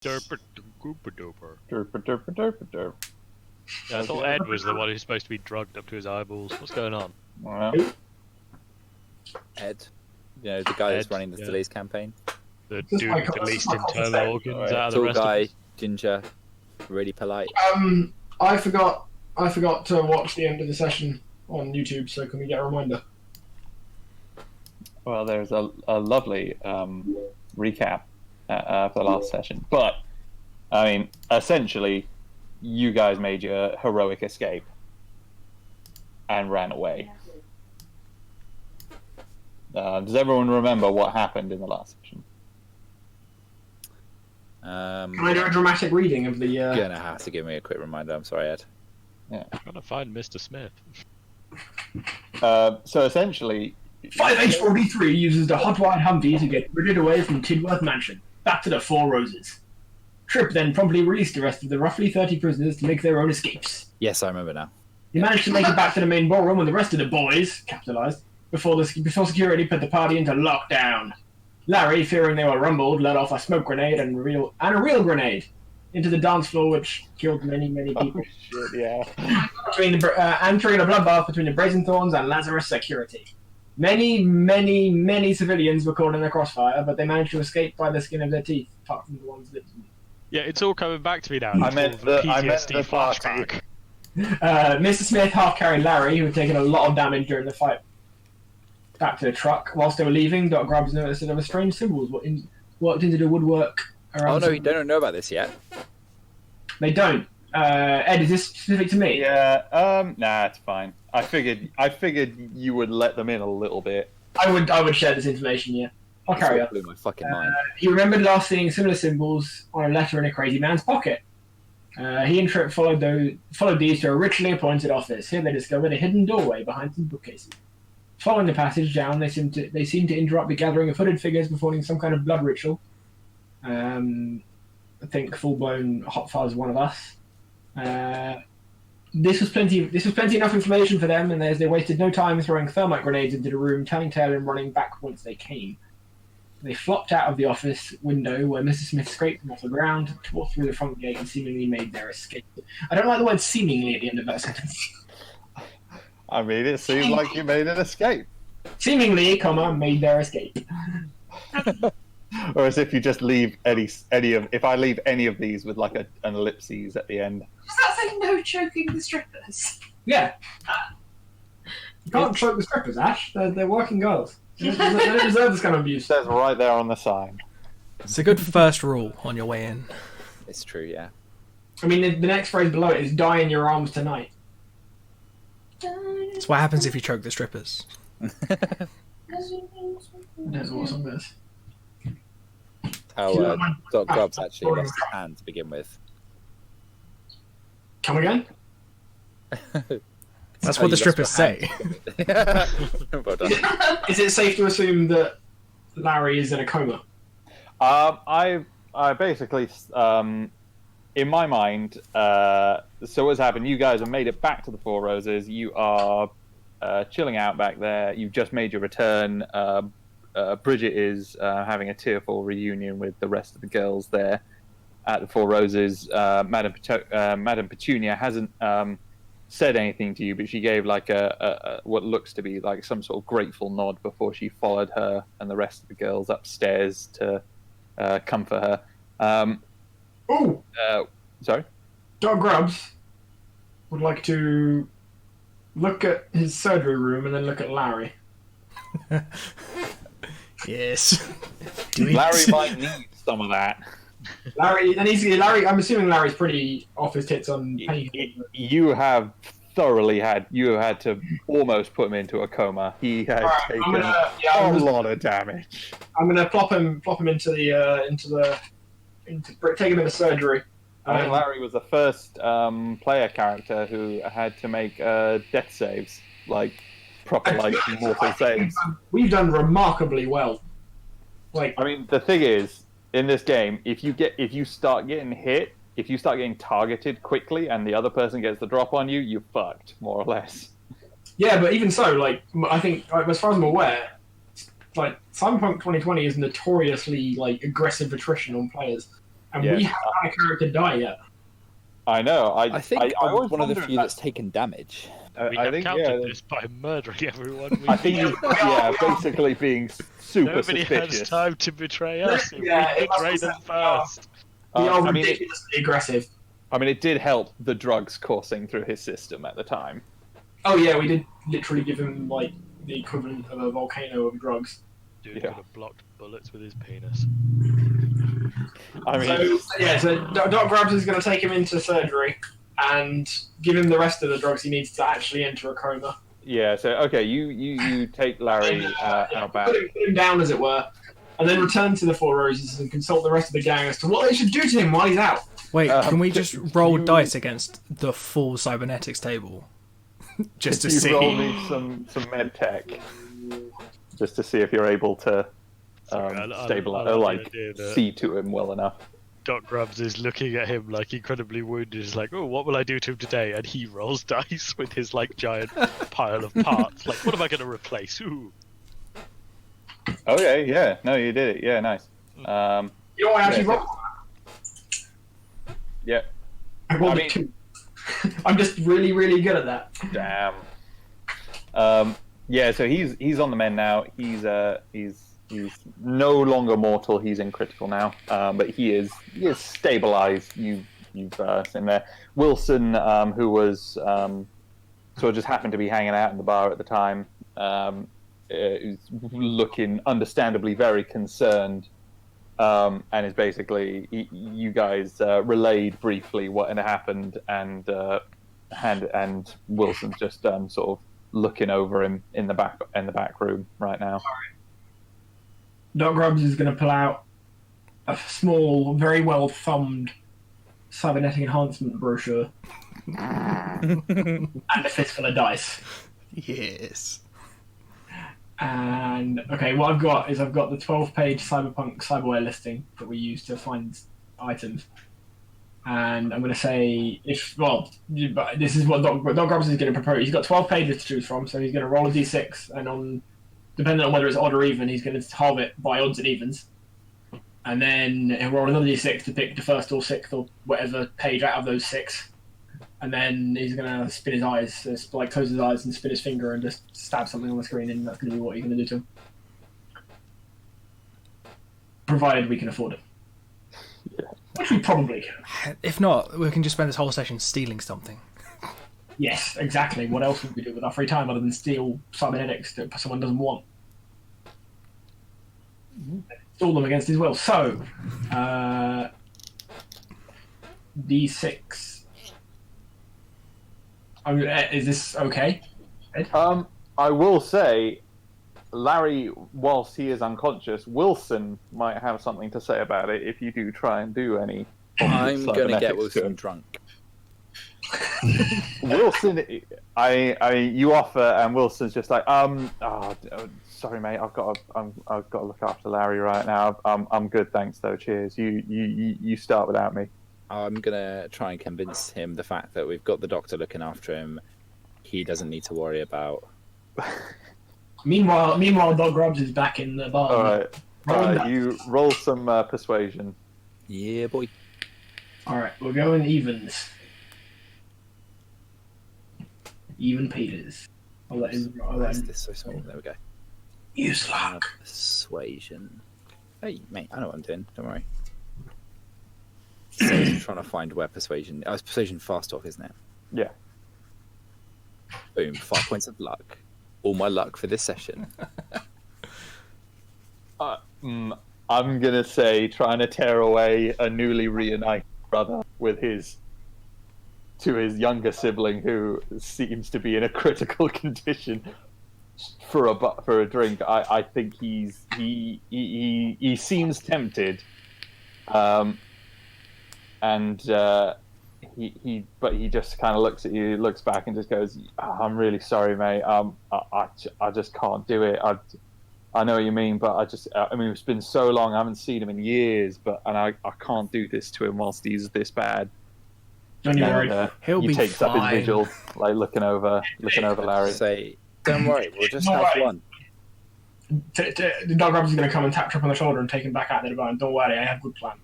Derp-a-derp-a-derp. Derp. Yeah, I thought Ed was the one who's supposed to be drugged up to his eyeballs. What's going on? Well, Ed, you know, the guy that's Ed, running the yeah. Deleuze campaign. The Just dude like- with the that's least just like internal I'll organs say. out of the Tall rest guy, of us. ginger, really polite. I forgot to watch the end of the session on YouTube, so can we get a reminder? well, there's a lovely recap for the last session, but I mean, essentially, you guys made your heroic escape and ran away. Does everyone remember what happened in the last session? Can I do a dramatic reading of the? You're gonna have to give me a quick reminder. I'm sorry, Ed. I'm trying to find Mr. Smith. So essentially, 5H43 uses the hot-wired Humvee to get Bridget away from Tidworth Mansion, back to the Four Roses. Tripp then promptly released the rest of the roughly 30 prisoners to make their own escapes. Yes, I remember now. He managed to make it back to the main ballroom with the rest of the boys, capitalized, before security put the party into lockdown. Larry, fearing they were rumbled, let off a smoke grenade and a real grenade into the dance floor, which killed many people. oh, shit, yeah. Entering a bloodbath between the Brazen Thorns and Lazarus security. Many civilians were caught in the crossfire, but they managed to escape by the skin of their teeth, apart from the ones that didn't. Yeah, it's all coming back to me now. I meant the PTSD party. flashback. Mr. Smith half-carried Larry, who had taken a lot of damage during the fight, back to the truck. Whilst they were leaving, Doc Grubbs noticed that there were strange symbols worked into the woodwork around. Oh no, you don't know about this yet. They don't. Ed, is this specific to me? Yeah. Nah, it's fine. I figured you would let them in a little bit. I would share this information, yeah. I'll That's carry what on. blew my fucking mind. He remembered last seeing similar symbols on a letter in a crazy man's pocket. He and Tripp followed these to a richly appointed office. Here they discovered a hidden doorway behind some bookcases. Following the passage down, they seemed to interrupt the gathering of hooded figures performing some kind of blood ritual. I think full-blown Hot Fuzz, one of us. This was plenty enough information for them, and as they wasted no time throwing thermite grenades into the room, telling tale and running back once they came. They flopped out of the office window where Mrs. Smith scraped them off the ground, tore through the front gate, and seemingly made their escape. I don't like the word seemingly at the end of that sentence. I mean, it seemed like you made an escape. Seemingly, made their escape. Or as if you just leave if I leave any of these with like an ellipses at the end. Does that say no choking the strippers? Yeah. You can't choke the strippers, Ash. They're working girls. They don't deserve this kind of It abuse. says right there on the sign. It's a good first rule on your way in. It's true, yeah. I mean, the next phrase below it is "die in your arms tonight." It's what happens if you choke the strippers. I don't know what song this. How Doc Grubbs actually lost his hand to begin with. Come again? That's How what the you lost your strippers say. hand. Well done. Is it safe to assume that Larry is in a coma? I basically, in my mind, so what's happened? You guys have made it back to the Four Roses. You are chilling out back there. You've just made your return. Bridget is having a tearful reunion with the rest of the girls there at the Four Roses. Madame Petunia hasn't said anything to you, but she gave like a what looks to be like some sort of grateful nod before she followed her and the rest of the girls upstairs to comfort her. Oh, Sorry? Doc Grubbs would like to look at his surgery room and then look at Larry. Yes. Larry might need some of that. Larry, I'm assuming Larry's pretty off his tits on pain. You have had to almost put him into a coma. He has taken a lot of damage. I'm gonna plop him take him into surgery. I think Larry was the first player character who had to make death saves, like proper like mortal saves. We've done remarkably well. Like, I mean, the thing is, in this game, if you start getting hit, if you start getting targeted quickly, and the other person gets the drop on you, you're fucked, more or less. yeah, but even so, like, I think as far as I'm aware, like Cyberpunk 2020 is notoriously like aggressive attrition on players. And Yeah. we haven't had a character die yet. I know. I think I I'm always one of the wonder few if that's taken damage. We I have think countered yeah. this by murdering everyone. I think basically being super Nobody suspicious. has time to betray us. If Yeah, we it must betray be them something else. first. We are I mean, ridiculously aggressive. it did help the drugs coursing through his system at the time. Oh yeah, we did literally give him like the equivalent of a volcano of drugs. Dude Yeah. could have blocked bullets with his penis. I mean, So Doc Grabs is going to take him into surgery and give him the rest of the drugs he needs to actually enter a coma. yeah. So okay, you take Larry out back. Put him down, as it were, and then return to the Four Roses and consult the rest of the gang as to what they should do to him while he's out. Wait, can we just roll you- dice against the full cybernetics table? Just to you see. roll me some med tech, just to see if you're able to Sorry, I stabilize, like or the like idea that see to him well enough. Doc Grubbs is looking at him like incredibly wounded. He's like, "Oh, what will I do to him today?" And he rolls dice with his like giant pile of parts. Like, what am I going to replace? Ooh. Okay, yeah, no, you did it. Yeah, nice. You know what I actually Yeah. rolled? Yeah, I rolled I a mean- 2. I'm just really, really good at that. damn. Yeah, so he's on the mend now. He's no longer mortal. He's in critical now, but he is stabilized. You've seen there. Wilson, who was sort of just happened to be hanging out in the bar at the time, is looking understandably very concerned, and is basically you guys relayed briefly what had happened, and Wilson's just sort of looking over him in the back room right now. Doc Grubbs is going to pull out a small, very well thumbed cybernetic enhancement brochure and a fistful of dice. Yes. And okay, what I've got is I've got the 12-page Cyberpunk cyberware listing that we use to find items. And I'm going to say, this is what Doc Grubbs is going to propose. He's got 12 pages to choose from, so he's going to roll a d6, and depending on whether it's odd or even, he's going to halve it by odds and evens. And then he'll roll another d6 to pick the first or sixth or whatever page out of those 6. And then he's going to spin his eyes, close his eyes and spin his finger and just stab something on the screen, and that's going to be what he's going to do to him. Provided we can afford it. Yeah. Which we probably can. If not, we can just spend this whole session stealing something. Yes, exactly. What else would we do with our free time other than steal cybernetics that someone doesn't want? Steal them against his will. So, D6. Is this okay, Ed? I will say, Larry, whilst he is unconscious, Wilson might have something to say about it if you do try and do any. I'm going to get cybernetics Wilson to him. drunk. Wilson, you offer, and Wilson's just like, sorry, mate, I've got to look after Larry right now. I'm good, thanks though. Cheers. You start without me. I'm going to try and convince him the fact that we've got the doctor looking after him. He doesn't need to worry about. Meanwhile, Doc Grubbs is back in the bar. All right. Rolling dice. You roll some persuasion. Yeah, boy. All right, we're going evens. Even Peters. I'll let him. Why is this so small? There we go. Use luck. Persuasion. Hey, mate, I know what I'm doing. Don't worry. So I'm trying to find where persuasion. Oh, it's persuasion fast talk, isn't it? Yeah. Boom. 5 points of luck. All my luck for this session. I'm gonna say trying to tear away a newly reunited brother to his younger sibling who seems to be in a critical condition for a drink. I think he seems tempted, he just kind of looks at you, looks back, and just goes, "I'm really sorry, mate. I just can't do it. I know what you mean, but it's been so long. I haven't seen him in years, and I can't do this to him whilst he's this bad." Don't you worry. He'll he be takes up fine. his vigil, like looking over Larry. Say, don't worry, we'll just have one. Doc Grubbs is going to come and tap Trip on the shoulder and take him back out there. And don't worry, I have a good plan.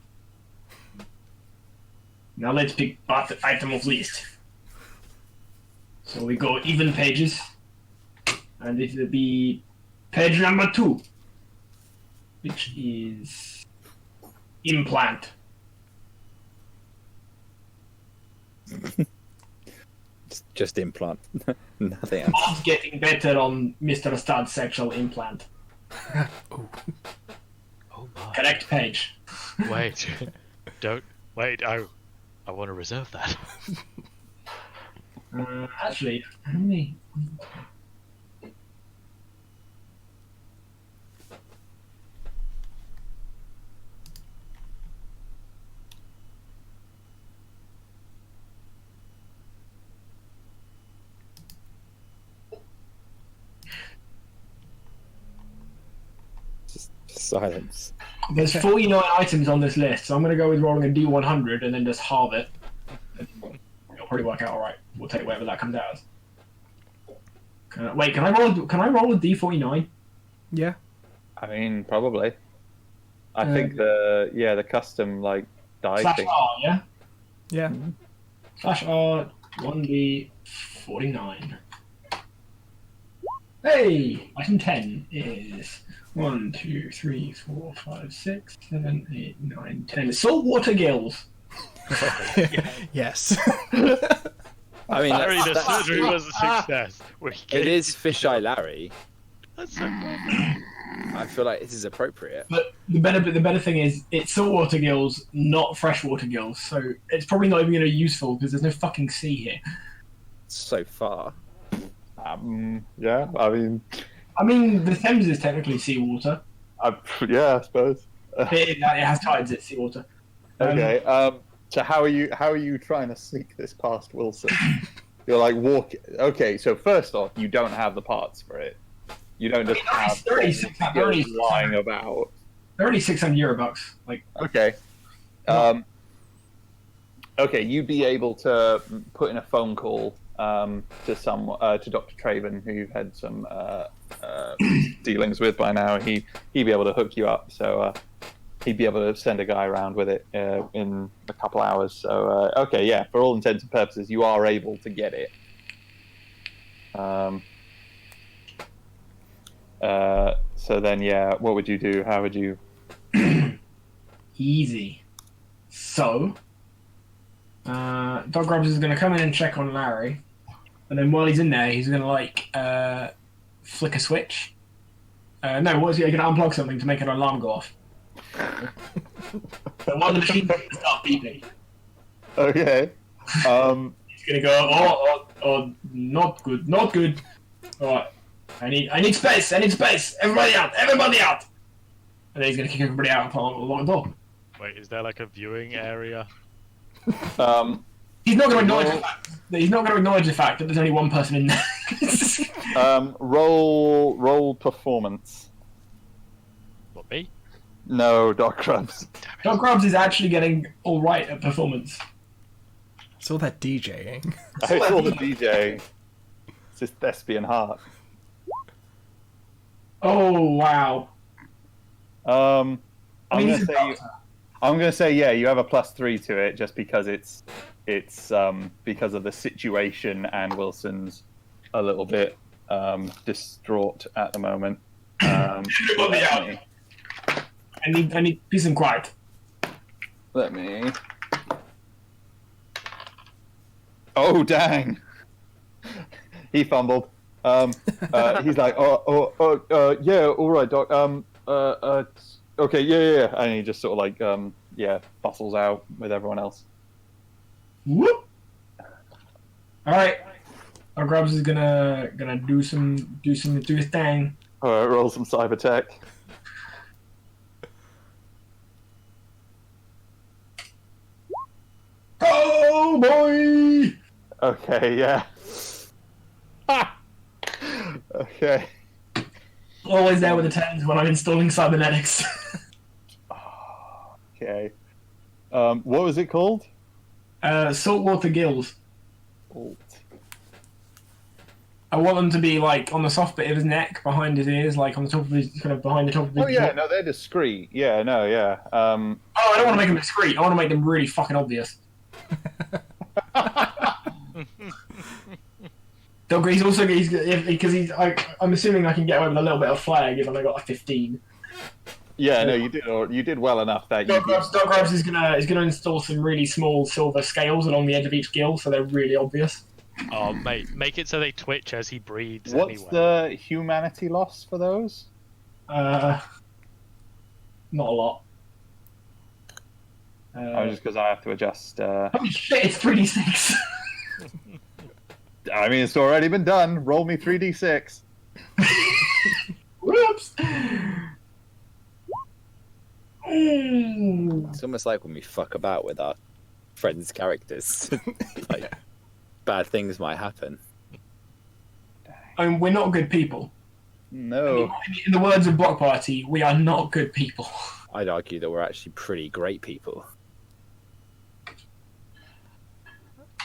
Now let's pick path item of list. So we go even pages, and it will be page number 2, which is implant. Just implant. Nothing else. Bob's getting better on Mr. Stud's sexual implant. Oh my. Correct page. Wait. Don't. Wait. I want to reserve that. Actually, how many? Just silence. There's 49 items on this list, so I'm going to go with rolling a D100 and then just halve it. It'll probably work out all right. We'll take whatever that comes out as. Wait, can I roll a D49? Yeah. I mean, probably. I think the custom like die Slash thing. R, yeah. Yeah. Slash R 1D49. Hey, item 10 is 1, 2, 3, 4, 5, 6, 7, 8, 9, 10. Saltwater gills. Yes. I mean, Larry, the that's- surgery was a success. it is Fisheye Larry. That's so good. I feel like this is appropriate. But the better thing is it's saltwater gills, not freshwater gills. So it's probably not even going to be useful because there's no fucking sea here. So far. Yeah, I mean, the Thames is technically seawater. yeah, I suppose. It has tides. It's seawater. Okay. So how are you trying to sneak this past Wilson? You're like walking. Okay, so first off, you don't have the parts for it. You don't just have 36 skills lying about. They're only €600. Like, Okay. Okay, you'd be able to put in a phone call to Dr. Traven, who you've had some dealings with by now. He'd be able to hook you up. So he'd be able to send a guy around with it in a couple hours. So okay, yeah, for all intents and purposes, you are able to get it. So then, yeah, what would you do? How would you? easy. So, Dog Grubs is going to come in and check on Larry. And then while he's in there, he's going to, like, flick a switch. No, what is he going to unplug something to make an alarm go off? So while the machine's going to start beeping, Okay. he's going to go, oh, not good, not good. Alright, I need space, everybody out! And then he's going to kick everybody out and lock the door. Wait, is there like a viewing area? He's not going to acknowledge the fact that there's only one person in there. Roll performance. What, me? No, Doc Grubs. Dog Grubs is actually getting all right at performance. It's all that DJing. I saw the DJ. It's his thespian heart. Oh wow! I'm he's a gonna say yeah. You have a +3 to it just because it's because of the situation and Wilson's a little bit distraught at the moment. Everybody out. I need peace and quiet. Let me. Oh dang! He fumbled. He's like, yeah, all right, Doc. Okay, yeah, and he just sort of like, bustles out with everyone else. Whoop! All right, our Grubs is gonna do his thing. All right, roll some cyber tech. Oh boy! Okay, yeah. Okay. Always there with the tens when I'm installing cybernetics. Okay. What was it called? Saltwater gills. Alt. I want them to be like on the soft bit of his neck, behind his ears, like on the top of his kind of behind the top of his. Oh yeah, no, they're discreet. Yeah, no, yeah. Oh, I don't want to make them discreet. I want to make them really fucking obvious. Doggery's also because I'm assuming I can get away with a little bit of flag if I got a 15. Yeah, no, you did. Or you did well enough that you. Doggrabs is gonna install some really small silver scales along the edge of each gill, so they're really obvious. Oh, mate, make it so they twitch as he breathes. What's anyway. the humanity loss for those? Not a lot. Just because I have to adjust. Holy shit! It's 3d6. I mean, it's already been done. Roll me 3d6. Whoops. Mm. It's almost like when we fuck about with our friends' characters. Like, bad things might happen. I mean, we're not good people. No. In the words of Block Party, we are not good people. I'd argue that we're actually pretty great people. I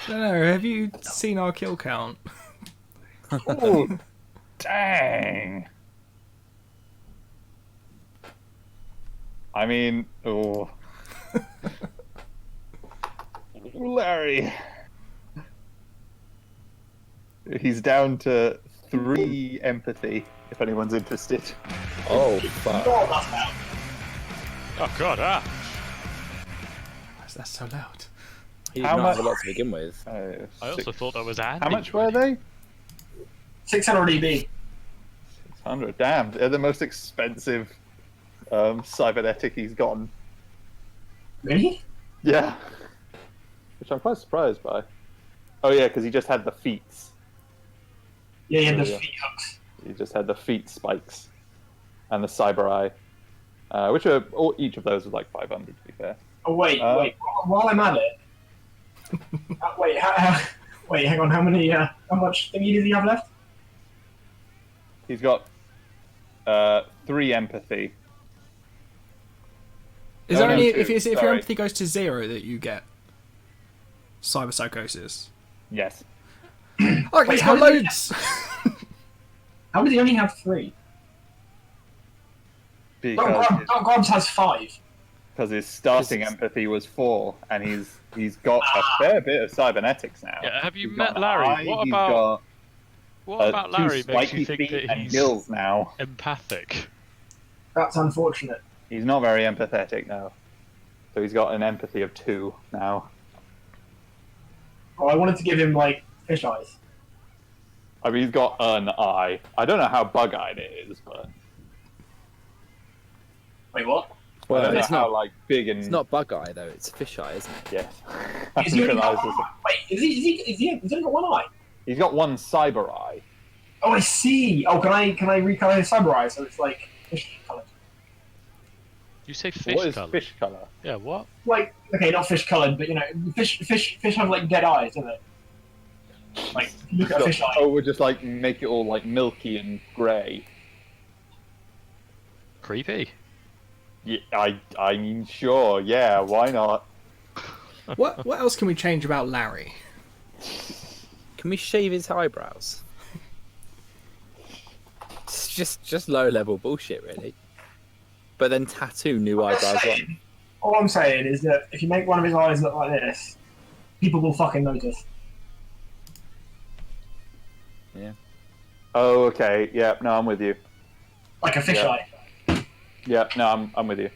don't know. Have you seen our kill count? Oh, dang. I mean, oh. Larry. He's down to 3 empathy, if anyone's interested. Oh, fuck. Oh god, ah! Why is that so loud? He did How not have a much- lot to begin with. I also thought that was Andy. How much were they? 600 EB. 600. Damn, they're the most expensive cybernetic he's gotten. Really? Yeah. Which I'm quite surprised by. Oh yeah, because he just had the feats. Yeah, he had the Yeah. feet hooks. He just had the feet spikes and the cyber eye, which are each of those was like 500 to be fair. Oh wait. While I'm at it. Wait, hang on. How much thingy does he have left? He's got 3 empathy. Is Oh, there no, only 2, if your sorry. empathy goes to 0 that you get cyber psychosis? Yes. Oh, Wait, it's how got did he- loads. How does he only have 3? Because Grobs has 5. his starting empathy was 4, and he's got a fair bit of cybernetics now. Yeah, have you He's met got an Larry? eye, What he's about got, what about 2 Larry makes you spiky think feet that and he's gills now? empathic? That's unfortunate. He's not very empathetic now. So he's got an empathy of 2 now. Oh, I wanted to give him like fish eyes. I mean, he's got an eye. I don't know how bug-eyed it is, but Wait, what? I don't know it's how not. like big and It's not bug eye though. It's fish eye, isn't it? yes. I Is he only got realised one this. eye? Wait, he's only got one eye? He's got 1 cyber eye. Oh, I see. Oh, can I recolor his cyber eye so it's like fish colored? You say fish What is colour? fish color? Yeah, what? Like, okay, not fish colored, but you know, fish have like dead eyes, don't they? Like, if you look at a fish eye. Oh, we'll just like make it all like milky and grey. Creepy. Yeah, I mean, sure, yeah, why not? What else can we change about Larry? Can we shave his eyebrows? It's just low level bullshit, really. But then tattoo new I'm just eyebrows on. saying- All I'm saying is that if you make one of his eyes look like this, people will fucking notice. Oh, okay, yeah, no, I'm with you. Like a fish Yeah. eye. Yeah, no, I'm with you.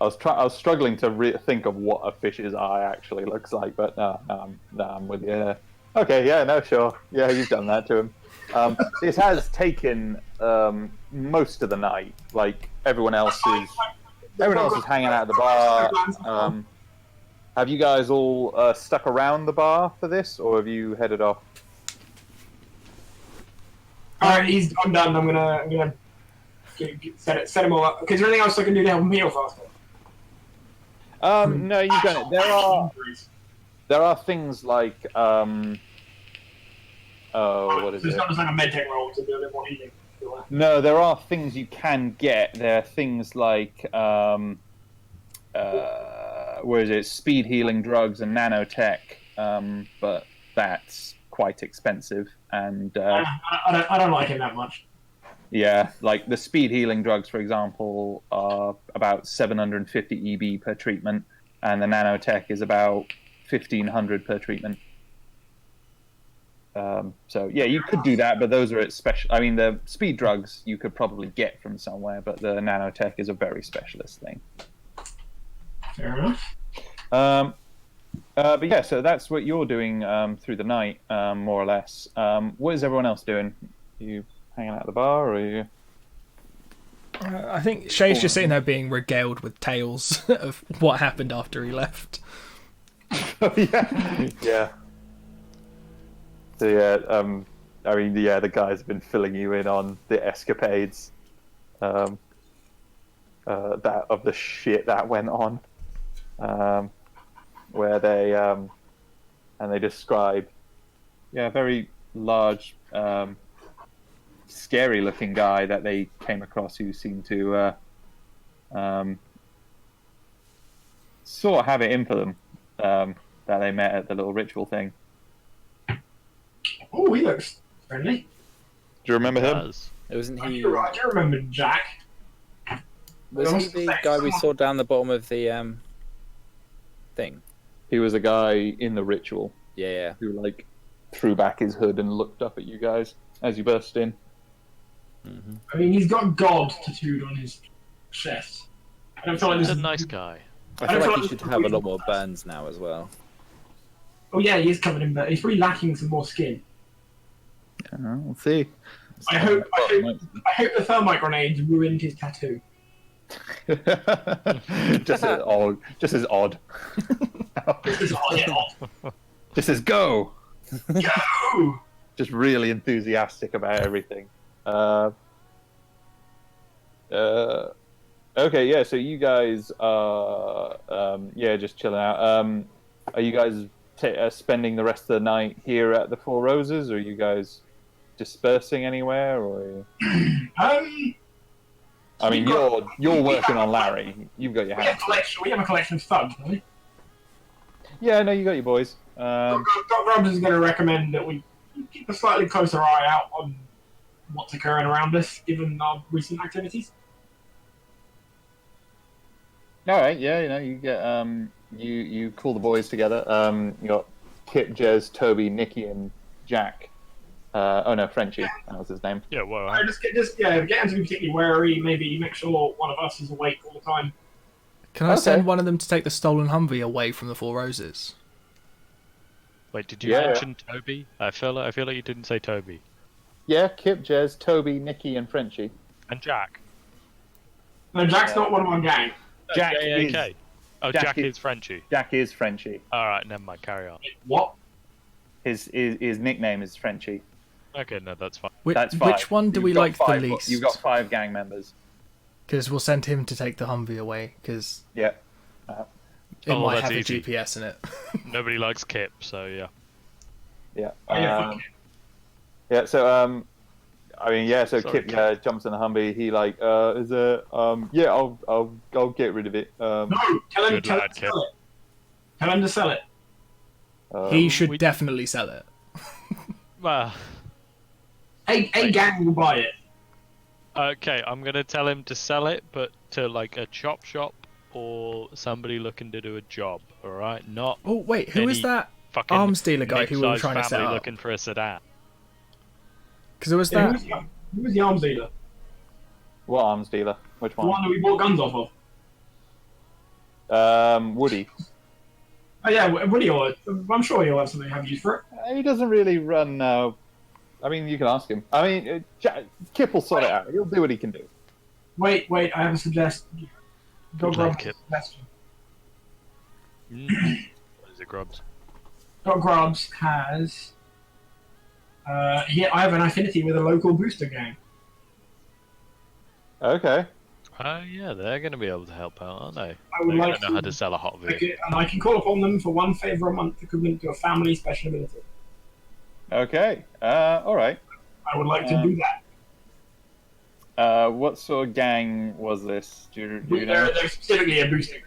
I was struggling to think of what a fish's eye actually looks like, but no, I'm with you. Yeah. Okay, yeah, no, sure, yeah, you've done that to him. This has taken most of the night. Like everyone else is hanging out at the bar. Have you guys all stuck around the bar for this, or have you headed off? Alright, I'm done. I'm gonna set him all up. Okay, is there anything else I can do to help him heal faster? No, you've done it. There are things like what is There's it? not just like a medtech roll to do a bit more healing. No, there are things you can get. There are things like where is it? Speed healing drugs and nanotech, but that's quite expensive. And I don't like him that much. yeah, like the speed healing drugs, for example, are about 750 EB per treatment, and the nanotech is about 1,500 per treatment. So yeah, you could do that, but those are at special. I mean, the speed drugs you could probably get from somewhere, but the nanotech is a very specialist thing. Fair enough. But yeah, so that's what you're doing through the night, more or less. What is everyone else doing? Are you hanging out at the bar, or are you? I think Shay's just sitting there being regaled with tales of what happened after he left. Yeah. So yeah, I mean, yeah, the guys have been filling you in on the escapades, that of the shit that went on, where they and they describe, yeah, a very large, scary-looking guy that they came across who seemed to sort of have it in for them, that they met at the little ritual thing. Oh, he looks friendly. Do you remember him? Does. Wasn't he? You're right. I do remember Jack. Was he the guy we saw down the bottom of the thing? He was a guy in the ritual Yeah. who like threw back his hood and looked up at you guys as you burst in. Mm-hmm. I mean, he's got God tattooed on his chest. I don't feel like He's this a is... nice guy. I feel like he should have a lot more burns now as well. Oh yeah, he is covered in burn. He's probably lacking some more skin. We'll see. I hope the thermite grenades ruined his tattoo. just as odd. Just as odd. This is all it. Just as go. Go! Just really enthusiastic about everything. Okay, yeah. So you guys are, just chilling out. Are you guys spending the rest of the night here at the Four Roses, or are you guys dispersing anywhere, or? I mean, you're working on Larry. You've got your hands. We have a collection of thugs, don't we? Yeah, no, you got your boys. Doc Grubbs is going to recommend that we keep a slightly closer eye out on what's occurring around us, given our recent activities. All right, yeah, you get you call the boys together. You got Kip, Jez, Toby, Nicky, and Jack. Frenchie. That was his name. Yeah, well, Get him to be particularly wary. Maybe make sure one of us is awake all the time. Can I send one of them to take the stolen Humvee away from the Four Roses? wait, did you mention Toby? I feel like you didn't say Toby. Yeah, Kip, Jez, Toby, Nicky, and Frenchie. And Jack. No, Jack's not one of our gang. Jack J-A-K. is. Oh, Jack is Frenchie. Jack is Frenchie. All right, never mind. Carry on. What? His nickname is Frenchie. Okay, no, that's fine. That's fine. Which one do we You've got like the five- least? You've got 5 gang members. Because we'll send him to take the Humvee away, because Yeah. it Oh, might that's have easy. a GPS in it. Nobody likes Kip, so yeah. Yeah. Yeah, Yeah. So I mean, yeah. So Sorry, Kip jumps in the Humvee. He like, is it? Yeah, I'll get rid of it. No, tell him Good to lad, Kip. sell it. Tell him to sell it. He should we- definitely sell it. Well, A gang will buy it. okay, I'm gonna tell him to sell it, but to like a chop shop or somebody looking to do a job. All right, not Oh, wait, who is Any that fucking arms dealer guy who we were mid-sized trying to set family up? looking for a sedan. Because it was Yeah, that... who was the arms dealer? What arms dealer? Which The one? one that we bought guns off of. Woody. Oh yeah, Woody will. I'm sure he'll have something to have use for it. He doesn't really run. I mean, you can ask him. I mean, Kip will sort it out. He'll do what he can do. Wait, I have a suggestion. Doc Good luck, Grubbs' Kip. suggestion. What is it, Grubs? Doc Grubbs has. I have an affinity with a local booster gang. Okay. Yeah, they're gonna be able to help out, aren't they? I would They're like gonna know how to to, sell a hot vehicle. and I can call upon them for 1 favor a month, equivalent to a family special ability. Okay. All right. I would like to do that. What sort of gang was this? Do you know? They're specifically a booster.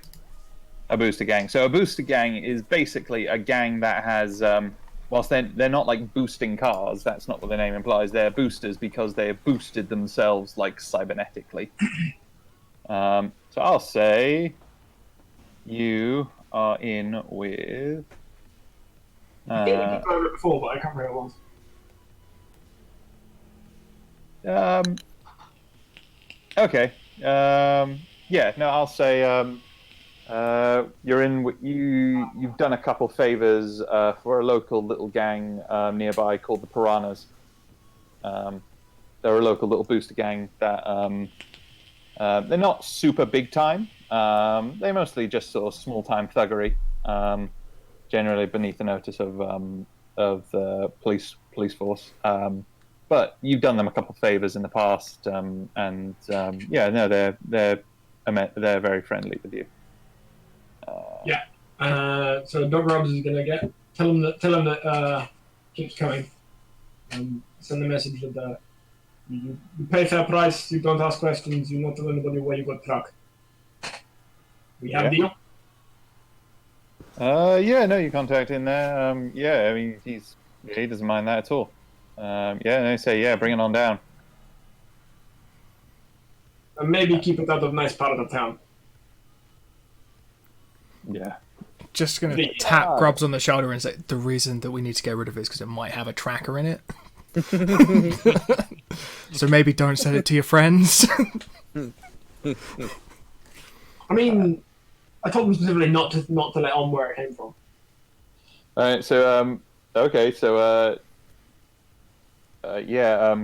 A booster gang. So a booster gang is basically a gang that has, whilst they're not like boosting cars, that's not what the name implies. They're boosters because they have boosted themselves like cybernetically. So I'll say you are in with I think we did go over it before, but I can't remember what it was. Okay. Yeah. No, I'll say you're in. You've done a couple favors for a local little gang nearby called the Piranhas. They're a local little booster gang that they're not super big time. They're mostly just sort of small time thuggery. Generally beneath the notice of the police force. But you've done them a couple of favors in the past, and yeah, no, they're very friendly with you. Yeah. So Dog Robs is gonna tell him that keeps coming. Send a message that you pay fair price, you don't ask questions, you not tell anybody where you got truck. We have a deal. Yeah, no, you contact in there. Yeah, I mean he doesn't mind that at all. Yeah, they say bring it on down. And maybe keep it out of nice part of the town. Yeah. Just gonna tap Grubs on the shoulder and say the reason that we need to get rid of it is because it might have a tracker in it. So maybe don't send it to your friends. I mean, I told them specifically not to let on where it came from. All right, so okay, so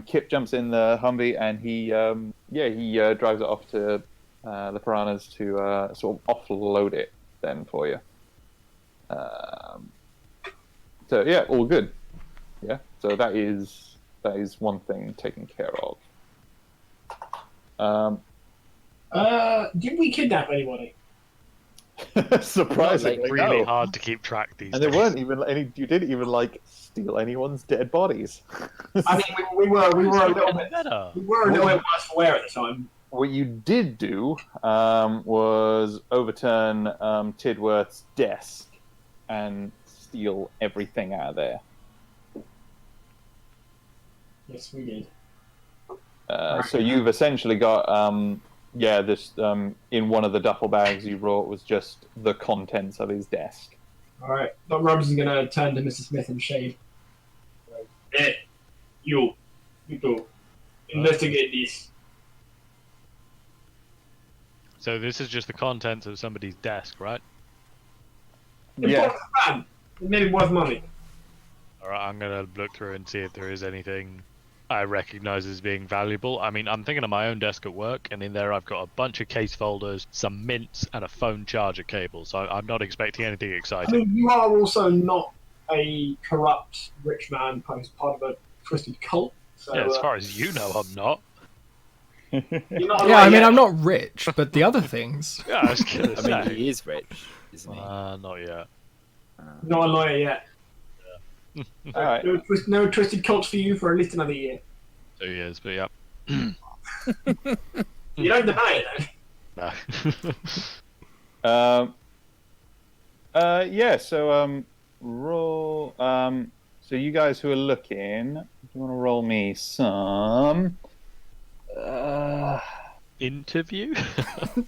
Kip jumps in the Humvee and he drives it off to the Piranhas to sort of offload it then for you. So yeah, all good. Yeah, so that is one thing taken care of. Did we kidnap anybody? Surprisingly, really no. hard to keep track these And days. there weren't even any. You didn't even steal anyone's dead bodies. I mean, we were a little bit better. worse for wear at the time. What you did do was overturn Tidworth's desk and steal everything out of there. Yes, we did. So you've essentially got this in one of the duffel bags you brought was just the contents of his desk. All right, Doc Robbins is gonna turn to Mr. Smith and shade. Hey, you two, investigate this. So this is just the contents of somebody's desk, right? Yeah. It may be worth money. Alright, I'm gonna look through and see if there is anything I recognize as being valuable. I mean, I'm thinking of my own desk at work, and in there I've got a bunch of case folders, some mints, and a phone charger cable, so I'm not expecting anything I exciting. mean, you are also not a corrupt rich man part of a twisted cult. So, Yeah, as far as you know, I'm not. you're not Yeah, I mean, yet. I'm not rich, but the other things. Yeah, I was gonna I say. mean, he is rich, isn't he? Not yet. Not a lawyer yet. All right. No twisted cults for you for at least another year. 2 years, but yeah. You don't deny it, though. No. Yeah. So roll. So you guys who are looking, do you want to roll me some? Interview?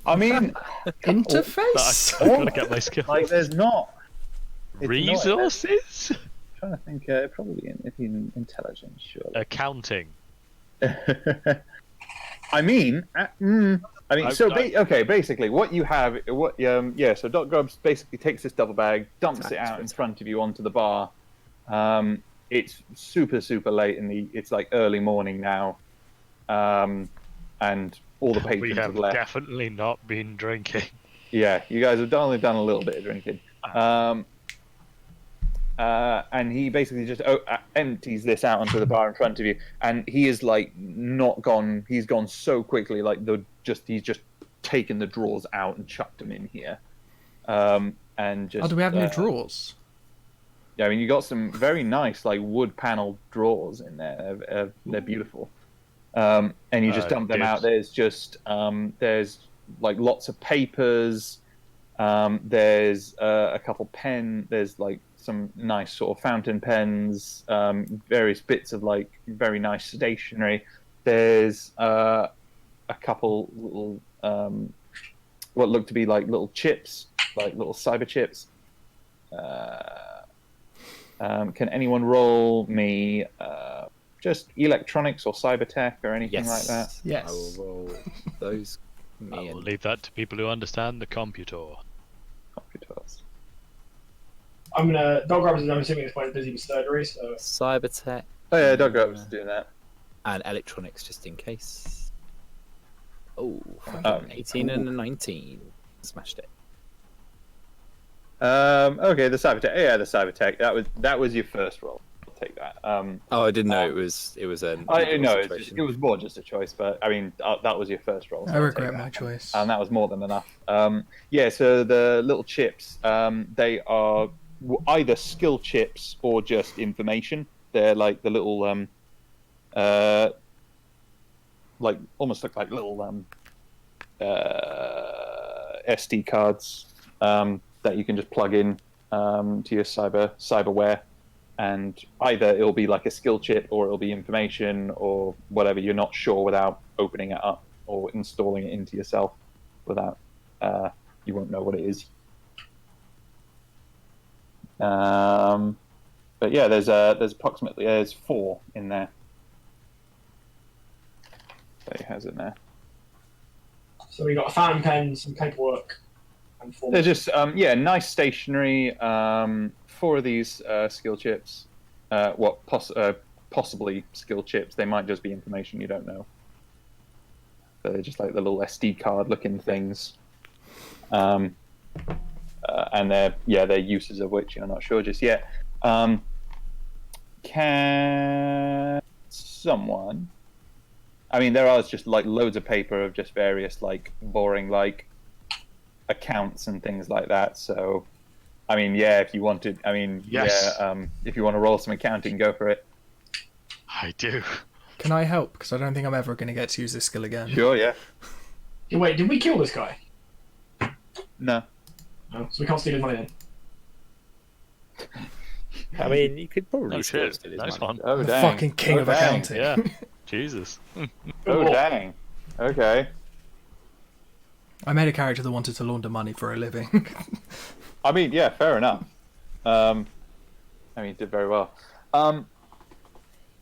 I mean, Interface? I gotta get my skills. there's not. Resources? I'm trying to think. Probably in intelligence, surely. Accounting. I mean, basically, what you have, so Doc Grubbs basically takes this double bag, dumps it out in front of you onto the bar. It's super, super late it's like early morning now, and all the patrons We have have left. definitely not been drinking. Yeah, you guys have only done a little bit of drinking. And he basically just empties this out onto the bar in front of you, and he is not gone. He's gone so quickly, he's just taken the drawers out and chucked them in here. And just. Oh, do we have any drawers? Yeah, I mean, you got some very nice wood paneled drawers in there. They're beautiful. And you just dump them out. There's just there's lots of papers. There's a couple There's some nice sort of fountain pens, various bits of very nice stationery. There's a couple little what look to be little chips, little cyber chips. Can anyone roll me just electronics or cyber tech or anything like that? I will roll those. I Me will and leave that to people who understand the computer. Computers. I'm gonna. Dog Robbers, I'm assuming, is quite busy with surgery, so. cyber tech. Oh yeah, Doug Grove's doing that. And electronics, just in case. Oh, Oh, 18 and a 19. Smashed it. Okay, the cyber tech. Yeah, the cyber tech. That was your first roll. I'll take that. Oh, I didn't know it was an. I know situation. it was more just a choice, but I mean that was your first roll. So I I'll regret take my that. choice. And that was more than enough. Yeah, so the little chips, they are either skill chips or just information. They're like the little, like almost look like little SD cards that you can just plug in to your cyberware, and either it'll be like a skill chip or it'll be information or whatever. You're not sure without opening it up or installing it into yourself. Without, you won't know what it is. But yeah, there's approximately 4 in there. So he has it there. So we got a fountain pen, some paperwork, and 4. They're just nice stationery. 4 of these skill chips. Possibly skill chips. They might just be information, you don't know. So they're just like the little SD card looking things. And their uses of which you're not sure just yet. Can someone? I mean, there are just like loads of paper of just various like boring like accounts and things like that. So, I mean, yeah, if you wanted, I mean, Yes. if you want to roll some accounting, go for it. I do. Can I help? Because I don't think I'm ever going to get to use this skill again. Sure, yeah. Wait, did we kill this guy? No. No, so we can't steal his money then. I mean, you could probably Oh still shit! steal his Nice money. one. Oh The dang. fucking king Oh, of dang. accounting. Yeah. Jesus. Oh dang. Okay. I made a character that wanted to launder money for a living. I mean, yeah, fair enough. I mean, you did very well.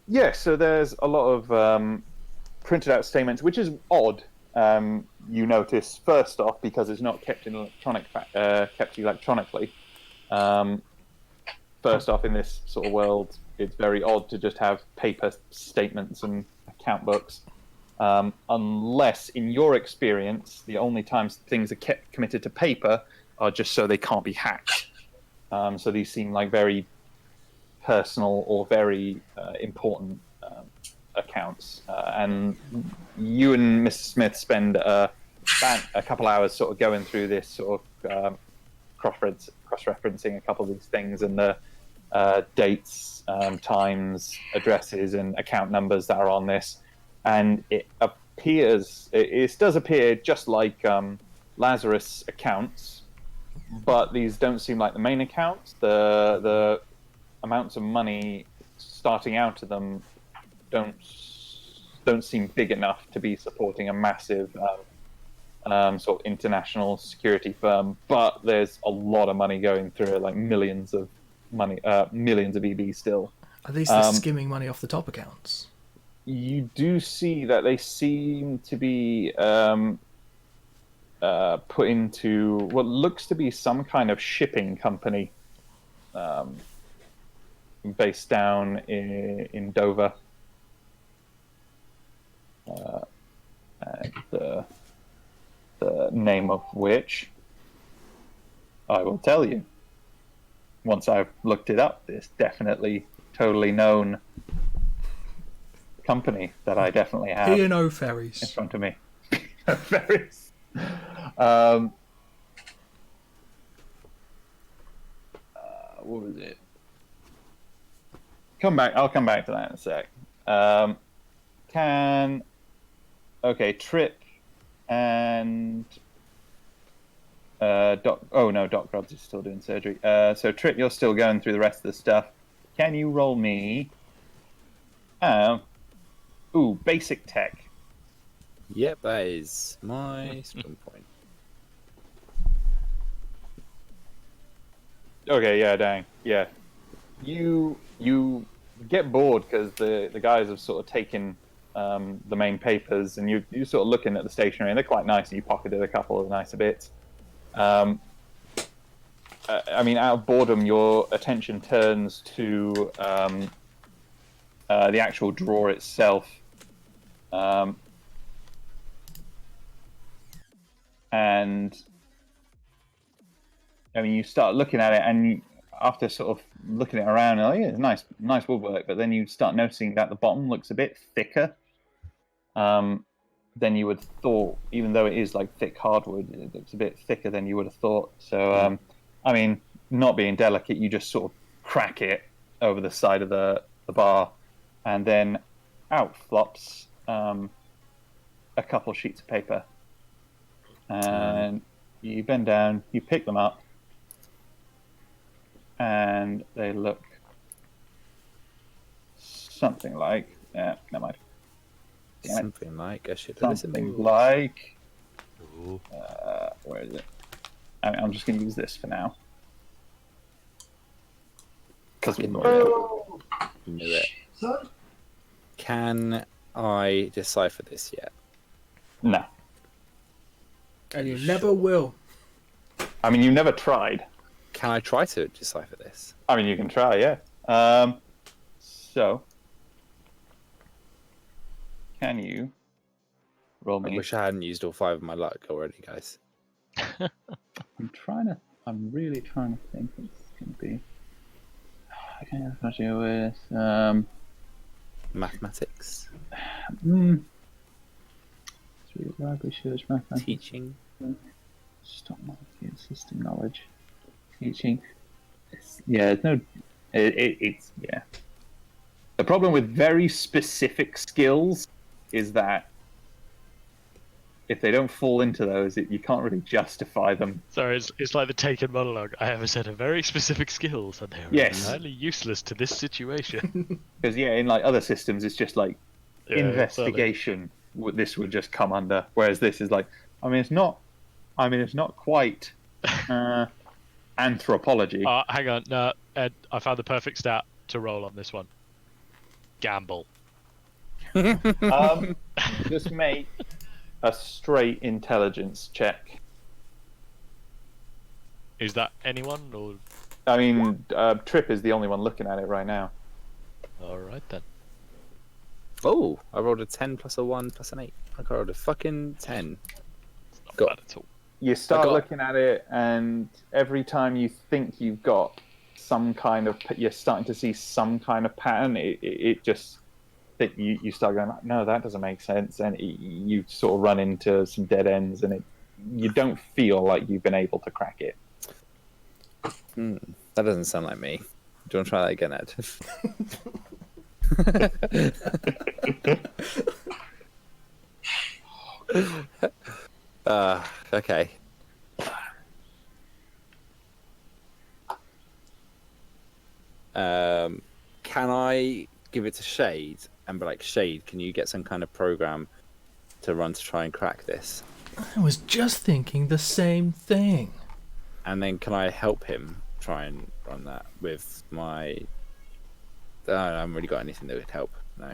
Yeah, so there's a lot of printed out statements, which is odd. You notice first off because it's not kept in kept electronically. First off, in this sort of world, it's very odd to just have paper statements and account books. Unless, in your experience, the only times things are kept committed to paper are just so they can't be hacked. So these seem like very personal or very important accounts. And you and Mr. Smith spend a couple hours sort of going through this sort of cross-referencing a couple of these things and the dates, times, addresses, and account numbers that are on this. And it does appear just like Lazarus accounts, but these don't seem like the main accounts. The amounts of money starting out of them don't seem big enough to be supporting a massive sort of international security firm. But there's a lot of money going through it, like millions of EB still. Are these the skimming money off the top accounts? You do see that they seem to be put into what looks to be some kind of shipping company based down in Dover. And the name of which I will tell you once I've looked it up. This definitely totally known company that I definitely have P&O in Ferries. front of me. Ferries. What was it? I'll come back to that in a sec. Trip and Doc. Oh no, Doc Robbs is still doing surgery. So Trip, you're still going through the rest of the stuff. Can you roll me? Basic tech. Yep, that is my strong point. Okay, yeah, dang, yeah. you get bored because the guys have sort of taken the main papers, and you're sort of looking at the stationery, and they're quite nice, and you pocketed a couple of nicer bits. I mean, out of boredom, your attention turns to the actual drawer itself. And I mean, you start looking at it, and after sort of looking it around, oh yeah, it's nice woodwork. But then you start noticing that the bottom looks a bit thicker than you would have thought. Even though it is like thick hardwood, it looks a bit thicker than you would have thought. So, I mean, not being delicate, you just sort of crack it over the side of the bar, and then out flops a couple sheets of paper. And you bend down, you pick them up, and they look something like... never mind. Something like... I should have listened. Something like... Ooh. Where is it? I mean, I'm just going to use this for now. Because we Knew it. Son? Can I decipher this yet? No. And you never will. I mean, you never tried. Can I try to decipher this? I mean, you can try, yeah. So, can you roll I me? wish I hadn't used all 5 of my luck already, guys. I'm really trying to think what it's going to be. I can't have to do with. Mathematics, It's really research, mathematics, teaching. stock market, system knowledge, teaching. It's no. It's yeah. The problem with very specific skills is that if they don't fall into those, you can't really justify them. Sorry, it's like the Taken monologue. I have a set of very specific skills, and they are Yes. entirely useless to this situation. Because yeah, in like other systems, it's just like Yeah, investigation. This would just come under. Whereas this is like, I mean, it's not quite anthropology. Hang on, no, Ed, I found the perfect stat to roll on this one. Gamble. Just make a straight intelligence check. Is that anyone, or? I mean, Trip is the only one looking at it right now. All right then. Oh, I rolled a 10 plus a 1 plus an 8. I rolled a fucking 10. Not Got- bad at all. You start got- looking at it, and every time you think you've got some kind of, you're starting to see some kind of pattern. It just that you start going, no, that doesn't make sense, and you sort of run into some dead ends, and you don't feel like you've been able to crack it. That doesn't sound like me. Do you want to try that again, Ed? Okay. Can I give it to Shade and be like, Shade, can you get some kind of program to run to try and crack this? I was just thinking the same thing. And then can I help him try and run that with my... I haven't really got anything that would help. No.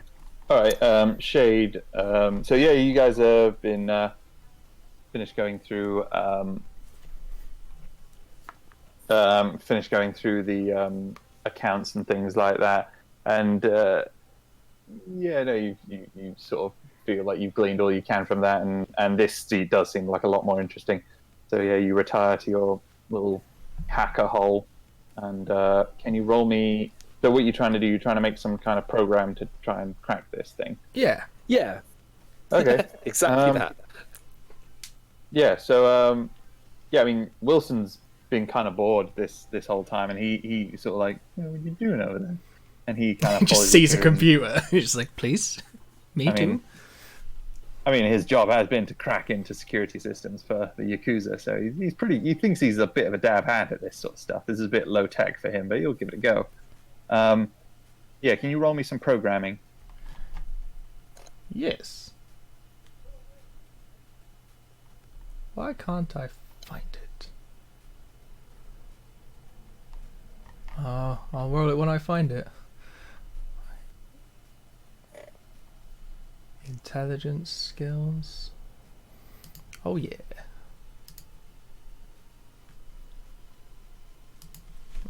All right, Shade. So yeah, you guys have been finished going through the accounts and things like that, and yeah, no, you sort of feel like you've gleaned all you can from that, and this does seem like a lot more interesting. So yeah, you retire to your little hacker hole, and can you roll me? So what you're trying to do? You're trying to make some kind of program to try and crack this thing. Yeah. Yeah. Okay. Exactly that. Yeah. So yeah, I mean, Wilson's been kind of bored this whole time, and he sort of like, what are you doing over there? And he kind of Just sees a computer. He's just like, please, me I too. mean, his job has been to crack into security systems for the Yakuza, so he's pretty. He thinks he's a bit of a dab hand at this sort of stuff. This is a bit low tech for him, but he'll give it a go. Yeah, can you roll me some programming? Yes. Why can't I find it? I'll roll it when I find it. Intelligence skills. Oh yeah.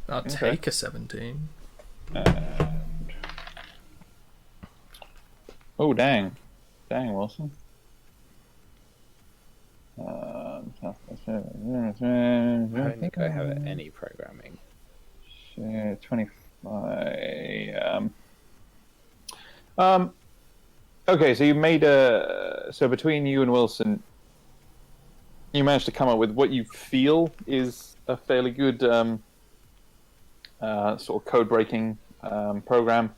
I'll take a 17. Oh dang, Wilson. I don't think I have any programming. 25. Okay, so you made so between you and Wilson, you managed to come up with what you feel is a fairly good sort of code breaking program.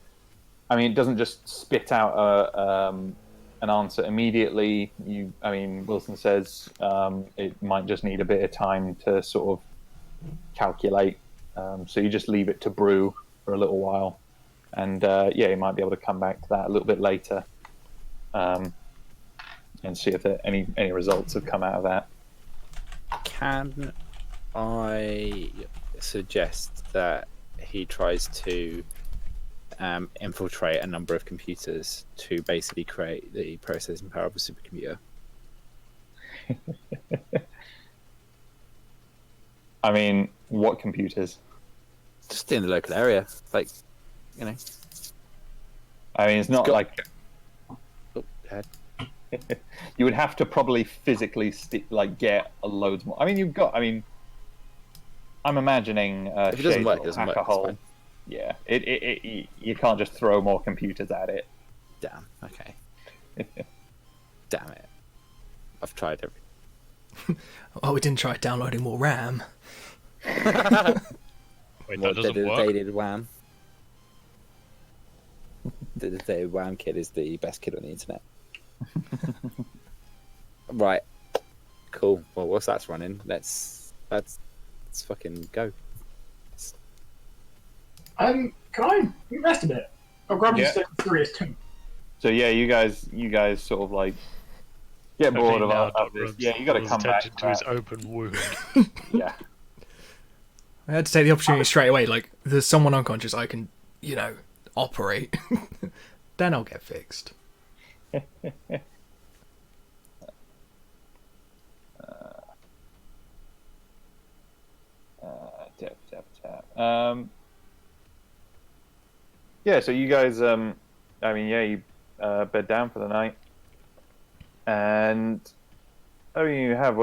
I mean, it doesn't just spit out an answer immediately. Wilson says it might just need a bit of time to sort of calculate. So you just leave it to brew for a little while, and you might be able to come back to that a little bit later, and see if there any results have come out of that. Can I suggest that he tries to infiltrate a number of computers to basically create the processing power of a supercomputer? I mean, what computers? Just in the local area, like, you know. I mean, it's not got- like Oh, head. you would have to probably physically get a loads more. I mean, you've got. I mean, I'm imagining If it doesn't Shade work, it will doesn't hack work. a It's hole. fine. Yeah, you can't just throw more computers at it. Damn. Okay. Damn it. I've tried everything. Oh, we didn't try downloading more RAM. Wait, that doesn't work. Dedicated WAM. The dedicated WAM kid is the best kid on the internet. Right. Cool. Well, whilst that's running, let's fucking go. Can I rest a bit? I'll grab Yeah. you stick furious too. So yeah, you guys sort of like get bored of Now of Doc this. rubs Yeah, you got to his come back attention to to his that. open wound. Yeah. I had to take the opportunity straight away. Like, there's someone unconscious I can, operate. Then I'll get fixed. Tap. Yeah, so you guys, you bed down for the night, and you have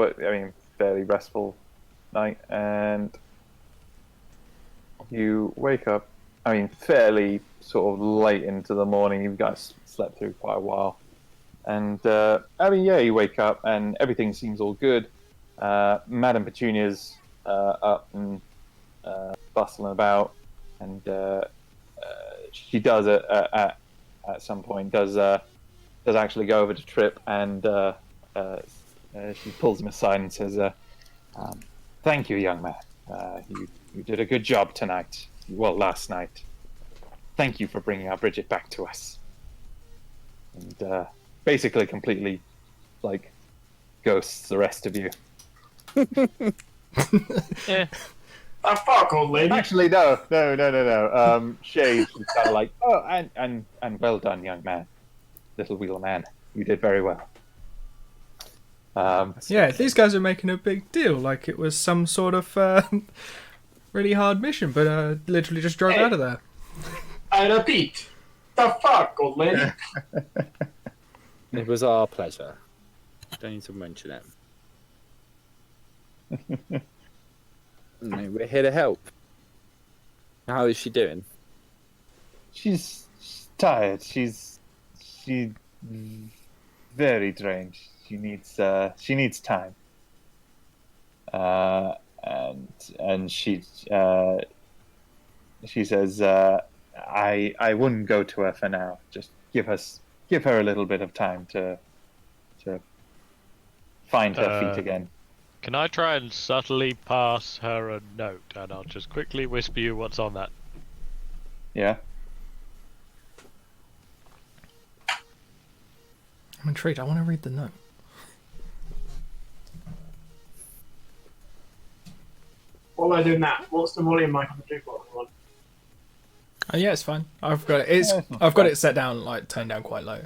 fairly restful night, and you wake up. Fairly sort of late into the morning. You guys slept through quite a while, and you wake up and everything seems all good. Madame Petunia's up and bustling about, and she does at some point does actually go over to Trip, and she pulls him aside and says, "Thank you, young man. You did a good job tonight. Well, last night. Thank you for bringing our Bridget back to us." And basically, completely ghosts the rest of you. Yeah. Ah, fuck, old lady. Actually, no. Shade is kind of like, "Oh, and well done, young man, little wheel man. You did very well." Yeah, these guys are making a big deal, like it was some sort of really hard mission, but literally just drove out of there. I repeat, the fuck, old lady. It was our pleasure. Don't need to mention it. We're here to help. How is she doing? She's tired. She's very drained. She needs time. And she says, I wouldn't go to her for now. Just give her a little bit of time to find her feet again. Can I try and subtly pass her a note, and I'll just quickly whisper you what's on that? Yeah. I'm intrigued. I want to read the note. While I do that, what's the volume mic on the jukebox one? Oh, yeah, it's fine. I've got it. I've got it set down, like turned down quite low,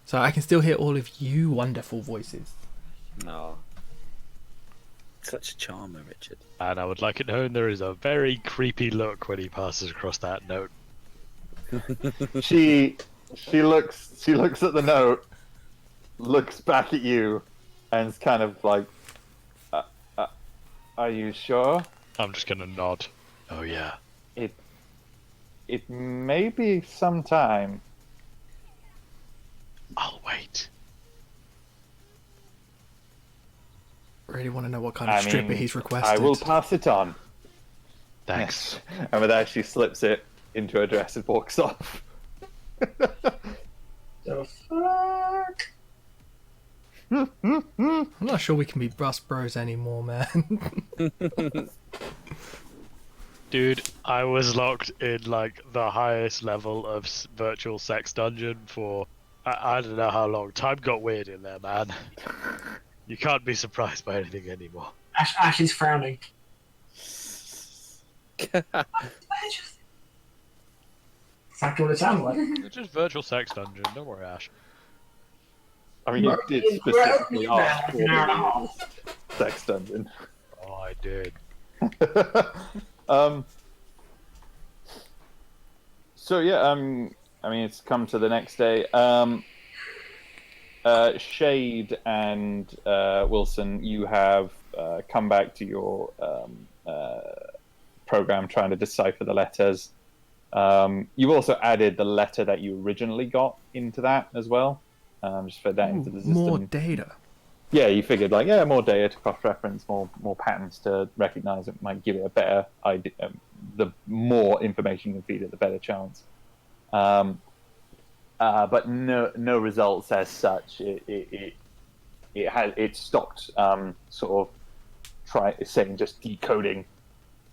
so I can still hear all of you wonderful voices. No. Such a charmer, Richard. And I would like it known there is a very creepy look when he passes across that note. She looks at the note, looks back at you, and is kind of like, "Are you sure? I'm just gonna nod. Oh yeah. It may be some time." I'll wait. Really want to know what kind of stripper he's requested. I will pass it on. Thanks. Yes. And with that, she slips it into her dress and walks off. The fuck? I'm not sure we can be bus bros anymore, man. Dude, I was locked in like the highest level of virtual sex dungeon for I don't know how long. Time got weird in there, man. You can't be surprised by anything anymore. Ash is frowning. Exactly what it sounds like. It's just virtual sex dungeon. Don't worry, Ash. I mean, you did specifically ask for the sex dungeon. Oh, I did. So yeah, I mean, it's come to the next day. Shade and Wilson, you have come back to your program trying to decipher the letters. You've also added the letter that you originally got into that as well. Just fed that into the system. More data. Yeah, you figured more data to cross-reference, more patterns to recognize. It might give it a better idea. The more information you can feed it, the better chance. But no results as such. It stopped sort of saying just decoding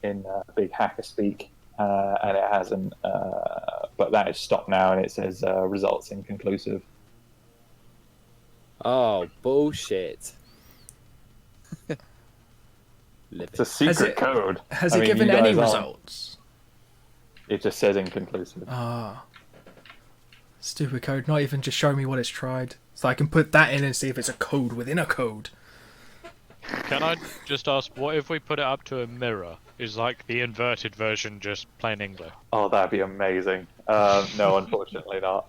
in big hacker speak, and it hasn't. But that is stopped now, and it says results inconclusive. Oh, bullshit. It's a secret code. Has it given any results? It just says inconclusive. Ah. Stupid code, not even just showing me what it's tried. So I can put that in and see if it's a code within a code. Can I just ask, what if we put it up to a mirror? Is like the inverted version just plain English? Oh, that'd be amazing. No, unfortunately not.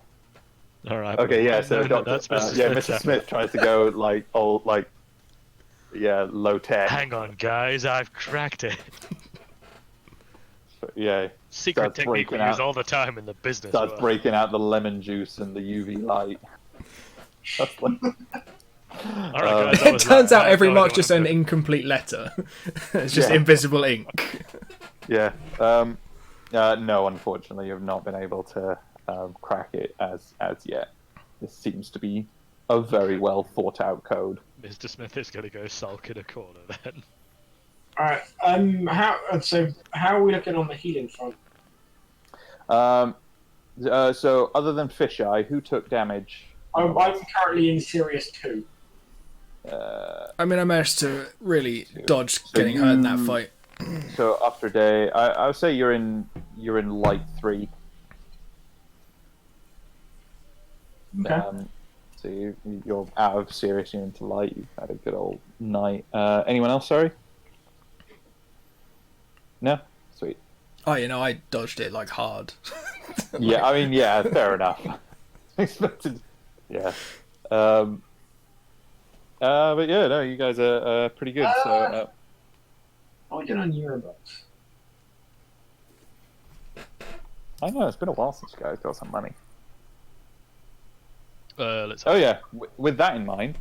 All right. Okay, yeah. So that's Mr. Smith tries to go low tech. Hang on, guys, I've cracked it. Yeah. Secret technique we use all the time in the business Starts world. breaking out the lemon juice and the UV light. That's like... All right, guys, It turns out every mark's just an incomplete letter. It's just invisible ink. Yeah. No, unfortunately, you've not been able to crack it as yet. This seems to be a very well thought out code. Mr. Smith is going to go sulk in a corner then. All right. How are we looking on the healing front? So other than Fisheye, who took damage? I'm currently in Sirius 2. I mean, I managed to really dodge getting hurt in that fight. So after a day, I would say you're in light 3. Okay. So you're out of serious, you're into light. You've had a good old night. Anyone else? Sorry. No. Sweet. Oh, I dodged it like hard. Yeah, I mean, yeah, fair enough. Expected. Yeah. But yeah, no, you guys are pretty good. So. How are we doing on Eurobucks? I know it's been a while since you guys got some money. Let's. Oh yeah, with that in mind,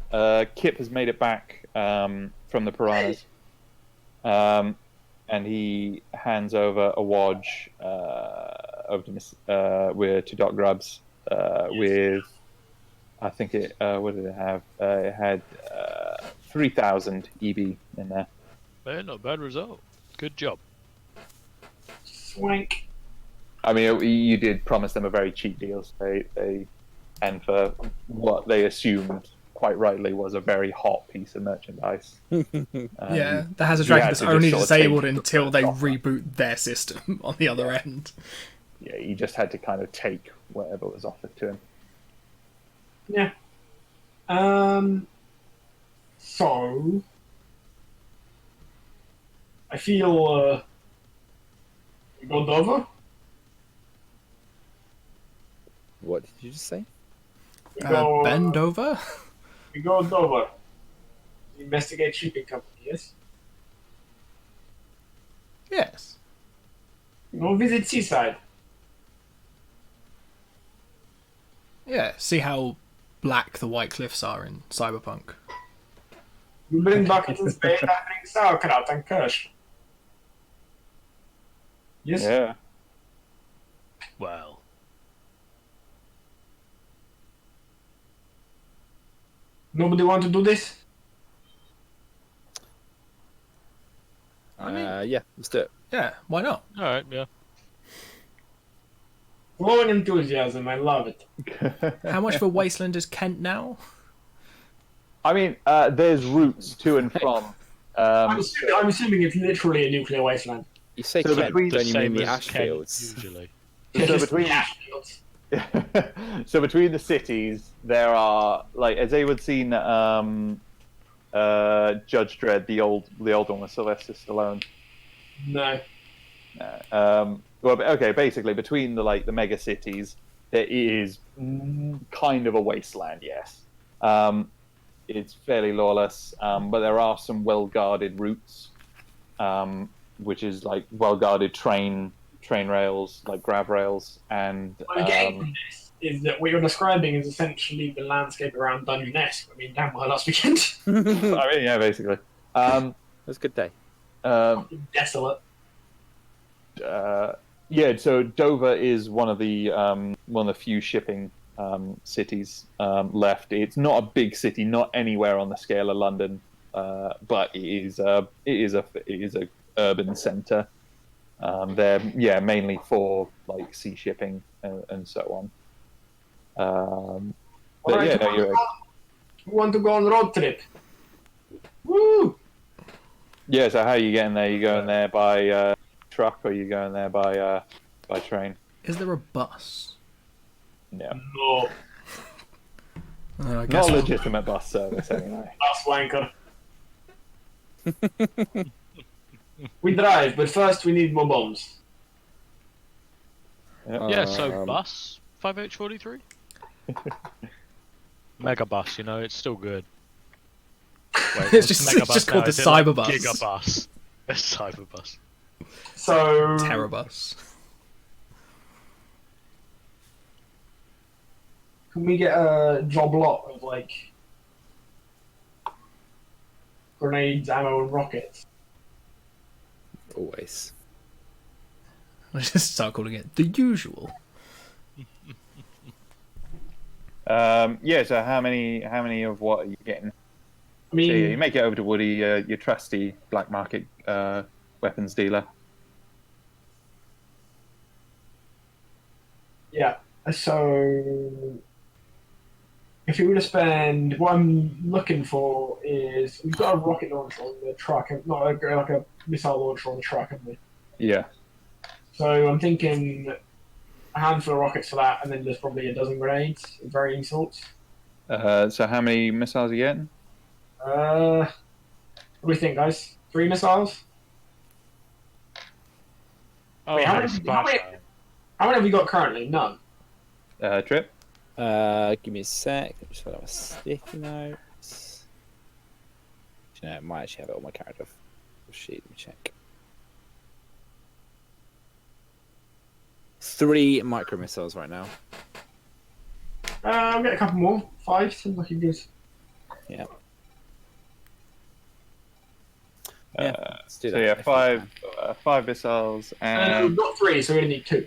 Kip has made it back from the piranhas, and he hands over a wodge over to Doc Grubbs with, I think it. What did it have? It had 3,000 EB in there. Man, not a bad result. Good job. Swank. I mean, you did promise them a very cheap deal, so and for what they assumed quite rightly was a very hot piece of merchandise. Yeah, You- that has a you tracker had that's to just only sort of disabled take the until first they offer. reboot their system on the other end. Yeah, you just had to kind of take whatever was offered to him. Yeah. So I feel we go Dover. What did you just say? Bend over? We go Dover. Investigate shipping company. Yes. Yes. Go visit Seaside. Yeah, see how black the White Cliffs are in Cyberpunk. You bring buckets and spade. I bring sauerkraut and kirsch. Yes. Yeah. Well, Nobody want to do this? Yeah, let's do it. Yeah, why not? all right, yeah. Glowing enthusiasm. I love it. How much of a wasteland is Kent now? I mean, there's routes to and from. I'm assuming it's literally a nuclear wasteland. You say So Kent, between- don't you mean the as ash Kent, fields? usually. So Just between- the ash fields. So between the cities, there are, like, as they would seen Judge Dredd, the old one with Sylvester Stallone. No. Well, okay, basically between the mega cities, there is kind of a wasteland. Yes, it's fairly lawless, but there are some well guarded routes, which is like well guarded train rails, like grav rails, and What I'm getting from this is that what you're describing is essentially the landscape around Dungeon-esque. I mean, damn well last weekend. I mean, yeah, basically. It was a good day. Desolate. Yeah, so Dover is one of the few shipping cities left. It's not a big city, not anywhere on the scale of London, but it is a urban centre. They're mainly for like sea shipping and so on. But yeah, no, you're right. We want to go on road trip. Woo! Yeah. So how are you getting there? You going there by truck, or you going there by train? Is there a bus? No, No. I guess not a legitimate bus service anyway. That's wanker. We drive, but first we need more bombs. Yeah, so Um, bus 5H43? Mega bus, it's still good. Wait, It's what's just- mega it's bus just now? called the Is it like Cyberbus. Gigabus. It's Cyberbus. So Terrabus. can we get a job lot of like grenades, ammo, and rockets? Always. I just start calling it the usual. Yeah. So how many of what are you getting? I mean, So yeah, you make it over to Woody, your trusty black market weapons dealer. yeah. So if you were to spend, what I'm looking for is we've got a rocket launcher on the truck, not like a missile launcher on the truck, haven't we? Yeah. So I'm thinking a handful of rockets for that, and then there's probably a dozen grenades of varying sorts. So how many missiles are you getting? What do we think, guys? 3 missiles? Oh, Wait, how hey, many- splash how zone. How many have we got currently? None. Trip. Give me a sec. Let me just fill out my sticky notes. You know, I might actually have it on my character sheet. Let me check. 3 micro missiles right now. I'll get a couple more. 5 seems like a good. Yeah. Uh, Let's do So that yeah, if we five missiles And and we've got 3, so we only need 2.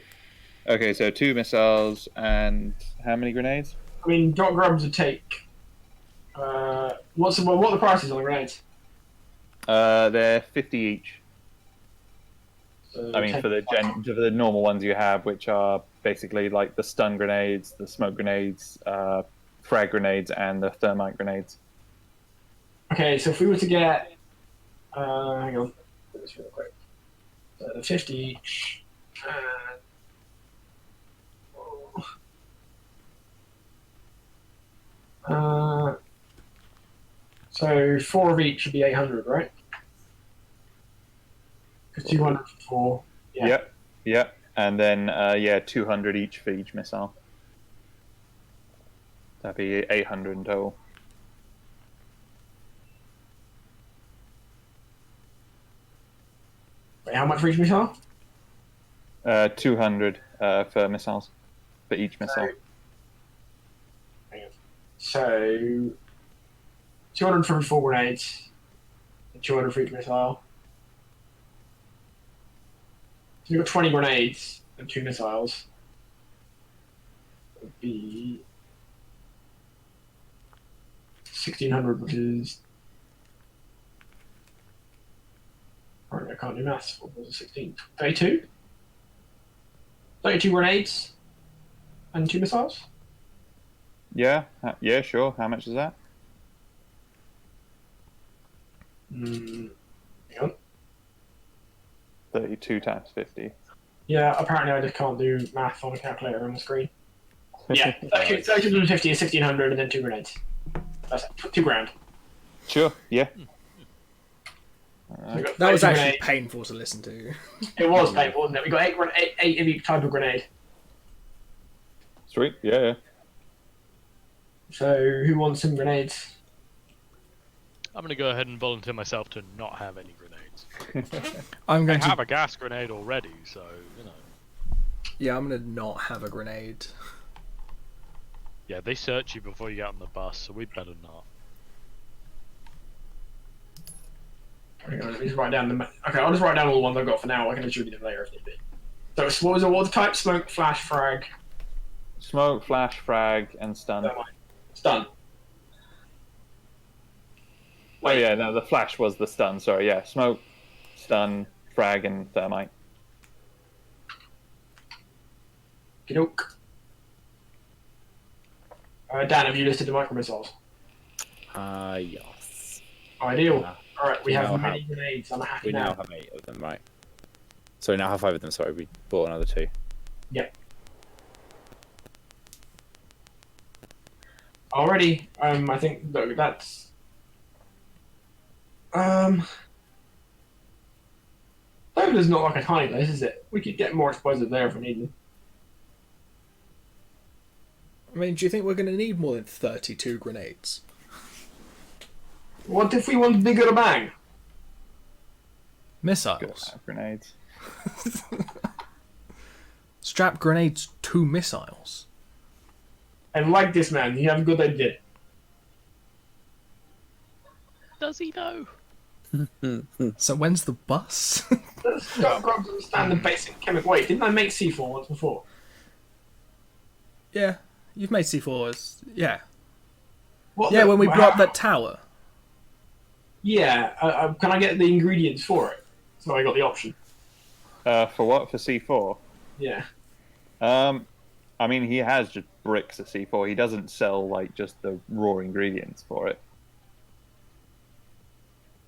okay, so 2 missiles and how many grenades? I mean, dot grubs would take. What are the prices on the grenades? They're 50 each. So I mean, take- for the normal ones you have, which are basically like the stun grenades, the smoke grenades, frag grenades and the thermite grenades. Okay, so if we were to get, hang on, do this real quick. 50 each. So 4 of each should be 800, right? Because 200 for 4. Yeah. Yep. And then 200 each for each missile. That'd be 800 in total. Wait, how much for each missile? 200 for missiles, for each missile. So 200 for 4 grenades, and 200 for each missile. So you've got 20 grenades and 2 missiles. It would be 1600, which is. Alright, I can't do maths. What was it? 16? 32? 32 grenades and 2 missiles? Yeah, sure. How much is that? Hang on. 32 times 50. Yeah, apparently I just can't do math on a calculator on the screen. Yeah, 3250 is 1600 and then 2 grenades. That's it, 2 grand. Sure, yeah. So we got That was 32 actually grenades. painful to listen to. It was painful, wasn't it? We got 8 of each type of grenade. Sweet, yeah. So who wants some grenades? I'm going to go ahead and volunteer myself to not have any grenades. I'm I going to. have a gas grenade already, so, you know. Yeah, I'm going to not have a grenade. Yeah, they search you before you get on the bus, so we'd better not. Hang on, let me just write down the. Okay, I'll just write down all the ones I've got for now. I can distribute them later if need be. So what was the type? Smoke, flash, frag. Smoke, flash, frag, and stun. Stun. Oh yeah, no, the flash was the stun, sorry, yeah. Smoke, stun, frag, and thermite. Okey-doke. Dan, have you listed the micro missiles? Yes. Ideal. Yeah. Alright, we We have now many grenades. I'm happy We now now. have 8 of them, right? So we now have 5 of them, sorry, we bought another 2. Yep. Already, I think look, that's. Dover's not like a tiny place, is it? We could get more explosive there if we needed. I mean, do you think we're going to need more than 32 grenades? What if we want bigger to bang? Good Missiles. amount of grenades. Strap grenades to missiles. I like this man. You have a good idea. Does he though? So when's the bus? Let's got to understand the basic chemical. Wait, didn't I make C4 once before? Yeah, you've made C4s. Yeah. What Yeah, the- when we how- blew up that tower. Yeah, can I get the ingredients for it? So I got the option. For what? For C4? Yeah. I mean, he has just bricks of C4. He doesn't sell, like, just the raw ingredients for it.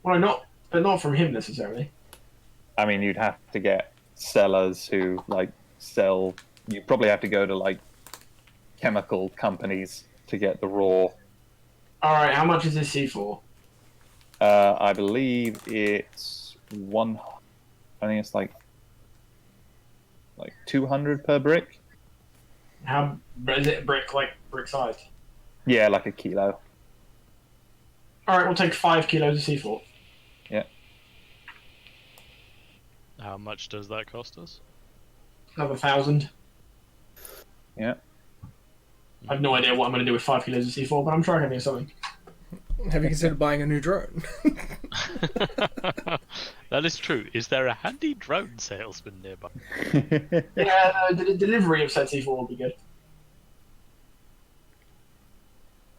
Well, but not from him necessarily. I mean, you'd have to get sellers who, like, sell... You'd probably have to go to, like, chemical companies to get the raw. Alright, how much is this C4? I believe it's I think it's like 200 per brick. How is it brick size? Yeah, like a kilo. Alright, we'll take 5 kilos of C4. Yeah. How much does that cost us? Another 1,000. Yeah. I have no idea what I'm going to do with 5 kilos of C4, but I'm sure I can do something. Have you considered buying a new drone? That is true. Is there a handy drone salesman nearby? Yeah, the delivery of said C4 will be good.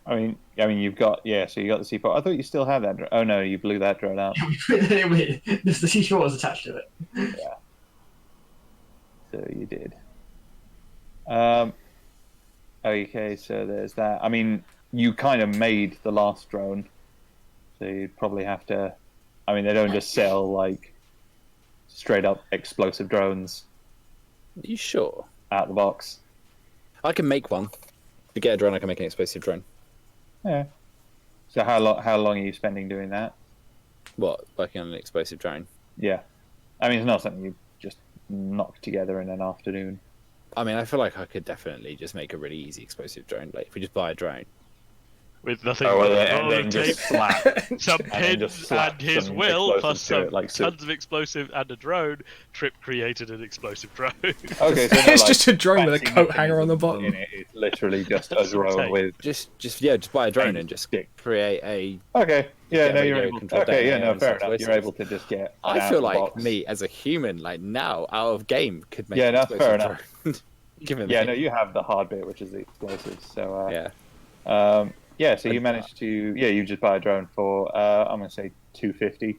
I mean, you've got so you got the C4. I thought you still had that. Oh no, you blew that drone out. The C4 was attached to it. So you did. Okay, so there's that. I mean, you kind of made the last drone, so you'd probably have to. I mean, they don't just sell like straight up explosive drones Are you sure? out the box. I can make one. To get a drone, I can make an explosive drone. Yeah. So how long are you spending doing that? What? Working on an explosive drone? Yeah. I mean, it's not something you just knock together in an afternoon. I mean, I feel like I could definitely just make a really easy explosive drone. Like, if we just buy a drone. With nothing Oh, but well, a and roll then of just tape, slap. some then just pins, slap and his some will, plus explosives to some it, like, so- tons of explosive and a drone. Trip created an explosive drone. Okay, so It's no, like, just a drone with a fancy coat hanger on the mechanisms bottom. in it. It's literally just a Some drone tape. with. Just buy a drone Paint and just stick. create a. Okay, yeah, Get no, a you're radio able. control Okay, yeah, detonator no, and fair some enough. You're explosives. able to just get. I an feel out like of the box. me as a human, like now, out of game, could make Yeah, an that's fair explosive drone. Given Yeah, the- no, you have the hard bit, which is the explosives. So, yeah. yeah, so you And, managed to, yeah, you just buy a drone for, I'm gonna say 250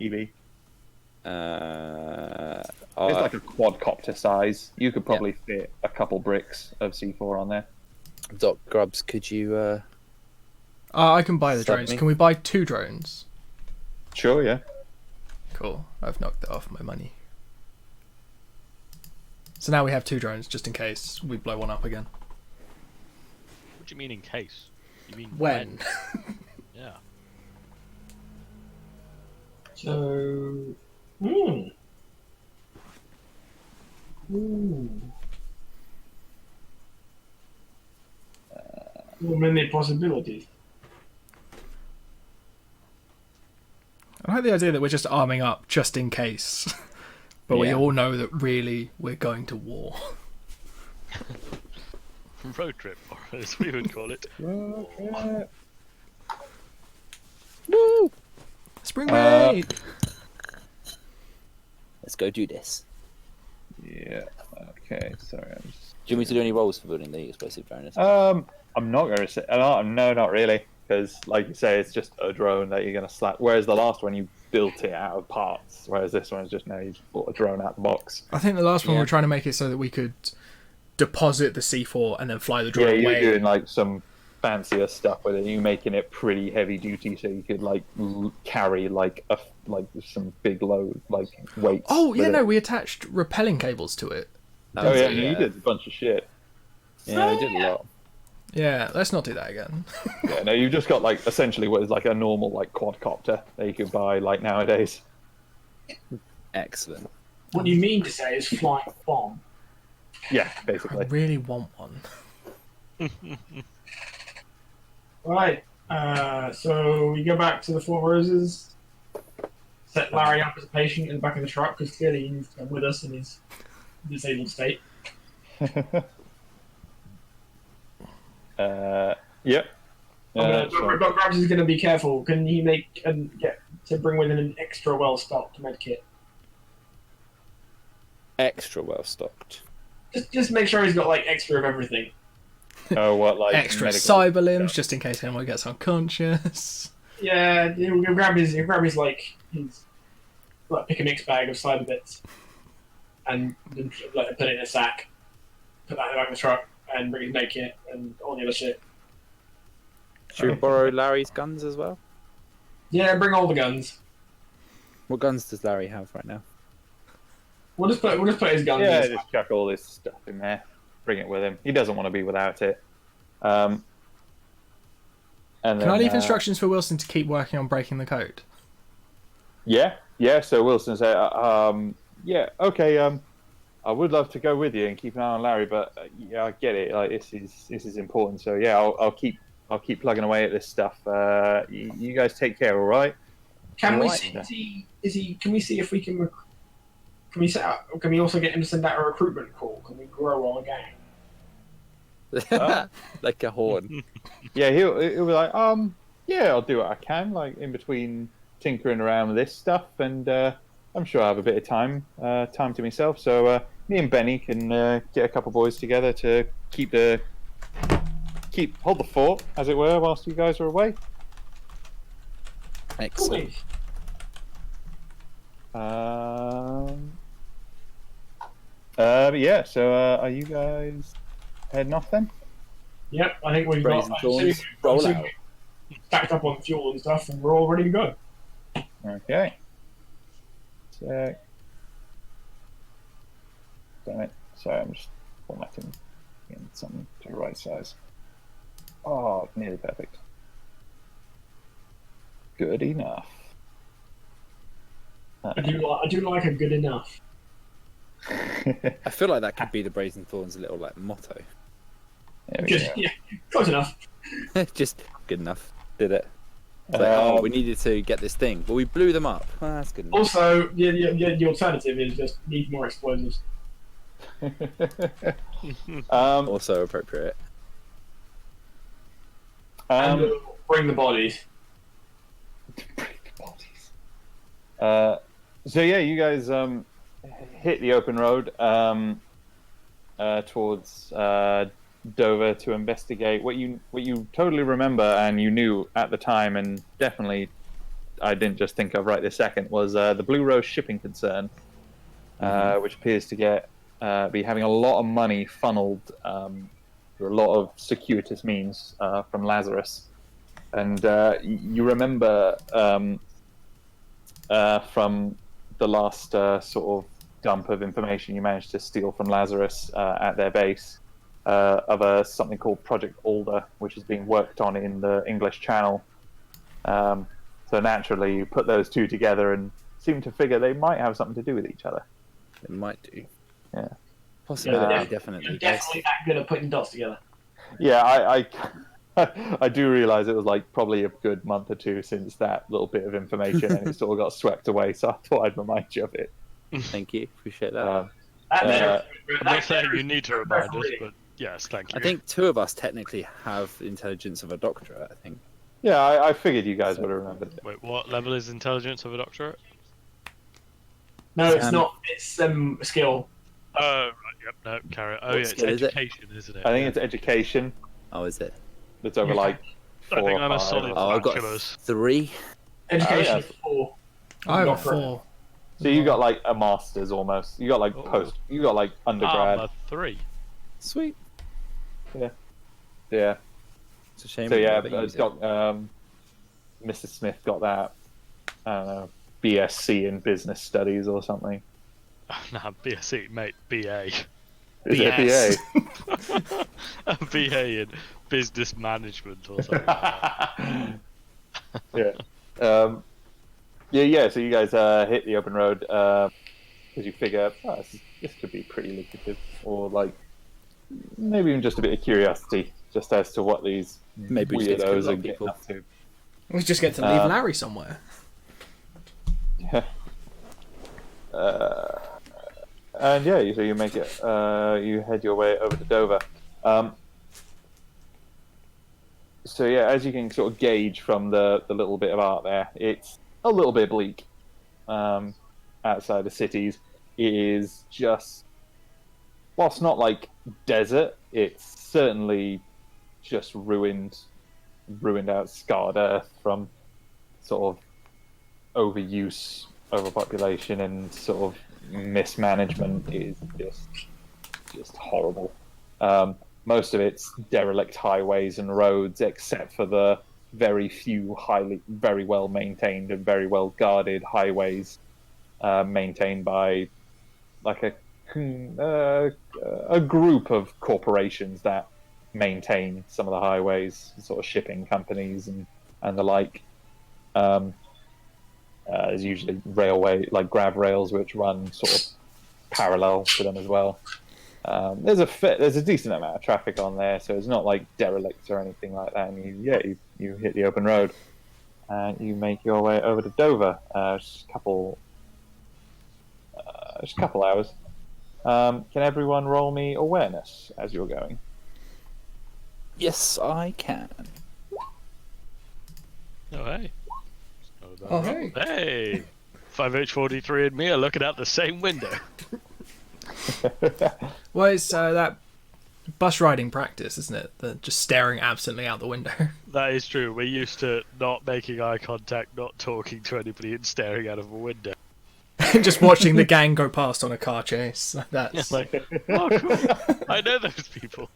EV. It's like a quadcopter size. You could probably fit a couple bricks of C4 on there. Doc Grubbs, could you? I can buy the Sub drones. me. Can we buy 2 drones? Sure, yeah. Cool. I've knocked that off my money. So now we have 2 drones, just in case we blow one up again. What do you mean in case? You mean When? Yeah. So, many possibilities. I like the idea that we're just arming up just in case. But we Yeah. all know that really we're going to war. Road trip, or as we would call it. Woo! Spring break! Let's go do this. Yeah, okay, sorry. I'm just... Do you want me to do any rolls for building the explosive drone? I'm not going to say, no, not really, because like you say, it's just a drone that you're going to slap. Whereas the last one, you built it out of parts, whereas this one's just now you just bought a drone out the box. I think the last one we Yeah. were trying to make it so that we could deposit the C4 and then fly the drone Yeah, you're away. doing like some fancier stuff with it. You're making it pretty heavy duty, so you could like carry like some big load, like weights. Oh, yeah, with no, it. we attached repelling cables to it. Oh yeah, you did a bunch of shit. Yeah, we did a lot. Yeah, let's not do that again. Yeah, no, you've just got like essentially what is like a normal like quadcopter that you could buy like nowadays. Excellent. What you mean to say is flying bomb. Yeah, I basically. really want one. Right. So we go back to the Four Roses. Set Larry up as a patient in the back of the truck because clearly he's with us in his disabled state. Yep. Sure. Doc Grabs is going to be careful. Can he make and get to bring with him an extra well-stocked med kit? Extra well stocked. Just make sure he's got like extra of everything. Oh, what like Extra medical cyber limbs, stuff? just in case anyone gets unconscious. Yeah, he'll grab his like his like pick a mix bag of cyber bits and then, like put it in a sack, put that in the back of the truck, and bring his med kit and all the other shit. Should we borrow Larry's guns as well? Yeah, bring all the guns. What guns does Larry have right now? We'll just put his guns. Yeah, in. just chuck all this stuff in there. Bring it with him. He doesn't want to be without it. And Can then, I leave instructions for Wilson to keep working on breaking the code? Yeah. So Wilson said, yeah, okay. I would love to go with you and keep an eye on Larry, but yeah, I get it. Like this is important. So yeah, I'll keep plugging away at this stuff. You guys take care, all right? Can we Right. see? Is he? Can we see if we can? Can we set up? Can we also get him to send out a recruitment call? Can we grow our gang? Oh. Like a horn. Yeah, he'll be like, yeah, I'll do what I can, like in between tinkering around with this stuff, and I'm sure I have a bit of time to myself. So me and Benny can get a couple boys together to hold the fort, as it were, whilst you guys are away. Excellent. Yeah. So are you guys heading off then? Yep, I think we've Brazen got. thorns, roll out. Stacked up on fuel and stuff, and we're all ready to go. Okay. So, damn it. Sorry, I'm just formatting in something to the right size. Oh, nearly perfect. Good enough. I do like a good enough. I feel like that could be the Brazen Thorns' little like motto. There we Good, go. yeah, close enough. Just good enough. Did it? It's like, oh, we needed to get this thing, but we blew them up. Well, that's good enough. Also, the alternative is just need more explosives. Also appropriate. And bring the bodies. So yeah, you guys hit the open road towards Dover to investigate what you totally remember and you knew at the time, and definitely I didn't just think of right this second, was the Blue Rose shipping concern, which appears to be having a lot of money funneled through a lot of circuitous means from Lazarus. And you remember from the last sort of dump of information you managed to steal from Lazarus at their base of something called Project Alder, which is being worked on in the English Channel. So naturally, you put those two together and seem to figure they might have something to do with each other. It might do. Yeah. Possibility, Definitely definitely. that good at putting dots together. Yeah, I do realize it was like probably a good month or two since that little bit of information, and it sort of got swept away. So I thought I'd remind you of it. Thank you. Appreciate that. I'm not saying you need to remind us, but yes, thank you. I think two of us technically have intelligence of a doctorate, I think. Yeah, I figured you guys would have remembered it. Wait, what level is intelligence of a doctorate? No, it's not. It's skill. Oh, right, yep, no, carry it. Oh, What yeah, it's skill is it? education, isn't it? I think it's education. Oh, is it? That's over like I 4 think or I'm a 5. solid Oh, I've got bachelor's. 3. Education yeah. is 4. I have Doctorate. 4. So you got like a master's almost. You got like post. You got like undergrad. I'm a 3. Sweet. Yeah. It's a shame. So we yeah, never use it. Mr. Smith got that. I don't know, BSc in business studies or something. Nah, BSc, mate, BA. Is it BS. BA? A BA in business management or something like that. Yeah. Yeah. So you guys hit the open road because you figure this could be pretty lucrative, or like maybe even just a bit of curiosity, just as to what these Maybe we just get to weirdos kill are people. getting up to. We just get to leave Larry somewhere. Yeah. And yeah, so you make it. You head your way over to Dover. So yeah, as you can sort of gauge from the little bit of art there, it's a little bit bleak. Outside the cities, it is just, whilst not like desert, it's certainly just ruined out, scarred earth from sort of overuse, overpopulation, and sort of mismanagement is just horrible. Most of it's derelict highways and roads, except for the very few very well maintained and very well guarded highways maintained by like a group of corporations that maintain some of the highways, sort of shipping companies and the like. There's usually railway, like grab rails, which run sort of parallel to them as well. There's a decent amount of traffic on there, so it's not like derelict or anything like that. And you hit the open road, and you make your way over to Dover. Just a couple hours. Can everyone roll me awareness as you're going? Yes, I can. Oh, hey. Oh, hey. Hey! 5H43 and me are looking out the same window. Well, it's that bus riding practice, isn't it? The just staring absently out the window. That is true. We're used to not making eye contact, not talking to anybody, and staring out of a window. Just watching the gang go past on a car chase. That's Like, oh, cool. I know those people.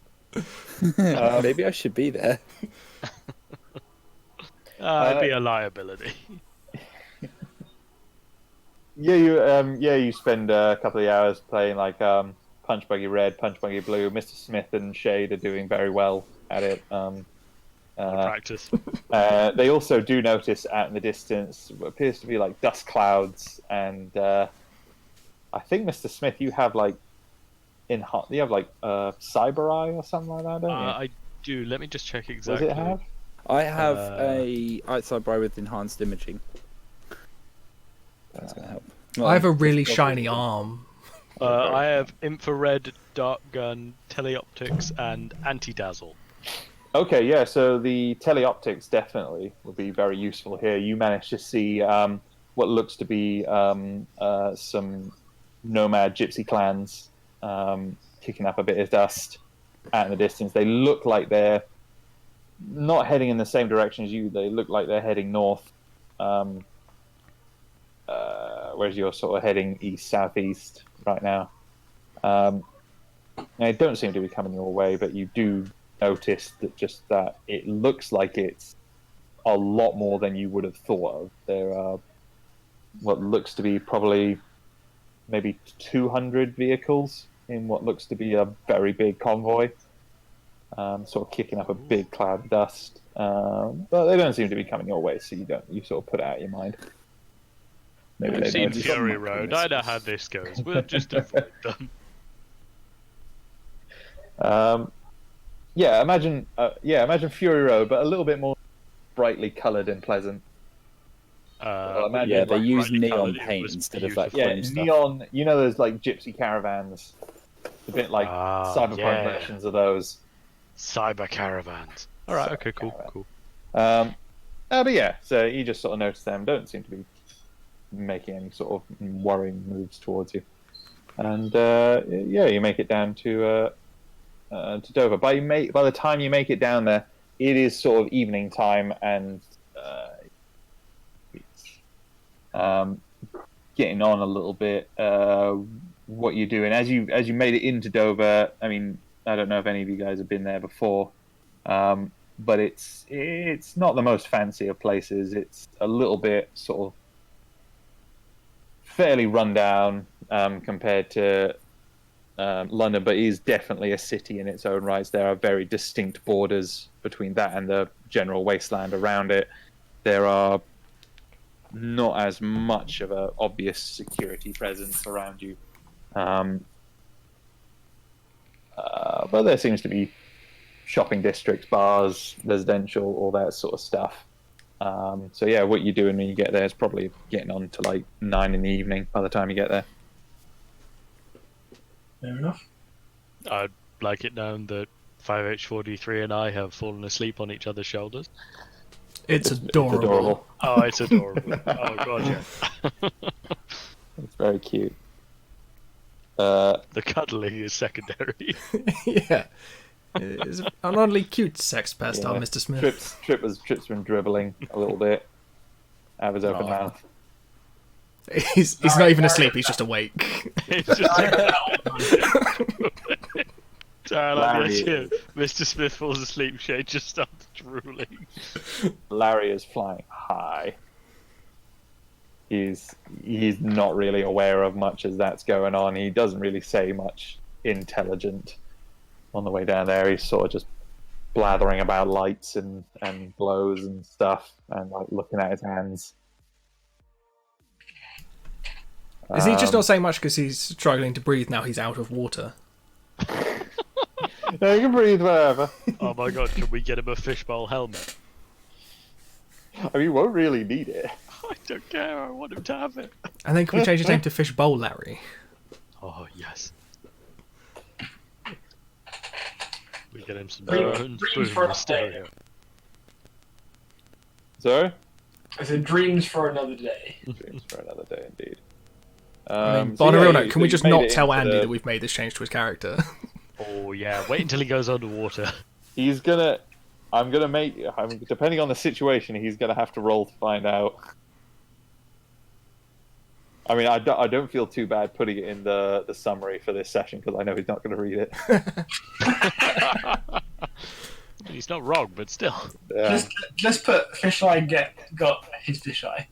Maybe I should be there. It'd be a liability. You spend a couple of hours playing like Punch Buggy Red, Punch Buggy Blue. Mr. Smith and Shade are doing very well at it. Practice. They also do notice out in the distance what appears to be like dust clouds, and I think Mr. Smith, you have like cyber eye or something like that, don't you? I do. Let me just check Does exactly. it have? I have a outside bar with enhanced imaging. That's gonna help. I have a really Well, shiny arm. I have infrared, dark gun, teleoptics, and anti-dazzle. Okay, yeah. So the teleoptics definitely will be very useful here. You managed to see what looks to be some nomad gypsy clans kicking up a bit of dust out in the distance. They look like they're not heading in the same direction as you. They look like they're heading north, whereas you're sort of heading east southeast right now. They don't seem to be coming your way, but you do notice that it looks like it's a lot more than you would have thought of. There are what looks to be probably maybe 200 vehicles in what looks to be a very big convoy, sort of kicking up a big cloud of dust. But they don't seem to be coming your way, so you sort of put it out of your mind. Maybe We've they seen don't. Fury Road. I know how this goes. We'll just avoid them. Imagine Fury Road, but a little bit more brightly coloured and pleasant. Imagine Yeah, they like use brightly neon coloured, it paint was instead of like beautiful. foam stuff. neon. You know, there's like gypsy caravans, a bit like cyberpunk yeah. versions of those. Cyber caravans. All right. Okay. Cool. Cool. But yeah, so you just sort of notice them. Don't seem to be making any sort of worrying moves towards you, and you make it down to Dover. By the time you make it down there, it is sort of evening time, and getting on a little bit. What you're doing as you made it into Dover. I mean, I don't know if any of you guys have been there before, but it's not the most fancy of places. It's a little bit sort of fairly rundown compared to London, but it is definitely a city in its own right. There are very distinct borders between that and the general wasteland around it. There are not as much of an obvious security presence around you. But there seems to be shopping districts, bars, residential, all that sort of stuff. So yeah, what you're doing when you get there is probably getting on to like 9 in the evening by the time you get there. Fair enough. I'd like it known that 5H43 and I have fallen asleep on each other's shoulders. It's adorable. Oh, it's adorable. Oh god, yeah. It's very cute. The cuddling is secondary. Yeah. It's an oddly cute sex pastime, Yeah. Mr. Smith. Trip's been dribbling a little bit out of his open Oh. mouth. He's not even asleep, he's just awake. It's just Sorry, Larry like this. Mr. Smith falls asleep, Shade just starts drooling. Larry is flying high. He's not really aware of much as that's going on. He doesn't really say much intelligent on the way down there. He's sort of just blathering about lights and blows and stuff, and like looking at his hands. Is he just not saying much because he's struggling to breathe now he's out of water? No, you can breathe wherever. Oh my god, can we get him a fishbowl helmet? I mean, you won't really need it. I don't care, I want him to have it. And then can we change his name to Fishbowl Larry? Oh, yes. We get him some Dreams drones, for boom, another stereo. Sorry? I said dreams for another day. Dreams for another day, indeed. I mean, So but on a yeah, real note, can we just made not it tell into Andy the- that we've made this change to his character? Oh, yeah, wait until he goes underwater. He's gonna. I'm gonna make. Depending on the situation, he's gonna have to roll to find out. I mean, I don't feel too bad putting it in the summary for this session because I know he's not going to read it. He's not wrong, but still. Yeah. Just put fisheye got his fisheye.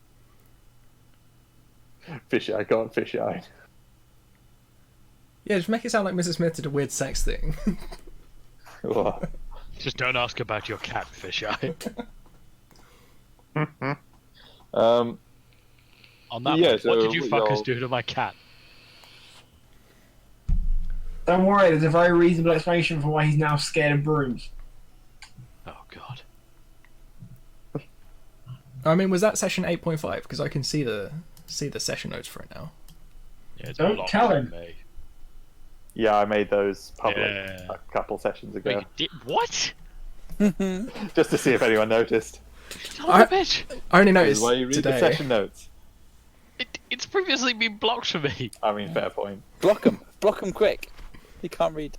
Fisheye, go on, fisheye. Yeah, just make it sound like Mrs. Smith did a weird sex thing. What? Just don't ask about your cat, Fisheye. On that Yeah, note, what so did you fuckers y'all- do to my cat? Don't worry, there's a very reasonable explanation for why he's now scared of brooms. Oh god. I mean, was that session 8.5? Because I can see the session notes for it now. Yeah, it's Don't blocked tell from him. me. Yeah, I made those public Yeah. a couple sessions Wait, ago, you did what? just to see if anyone noticed. Son of a bitch! I only This noticed is why you read the today. session notes. It's previously been blocked for me. I mean, fair point. Block them quick. You can't read.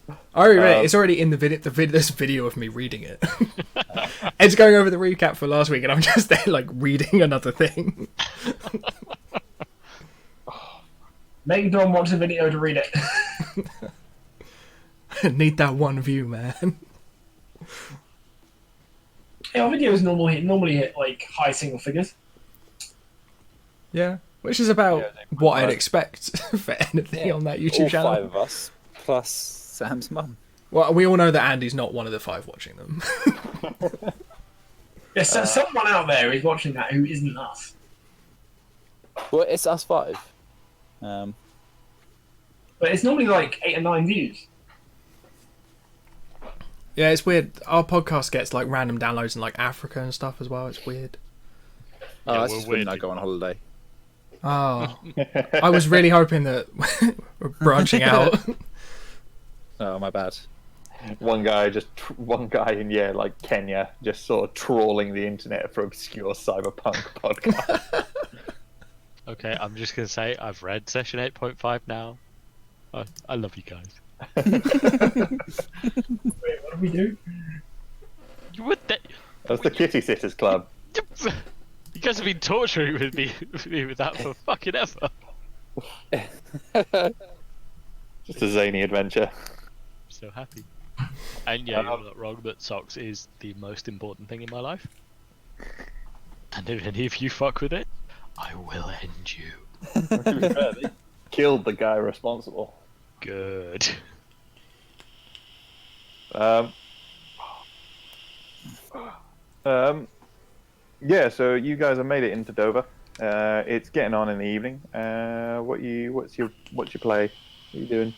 I already read it. It's already in the video. This video of me reading it. It's going over the recap for last week, and I'm just there like reading another thing. Make Dawn watch the video to read it. Need that one view, man. Yeah, our videos normally hit like high single figures. Yeah, which is about Yeah, they what I'd work. expect for anything on that YouTube All channel. 5 of us, plus Sam's mum. Well, we all know that Andy's not one of the 5 watching them. Yeah, so someone out there is watching that who isn't us. Well, it's us 5. But it's normally like 8 or 9 views. Yeah, it's weird. Our podcast gets like random downloads in like Africa and stuff as well. It's weird. Oh, Yeah, that's we're just when I weird. go on holiday. Oh, I was really hoping that we're branching out. Oh, my bad. One guy in like Kenya, just sort of trawling the internet for obscure cyberpunk podcasts. Okay, I'm just gonna say I've read session 8.5 now. I love you guys. Wait, what do we do? You would That's the Kitty Sitters Club. You guys have been torturing me with that for fucking ever. Just a zany adventure. I'm so happy. And yeah, you're not wrong that socks is the most important thing in my life. And if any of you fuck with it, I will end you. To be fair, they killed the guy responsible. Good. Yeah, so you guys have made it into Dover. It's getting on in the evening. What's your play? What are you doing?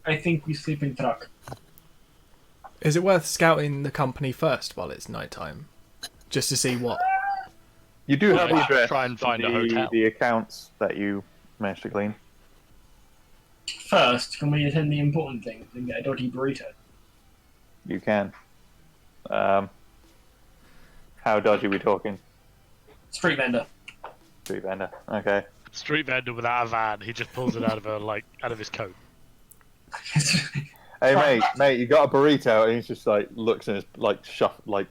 I think we sleep in truck. Is it worth scouting the company first while it's nighttime, just to see what? You do have the Yeah, address. try and find a the, hotel. The accounts that you managed to clean. First, can we attend the important thing and get a dodgy burrito? You can. How dodgy are we talking? Street vendor. Street vendor. Okay. Street vendor without a van, he just pulls it out of his coat. Hey mate, you got a burrito, and he's just like looks in his Shuffles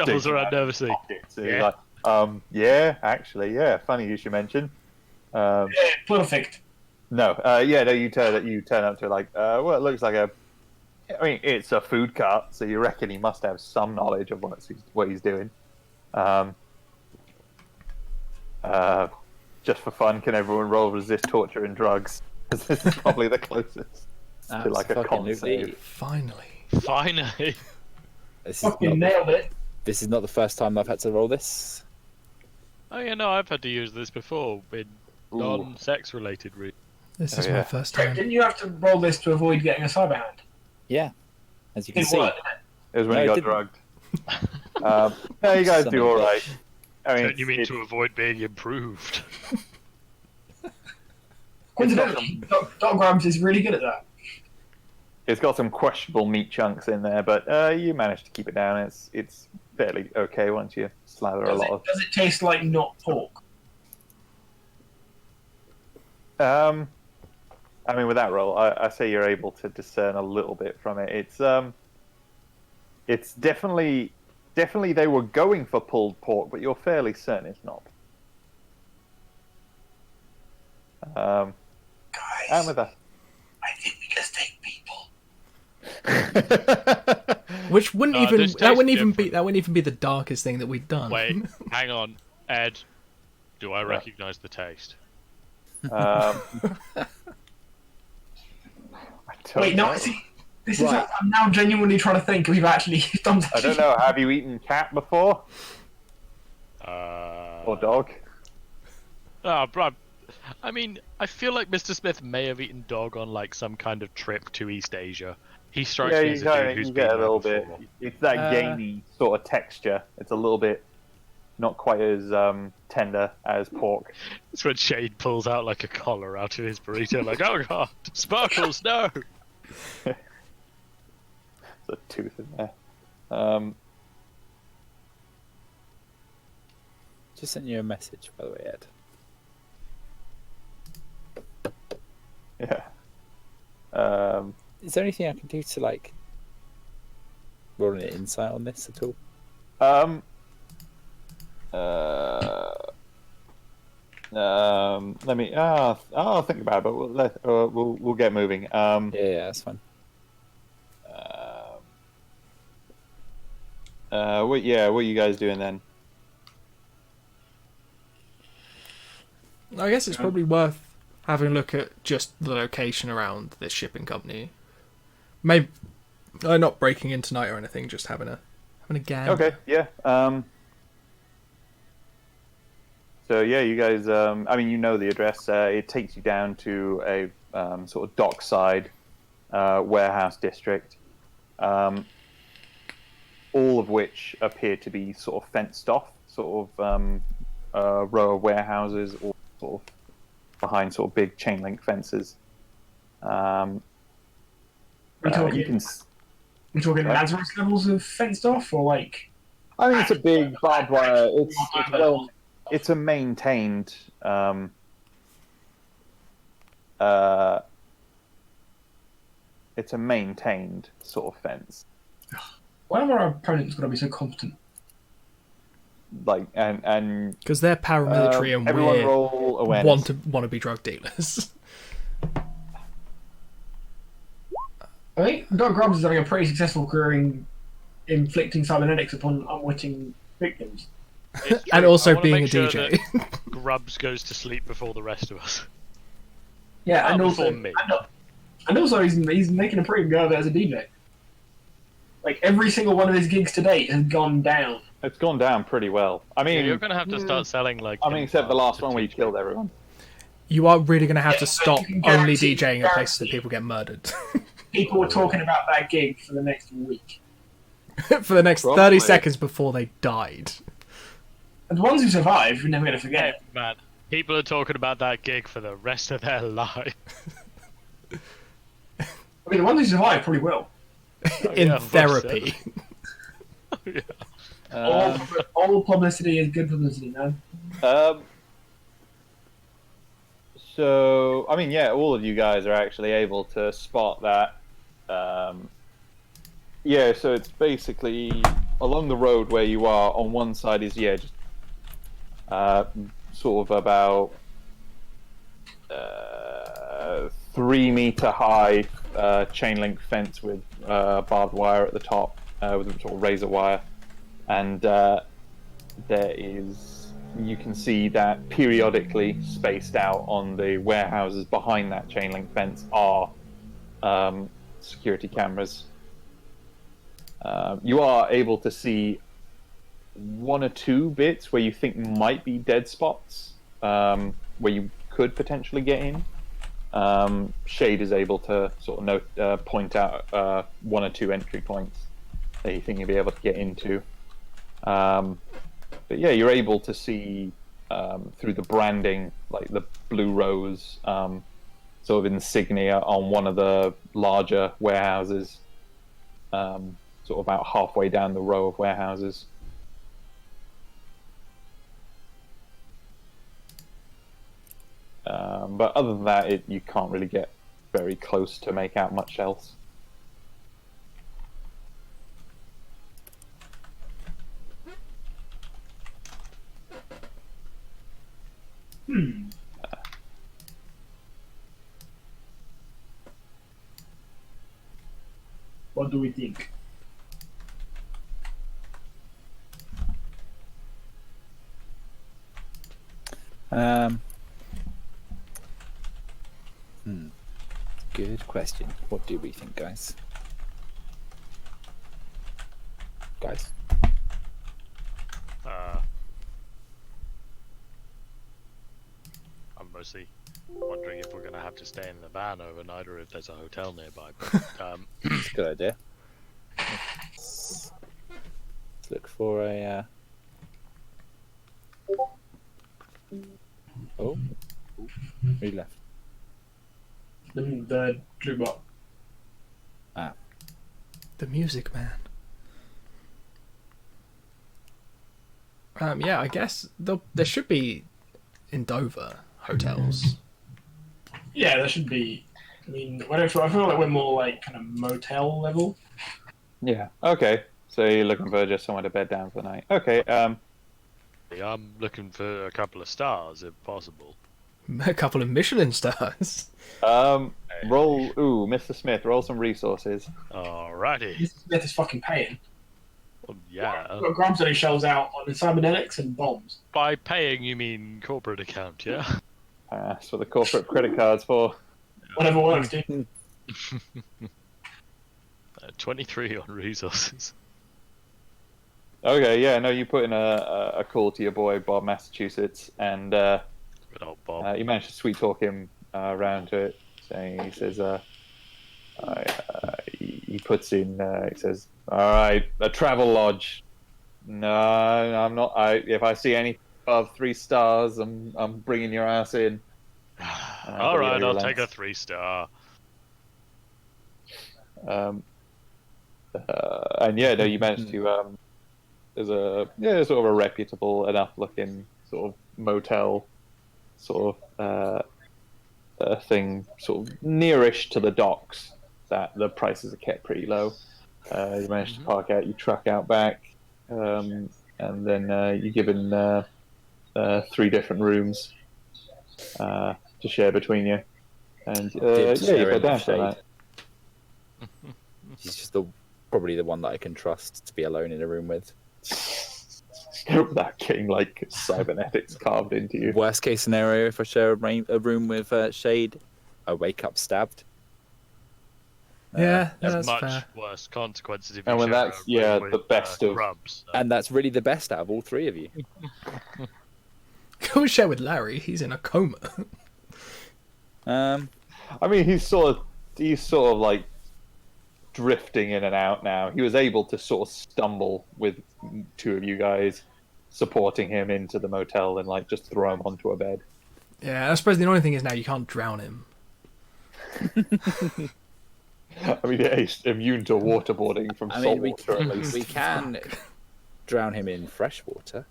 digs around out nervously. pockets, and he's Yeah. like, yeah, actually, yeah, funny you should mention. Yeah, perfect. No, no, you turn up to like, well, it looks like I mean, it's a food cart, so you reckon he must have some knowledge of what he's doing. Just for fun, can everyone roll resist torture and drugs? 'Cause this is probably the closest to like a con Absolutely. save. Finally. Finally. Fucking nailed it. This is not the first time I've had to roll this. Oh yeah, no, I've had to use this before in non-sex related reasons. This Oh, is my yeah. first Wait, time. didn't you have to roll this to avoid getting a cyber hand? Yeah, as you can Didn't see. work, did it? It was when No, he it got didn't. drugged. No, you guys Son do of a all bitch. right. I mean, Don't you mean to avoid being improved? Coincidentally, Doc Grams is really good at that. it's got some questionable meat chunks in there, but you managed to keep it down. It's fairly okay once you slather a Does lot it, of. does it taste like not pork? I mean, with that roll, I say you're able to discern a little bit from it. It's definitely Definitely they were going for pulled pork, but you're fairly certain it's not. And Guys, with that. I think we just take people. Which wouldn't No, even this that wouldn't tastes even be different. that wouldn't even be the darkest thing that we've done. Wait, hang on, Ed. Do I recognise the taste? I don't Wait, no, know. see, this is. Right. I'm now genuinely trying to think if we've actually done. I don't know. Have you eaten cat before? Uh, Or dog? Oh, bro. I mean, I feel like Mr. Smith may have eaten dog on like some kind of trip to East Asia. He strikes me as a dude who's you been get a there little before. bit. It's that gamey sort of texture. It's a little bit not quite as tender as pork. It's when Shade pulls out like a collar out of his burrito, like, oh god, sparkles, no! There's a tooth in there. Just sent you a message, by the way, Ed. Yeah. Is there anything I can do to like roll an insight on this at all? Let me. I'll think about it, but we'll get moving. Yeah, that's fine. What are you guys doing then? I guess it's probably worth having a look at just the location around this shipping company. Maybe not breaking in tonight or anything, just having a gander. Okay, yeah. So yeah, you guys. I mean, you know the address. It takes you down to a sort of dockside warehouse district, all of which appear to be sort of fenced off, sort of row of warehouses, or sort of behind sort of big chain link fences. You can. We're talking Lazarus levels of fenced off, or like. I mean, it's a big barbed wire. It's a maintained. It's a maintained sort of fence. Why are our opponents going to be so competent? Like and Because they're paramilitary and everyone we're roll awareness. want to be drug dealers. I think Doc Grubbs is having a pretty successful career in inflicting cybernetics upon unwitting victims. It's And true. also I wanna being make a sure DJ. that Grubbs goes to sleep before the rest of us. Yeah, and before also, me. and also he's making a pretty good go of it as a DJ. Like every single one of his gigs to date has gone down. It's gone down pretty well. I mean, You're gonna have to start selling like. except the last implants to one where you teach killed people. everyone. You are really going to have to Yeah, stop but you can only guarantee- DJing at places that people get murdered. People were talking about that gig for the next week. For the next Probably. 30 seconds before they died. And the ones who survived, we're never going to forget it. Man, people are talking about that gig for the rest of their life. I mean, the ones who survived probably will. In yeah, of course, therapy. All publicity is good publicity, man. So, I mean, yeah, all of you guys are actually able to spot that. Yeah, so it's basically along the road where you are. On one side is just sort of about 3 meter high chain link fence with barbed wire at the top, with sort of razor wire, and you can see that periodically spaced out on the warehouses behind that chain link fence are security cameras. You are able to see 1 or 2 bits where you think might be dead spots, where you could potentially get in. Shade is able to sort of point out 1 or 2 entry points that you think you'll be able to get into. But yeah, you're able to see through the branding, like the blue rose sort of insignia on one of the larger warehouses, sort of about halfway down the row of warehouses. But other than that, you can't really get very close to make out much else. What do we think? Um, Good question. What do we think, guys? I'm mostly wondering if we're going to have to stay in the van overnight or if there's a hotel nearby. But It's a good idea. Let's look for a. Oh, who left? The Drubot. The Music Man. Yeah, I guess there should be in Dover hotels. Yeah, there should be. I mean, I feel like we're more like kind of motel level. Yeah. Okay. So you're looking for just somewhere to bed down for the night. Okay. I'm looking for a couple of stars if possible. A couple of Michelin stars. Roll. Ooh, Mr. Smith, roll some resources. Alrighty. Mr. Smith is fucking paying. Well, yeah. Got grubs that he shells out on cybernetics and bombs. By paying, you mean corporate account, yeah? That's what the corporate credit card's for. Whatever works, dude. 23 on resources. Okay, yeah, no, you put in a call to your boy Bob, Massachusetts, and Good old Bob. you managed to sweet talk him around to it. Saying he says, he puts in, he says, "All right, a travel lodge. No, I'm not. If I see any above 3 stars, I'm bringing your ass in." All right, he I'll take a relents. 3-star. And yeah, no, you managed to. There's sort of a reputable enough looking sort of motel, sort of thing, sort of nearish to the docks. That the prices are kept pretty low. You managed to park out your truck out back, and then you're given 3 different rooms to share between you. And Did yeah, share you go in down with for that. He's just probably the one that I can trust to be alone in a room with. That getting like cybernetics carved into you. Worst case scenario, if I share a room with Shade, I wake up stabbed. Yeah, There's that's much fair. worse consequences if you And when share that's a room the with, best of. grubs. And that's really the best out of all 3 of you. Go share with Larry. He's in a coma. I mean, he's sort of like drifting in and out now. He was able to sort of stumble with 2 of you guys supporting him into the motel and like just throw him onto a bed. Yeah, I suppose the only thing is now you can't drown him. I mean, yeah, he's immune to waterboarding from I salt mean, water at least. we can drown him in fresh water,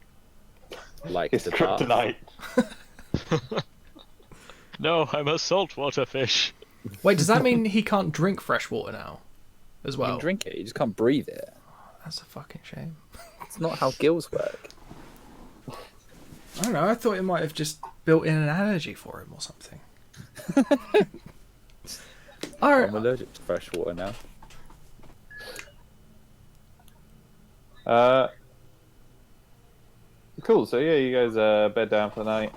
like It's the bath. kryptonite. No, I'm a saltwater fish. Wait, does that mean he can't drink fresh water now? As You well? can drink it, you just can't breathe it. That's a fucking shame. It's not how gills work. I don't know, I thought it might have just built in an allergy for him or something. I'm Alright, allergic to fresh water now. Cool. So yeah, you guys bed down for the night.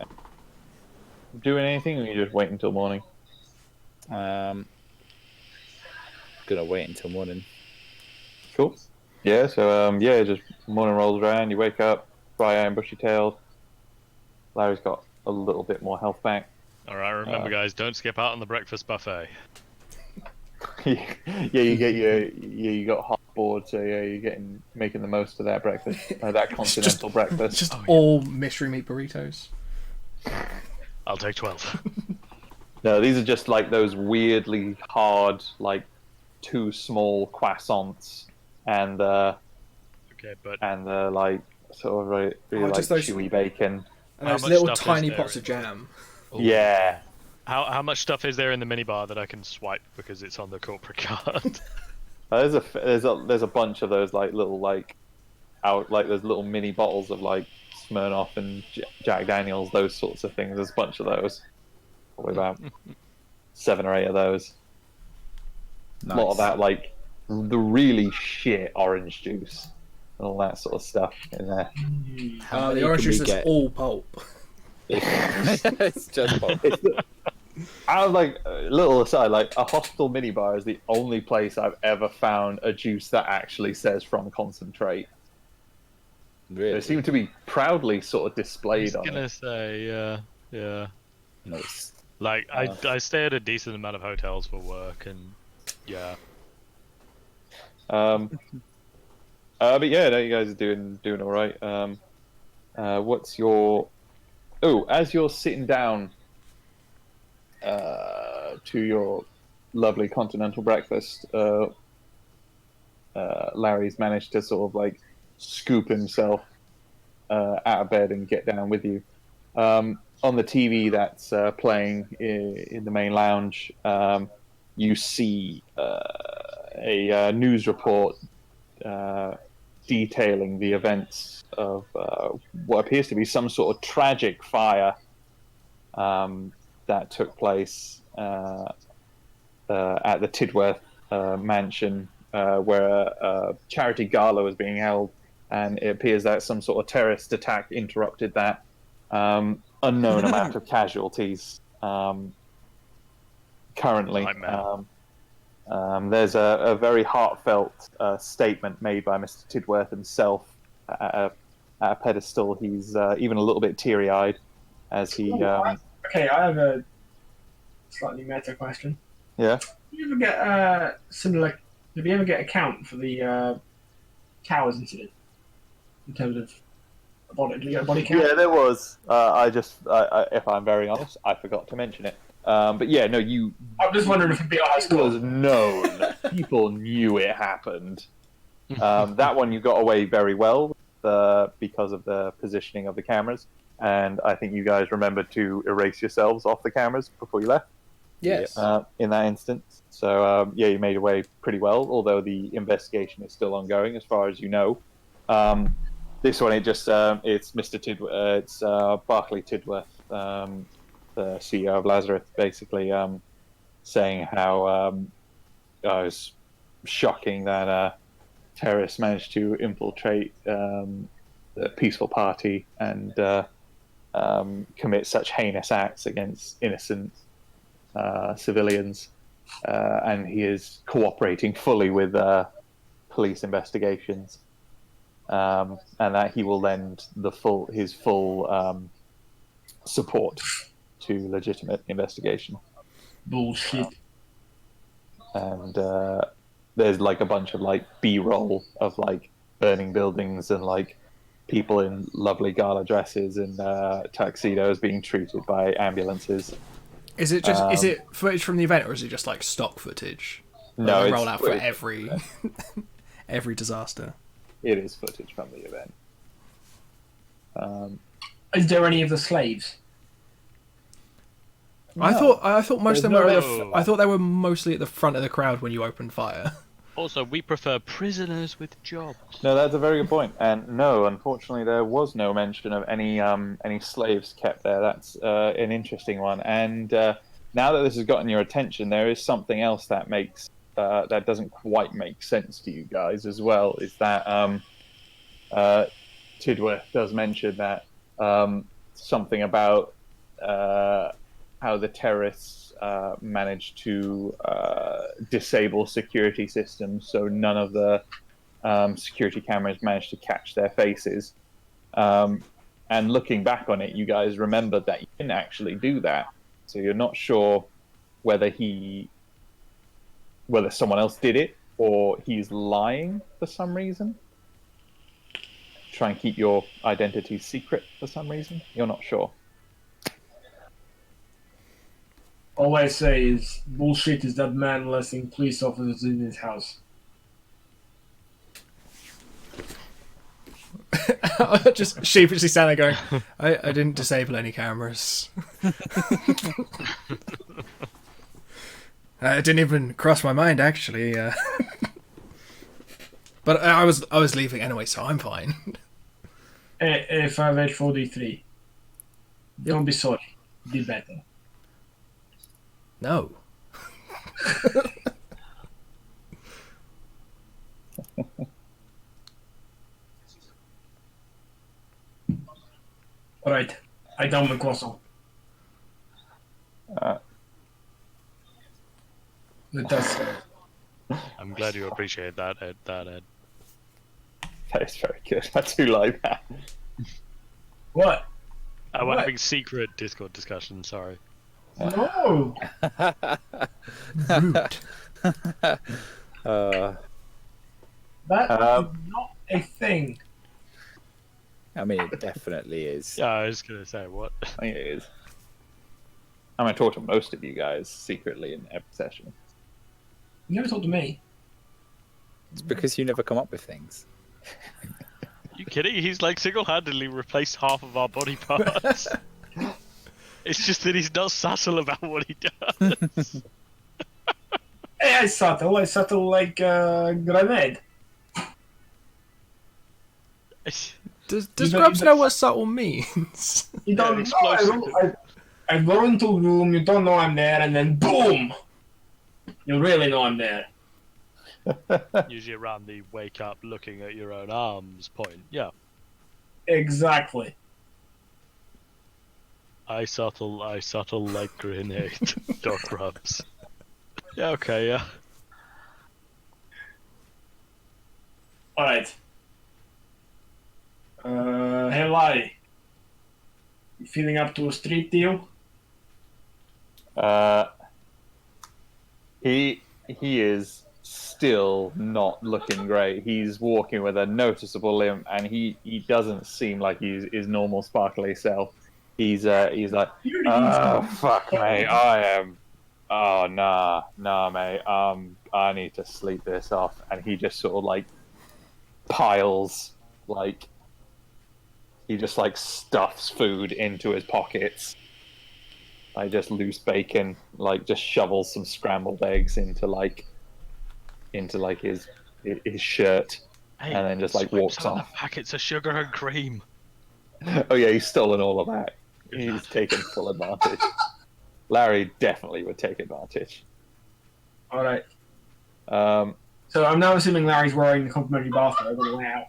Doing anything, or you just wait until morning? Gonna wait until morning. Cool. Yeah. So yeah, just morning rolls around. You wake up, dry-eyed and bushy-tailed. Larry's got a little bit more health back. All right, remember, guys, don't skip out on the breakfast buffet. Yeah, you got hot board, so yeah, you're making the most of that breakfast, that continental breakfast. just all mystery meat burritos. I'll take 12. No, these are just like those weirdly hard, like 2 small croissants, and Okay, but like sort of really like just those- chewy bacon. And How those much little stuff is tiny there pots in of jam. Yeah. how much stuff is there in the minibar that I can swipe because it's on the corporate card? There's a bunch of those like little like those little mini bottles of like Smirnoff and Jack Daniels, those sorts of things. There's a bunch of those. Probably about 7 or 8 of those. Nice. A lot of that like the really shit orange juice and all that sort of stuff in there. How The many orange can we juice is get? all pulp. It's just pulp. Out of like a little aside, like a hospital minibar is the only place I've ever found a juice that actually says from concentrate. Really? They seem to be proudly sort of I displayed was on gonna it. say, yeah. Nice. Like I stay at a decent amount of hotels for work, and yeah. But yeah, no, you guys are doing all right. What's your? Oh, as you're sitting down to your lovely continental breakfast, Larry's managed to sort of like scoop himself out of bed and get down with you. On the TV that's playing in the main lounge, you see a news report detailing the events of what appears to be some sort of tragic fire that took place at the Tidworth mansion, where a charity gala was being held, and it appears that some sort of terrorist attack interrupted that. Unknown amount of casualties currently. Nightmare. There's a very heartfelt statement made by Mr. Tidworth himself at a pedestal. He's even a little bit teary-eyed as he. Okay, I have a slightly meta question. Yeah. Do you ever get similar? Did you ever get a count for the towers incident in terms of a body? Did you get a body count? Yeah, there was. If I'm very honest, I forgot to mention it. But yeah, no, I'm just wondering if it'd be a high it score. was known. People knew it happened. That one you got away very well because of the positioning of the cameras, and I think you guys remembered to erase yourselves off the cameras before you left. Yes. In that instance, so yeah, you made away pretty well. Although the investigation is still ongoing, as far as you know. This one, it's Mr. Tidworth, it's Barclay Tidworth, the CEO of Lazarus, basically saying how it was shocking that terrorists managed to infiltrate the peaceful party and commit such heinous acts against innocent civilians, and he is cooperating fully with police investigations, and that he will lend his full support to legitimate investigation. Bullshit. And there's like a bunch of like B-roll of like burning buildings and like people in lovely gala dresses and tuxedos being treated by ambulances. Is it footage from the event, or is it just like stock footage? No, They it's roll out for footage. every disaster. It is footage from the event. Is there any of the slaves? I thought most of them were. no- I thought they were mostly at the front of the crowd when you opened fire. Also, we prefer prisoners with jobs. No, that's a very good point. And no, unfortunately, there was no mention of any slaves kept there. That's an interesting one. And now that this has gotten your attention, there is something else that makes that doesn't quite make sense to you guys as well. Is that Tidworth does mention that something about how the terrorists managed to disable security systems, so none of the security cameras managed to catch their faces. And looking back on it, you guys remembered that you didn't actually do that. So you're not sure whether someone else did it or he's lying for some reason. Try and keep your identity secret for some reason. You're not sure. All I say is bullshit is that man letting police officers in his house. Just sheepishly standing there going, I didn't disable any cameras. It didn't even cross my mind, actually. But I was leaving anyway, so I'm fine. A5H4D3. Don't be sorry. Be better. No. Alright. I down the croissant. Uh, That's I'm glad you appreciate that, Ed. that is very good. I do like that. what? We're What? having secret Discord discussions, sorry. No. Rude. That Um, is not a thing. I mean, it definitely is. Yeah, I was gonna say what. I think it is. I'm going to talk to most of you guys secretly in every session. You never talked to me. It's because you never come up with things. You kidding? He's like single-handedly replaced half of our body parts. It's just that he's not subtle about what he does. Hey, I subtle like grenade. Does You Grubs don't- know what subtle means? You don't know. explosive. I go into a room, you don't know I'm there, and then boom! You really know I'm there. Usually around the wake up looking at your own arms point. Yeah. Exactly. I subtle like grenade. Doc rubs. Yeah, okay, yeah. Alright. Hey, Larry. You feeling up to a street deal? He is still not looking great. He's walking with a noticeable limp, and he doesn't seem like he's his normal sparkly self. He's like, oh fuck, mate, I am. Oh nah, mate. I need to sleep this off, and he just sort of like piles like he just like stuffs food into his pockets. Like just loose bacon, like just shovels some scrambled eggs into his shirt, Hey, and then just like swipe walks some of off. the packets of sugar and cream. Oh yeah, he's stolen all of that. He's taken full advantage. Larry definitely would take advantage. Alright. Um, So I'm now assuming Larry's wearing the complimentary bathrobe on the way out.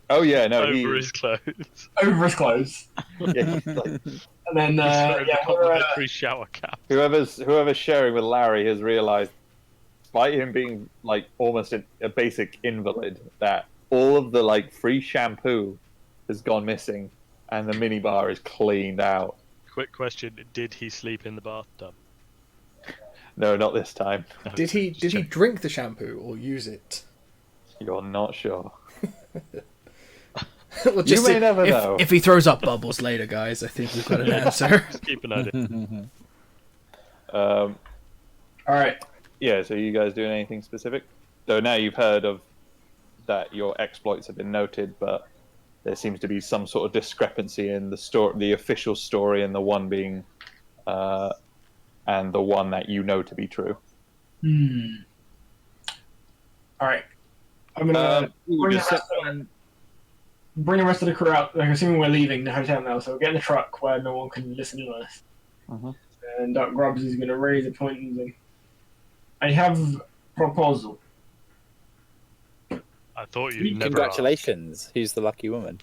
oh yeah, no, Over his clothes. Over his clothes. yeah, he's like, And then, He's wearing yeah, the complimentary shower cap. whoever's sharing with Larry has realized, despite him being like almost a basic invalid, that all of the like free shampoo has gone missing, and the minibar is cleaned out. Quick question: did he sleep in the bathtub? No, not this time. No, Did he just check. drink the shampoo or use it? You're not sure. Well, You may never if, know. If he throws up bubbles later, guys, I think we've got an answer. Just keep an idea. Alright. Yeah, so you guys doing anything specific? So now you've heard of that your exploits have been noted, but there seems to be some sort of discrepancy in the story, the official story, and the one being, and the one that you know to be true. Alright. I'm gonna bring the rest of the crew out. Like, assuming we're leaving the hotel now, so get in the truck where no one can listen in on us. Mhm. And Doc Grubbs is gonna raise a point and say, I have a proposal. I thought you'd never. Congratulations. Who's the lucky woman?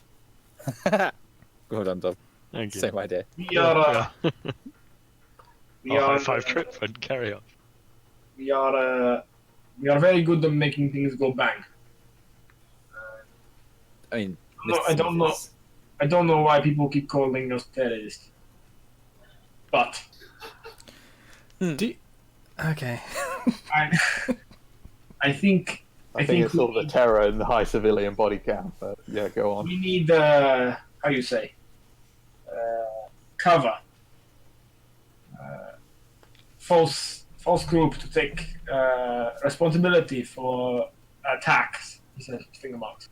Well done, Dom. Thank you. Same idea. We are, Yeah. we Oh, are, high five, crit friend. Carry on. we are very good at making things go bang. I mean, No, I don't know. I don't know why people keep calling us terrorists. But Okay. I think I think it's all the terror and the high civilian body count, but yeah, go on. we need how you say cover. False group to take responsibility for attacks. He says finger marks.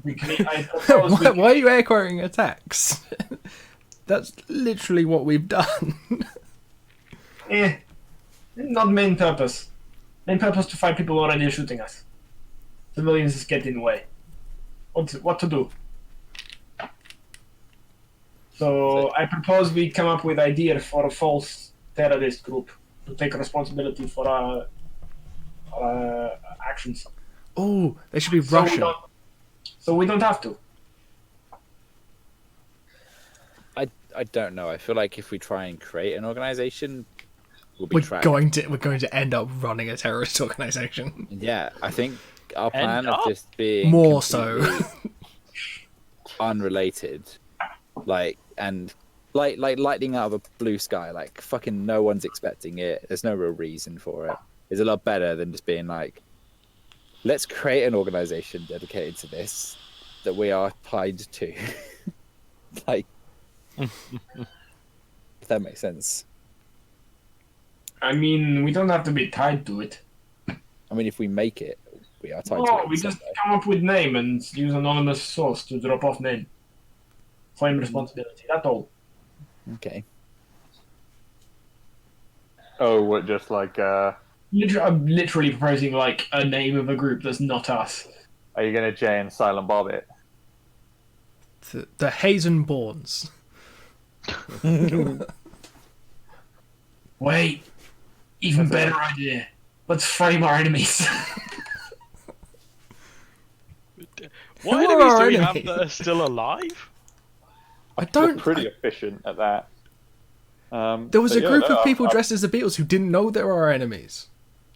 We can, I propose we Why are you air quoting attacks? That's literally what we've done. not main purpose. Main purpose to fight people already shooting us. Civilians is getting in the way. What to do? So I propose we come up with idea for a false terrorist group to take responsibility for our actions. Oh, they should be So we Russian. don't- So we don't have to. I don't know. I feel like if we try and create an organization, we'll be We're trapped. going to end up running a terrorist organization. Yeah, I think our plan of up? just being More so. completely unrelated, like lightning out of a blue sky, like fucking no one's expecting it. There's no real reason for it. Is a lot better than just being like, let's create an organization dedicated to this that we are tied to. Like, if that makes sense. I mean, we don't have to be tied to it. I mean, if we make it, we are tied to No, it. we in some just way. come up with name and use anonymous source to drop off name. Claim responsibility. That's all. Okay. Oh, what, just like, I'm literally proposing like a name of a group that's not us. are you going to Jay and Silent Bob it? The Hazenborns. Wait, even better idea. Let's frame our enemies. What Who are enemies our do we have enemies? that are still alive? I We're don't. pretty efficient at that. There was but a yeah, group no, of people I'm dressed as the Beatles who didn't know they were our enemies,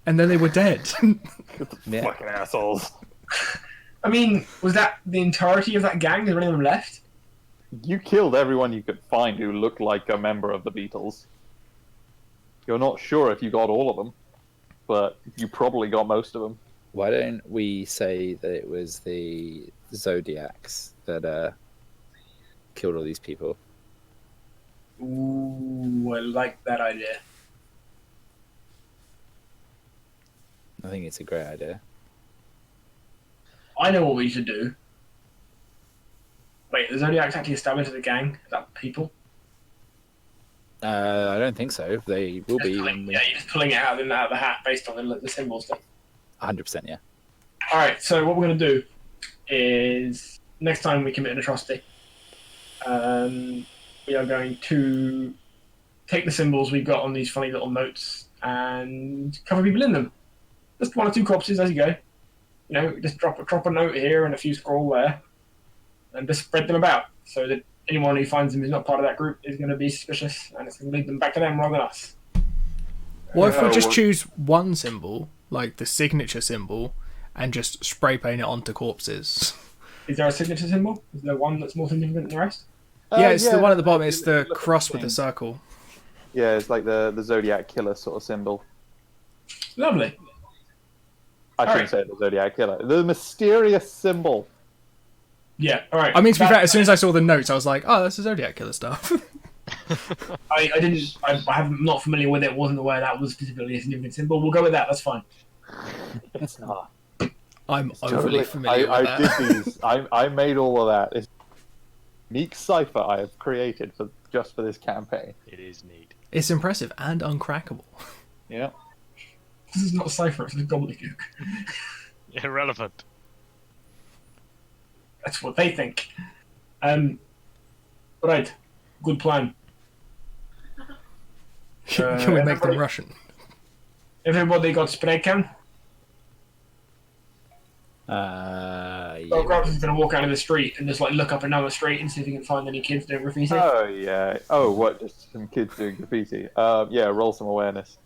and then they were dead. Yeah. fucking assholes. I mean, was that the entirety of that gang? Is there any of them left? You killed everyone you could find who looked like a member of the Beatles. You're not sure if you got all of them, but you probably got most of them. Why don't we say that it was the Zodiacs that killed all these people? Ooh, I like that idea. I think it's a great idea. I know what we should do. Wait, the Zodiac's actually established as a gang? Is that people? I don't think so. They will be. Yeah, you're just pulling it out of the hat based on the symbol stuff. 100%, yeah. Alright, so what we're going to do is next time we commit an atrocity, we are going to take the symbols we've got on these funny little notes and cover people in them. Just one or two corpses as you go. You know, just drop a note here and a few scroll there, and just spread them about so that anyone who finds them who's not part of that group is going to be suspicious, and it's going to lead them back to them rather than us. What if we just well- choose one symbol, like the signature symbol, and just spray paint it onto corpses? Is there a signature symbol? Is there one that's more significant than the rest? Yeah, it's the one at the bottom. if It's you the look at cross with thing. the circle. Yeah, it's like the Zodiac Killer sort of symbol. Lovely. I shouldn't say the Zodiac Killer. The mysterious symbol. Yeah, alright. I mean, to be fair, as soon as I saw the notes, I was like, "Oh, that's the Zodiac Killer stuff." I'm not familiar with it, wasn't aware that was specifically a significant symbol. We'll go with that, that's fine. It's not. I'm overly familiar I with that. did these. I made all of that. It's a unique cipher I have created just for this campaign. It is neat. It's impressive and uncrackable. Yeah. This is not a cipher, it's a gobbledygook. Irrelevant. That's what they think. Right, good plan. Can we make them everybody- Russian? Everybody got spray can? Yeah. Grabs is going to walk out of the street and just like look up another street and see if he can find any kids doing graffiti. Oh yeah. Oh, what? Just some kids doing graffiti. Yeah. Roll some awareness.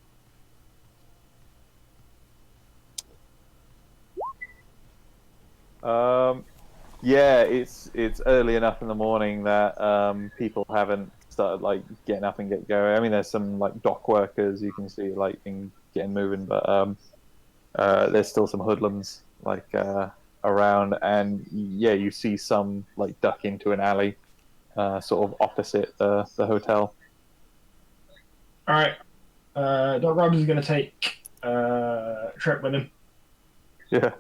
Yeah, it's early enough in the morning that people haven't started like getting up and get going. I mean, there's some like dock workers you can see like getting moving, but there's still some hoodlums like around, and yeah, you see some like duck into an alley, sort of opposite the hotel. Alright. Doc Grabs is going to take Trip with him. Yeah.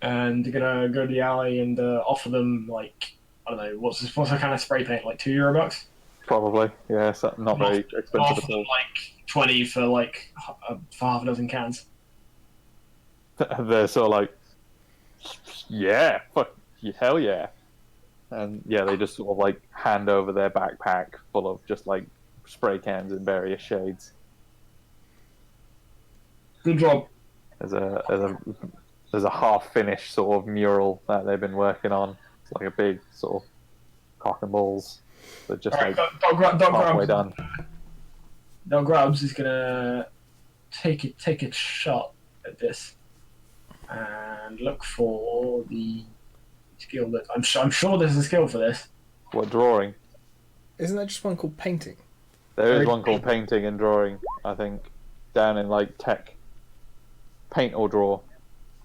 And they're going to go to the alley and offer them like, I don't know, what's the kind of spray paint, like €2? Probably, yeah. So not very expensive Offer at them all. like 20 for like for half a dozen cans. They're sort of like, yeah, fuck, hell yeah, and yeah, they just sort of like hand over their backpack full of just like spray cans in various shades. Good job. As a there's a half-finished sort of mural that they've been working on. It's like a big sort of cock and balls, but just Alright, like Dog halfway Grubs. done. Dog Grubs is gonna take a shot at this and look for the skill that I'm sure there's a skill for this. What, drawing? Isn't that just one called painting? There is one called painting and drawing, I think, down in like tech. Paint or draw.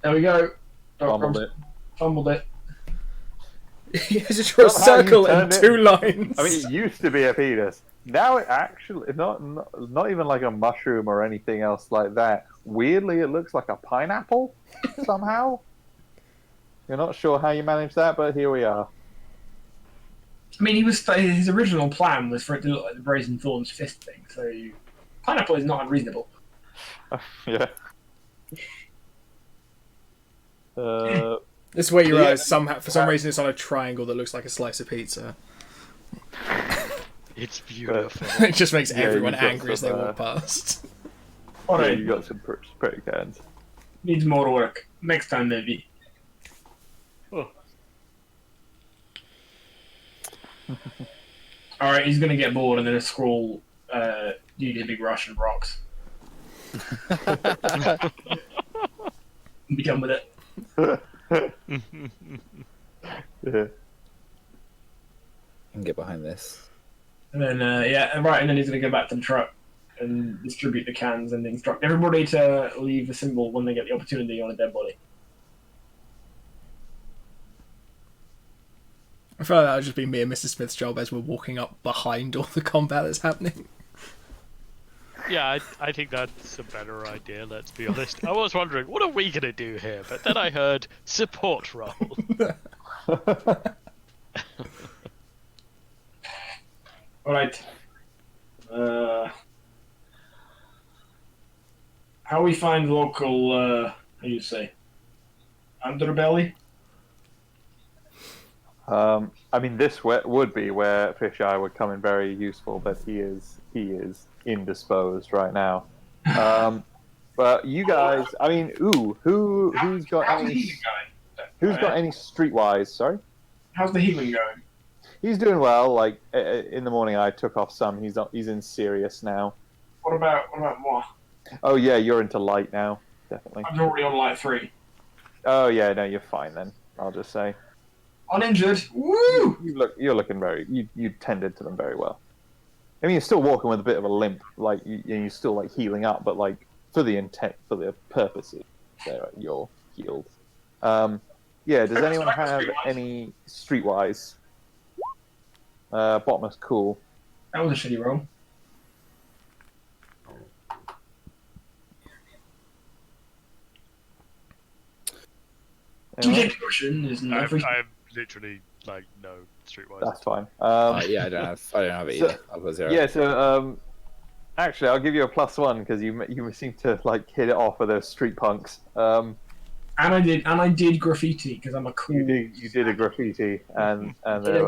There we go. Dog Fumbled Grubs it. fumbled it. You have to draw a Somehow you circle and turned it- 2 lines. I mean, it used to be a penis. Now it actually not even like a mushroom or anything else like that. Weirdly, it looks like a pineapple somehow. You're not sure how you managed that, but here we are. I mean, his original plan was for it to look like the Brazen Thorns fist thing. So pineapple is not unreasonable. Yeah. This is where you Yeah. realise somehow, for some reason, it's on a triangle that looks like a slice of pizza. It's beautiful. It just makes Yeah, everyone you've got angry as they some, walk past. Yeah, Alright, you got some pretty cans. needs more work. Next time, maybe. Oh. Alright, he's gonna get bored and then scroll, you did Big Russian rocks. Be done with it. Yeah. I can get behind this. And then, and then he's gonna go back to the truck and distribute the cans and instruct everybody to leave the symbol when they get the opportunity on a dead body. I feel like that would just be me and Mrs. Smith's job as we're walking up behind all the combat that's happening. Yeah, I think that's a better idea, let's be honest. I was wondering, what are we going to do here? But then I heard support role. Alright. How we find local, how do you say? Underbelly? I mean, this would be where Fisheye would come in very useful, but he is indisposed right now. But you guys, I mean, who's got How's the any healing going? who's got any streetwise? Sorry, How's the healing going? he's doing well. Like in the morning, I took off some. He's in serious now. What about moi? Oh yeah, you're into light now, definitely. I'm already on light 3. Oh yeah, no, you're fine then. I'll just say Uninjured. Woo! you're looking you tended to them very well. I mean, you're still walking with a bit of a limp, like you're still like healing up, but like for the purposes, you're healed. Yeah. Does anyone have any streetwise? Bottomless, cool. That was a shitty roll. Anyone? DJ Potion is not every. I'm literally, like, no streetwise. That's fine. Yeah, I don't have it either. I've got 0. Yeah. So actually, I'll give you a +1 because you seem to like hit it off with those street punks. And I did graffiti because I'm a cool. You did a graffiti, and they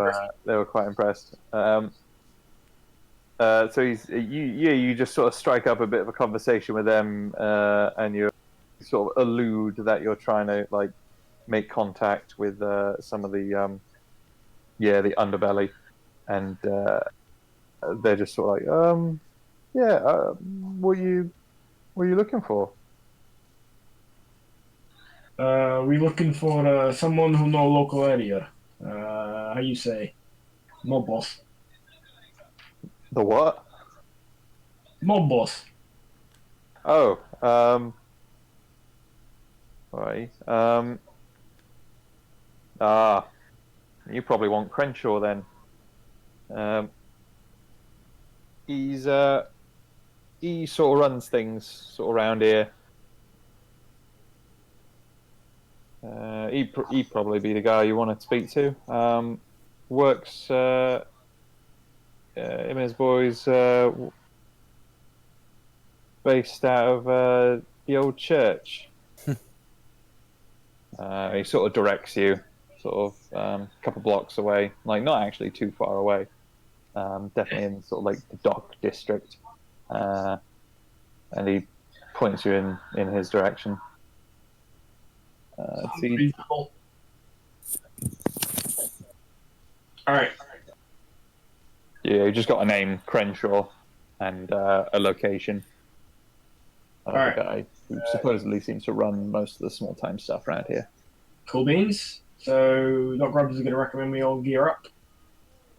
were quite impressed. So you just sort of strike up a bit of a conversation with them, and you sort of allude that you're trying to like make contact with some of the the underbelly, and they're just sort of like what are you looking for? We looking for someone who know local area. How you say? Mob boss. The what? Mob boss. Oh, right. You probably want Crenshaw then. He sort of runs things sort of around here. He'd probably be the guy you want to speak to. Works. Him and his boys based out of the old church. He sort of directs you, sort of a couple blocks away, like not actually too far away. Definitely in sort of like the dock district, and he points you in his direction. See, Reasonable. All right. yeah, you just got a name, Crenshaw, and a location. Of Alright. a guy who supposedly seems to run most of the small time stuff around here. Cool beans. So Doc Grubbs is going to recommend we all gear up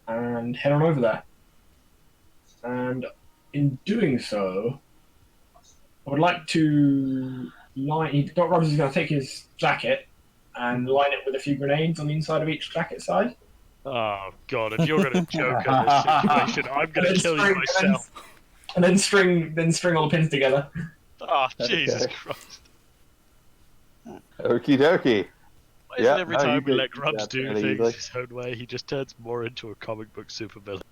and head on over there. And in doing so, I would like to line. Doc Grubbs is going to take his jacket and line it with a few grenades on the inside of each jacket side. Oh god, if you're gonna joke at this situation, I'm gonna kill you myself. And then string all the pins together. Oh, Jesus Okay. Christ. Okie dokie. Why is Yeah, it every no, you time we did- let Grubbs yeah, do fairly things easily. his own way, he just turns more into a comic book supervillain?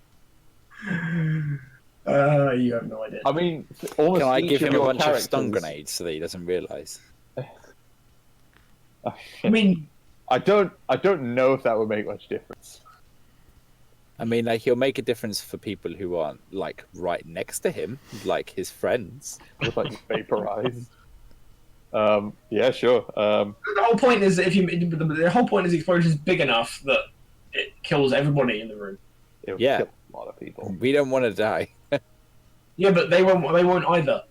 You have no idea. I mean, almost Can I each give him of a your bunch of stun characters- grenades so that he doesn't realise? Oh, I shit. mean, I don't know if that would make much difference. I mean, like, he'll make a difference for people who aren't, like, right next to him, like his friends. With like vaporized. Yeah, sure. the whole point is that the whole point is the explosion is big enough that it kills everybody in the room. It would Yeah. kill a lot of people. We don't want to die. Yeah, but they won't. They won't either.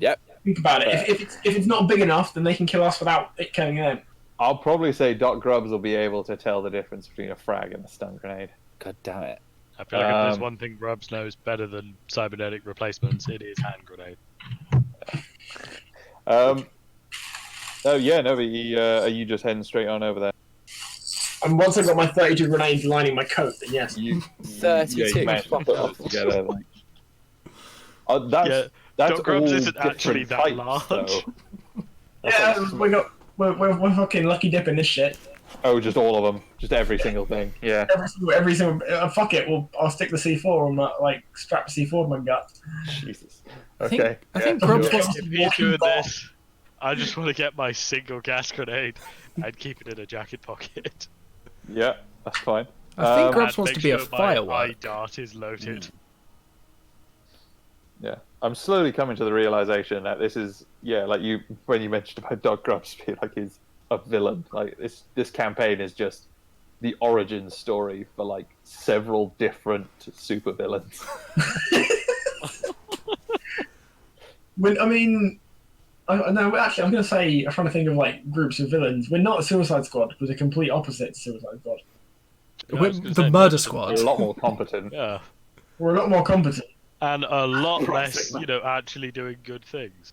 Yep. Think about it. If it's not big enough, then they can kill us without it killing them. I'll probably say Doc Grubbs will be able to tell the difference between a frag and a stun grenade. God damn it. I feel like if there's Um, one thing Grubbs knows better than cybernetic replacements, it is hand grenade. Oh yeah, no, but are you just heading straight on over there? And once I've got my 32 grenades lining my coat, then yes. You, 32. you managed to put those together. Like, that's Yeah, that's Doc Grubbs all isn't actually different that types, large. though. That's Yeah, like we're fucking lucky dipping this shit. oh, just all of them, just every single thing. Yeah. Every single fuck it. I'll stick the C4 on my strap the C4 to my gut. Jesus. I think, Okay. I think yeah, Grubbs sure. wants If he's doing this, I just want to get my single gas grenade and keep it in a jacket pocket. Yeah, that's fine. I think Grubbs And wants make to be a sure my eye firework. dart is loaded. Yeah, I'm slowly coming to the realization that this is like you when you mentioned about Doc Grubbs being like he's a villain. Like this campaign is just the origin story for like several different supervillains. No, actually, I'm going to say, I'm trying to think of like groups of villains. We're not a Suicide Squad. We're the complete opposite to Suicide Squad. I We're was gonna the say, Murder no, Squad. They're a lot more competent. Yeah, We're a lot more competent. and a lot Christ's less, sake, actually doing good things.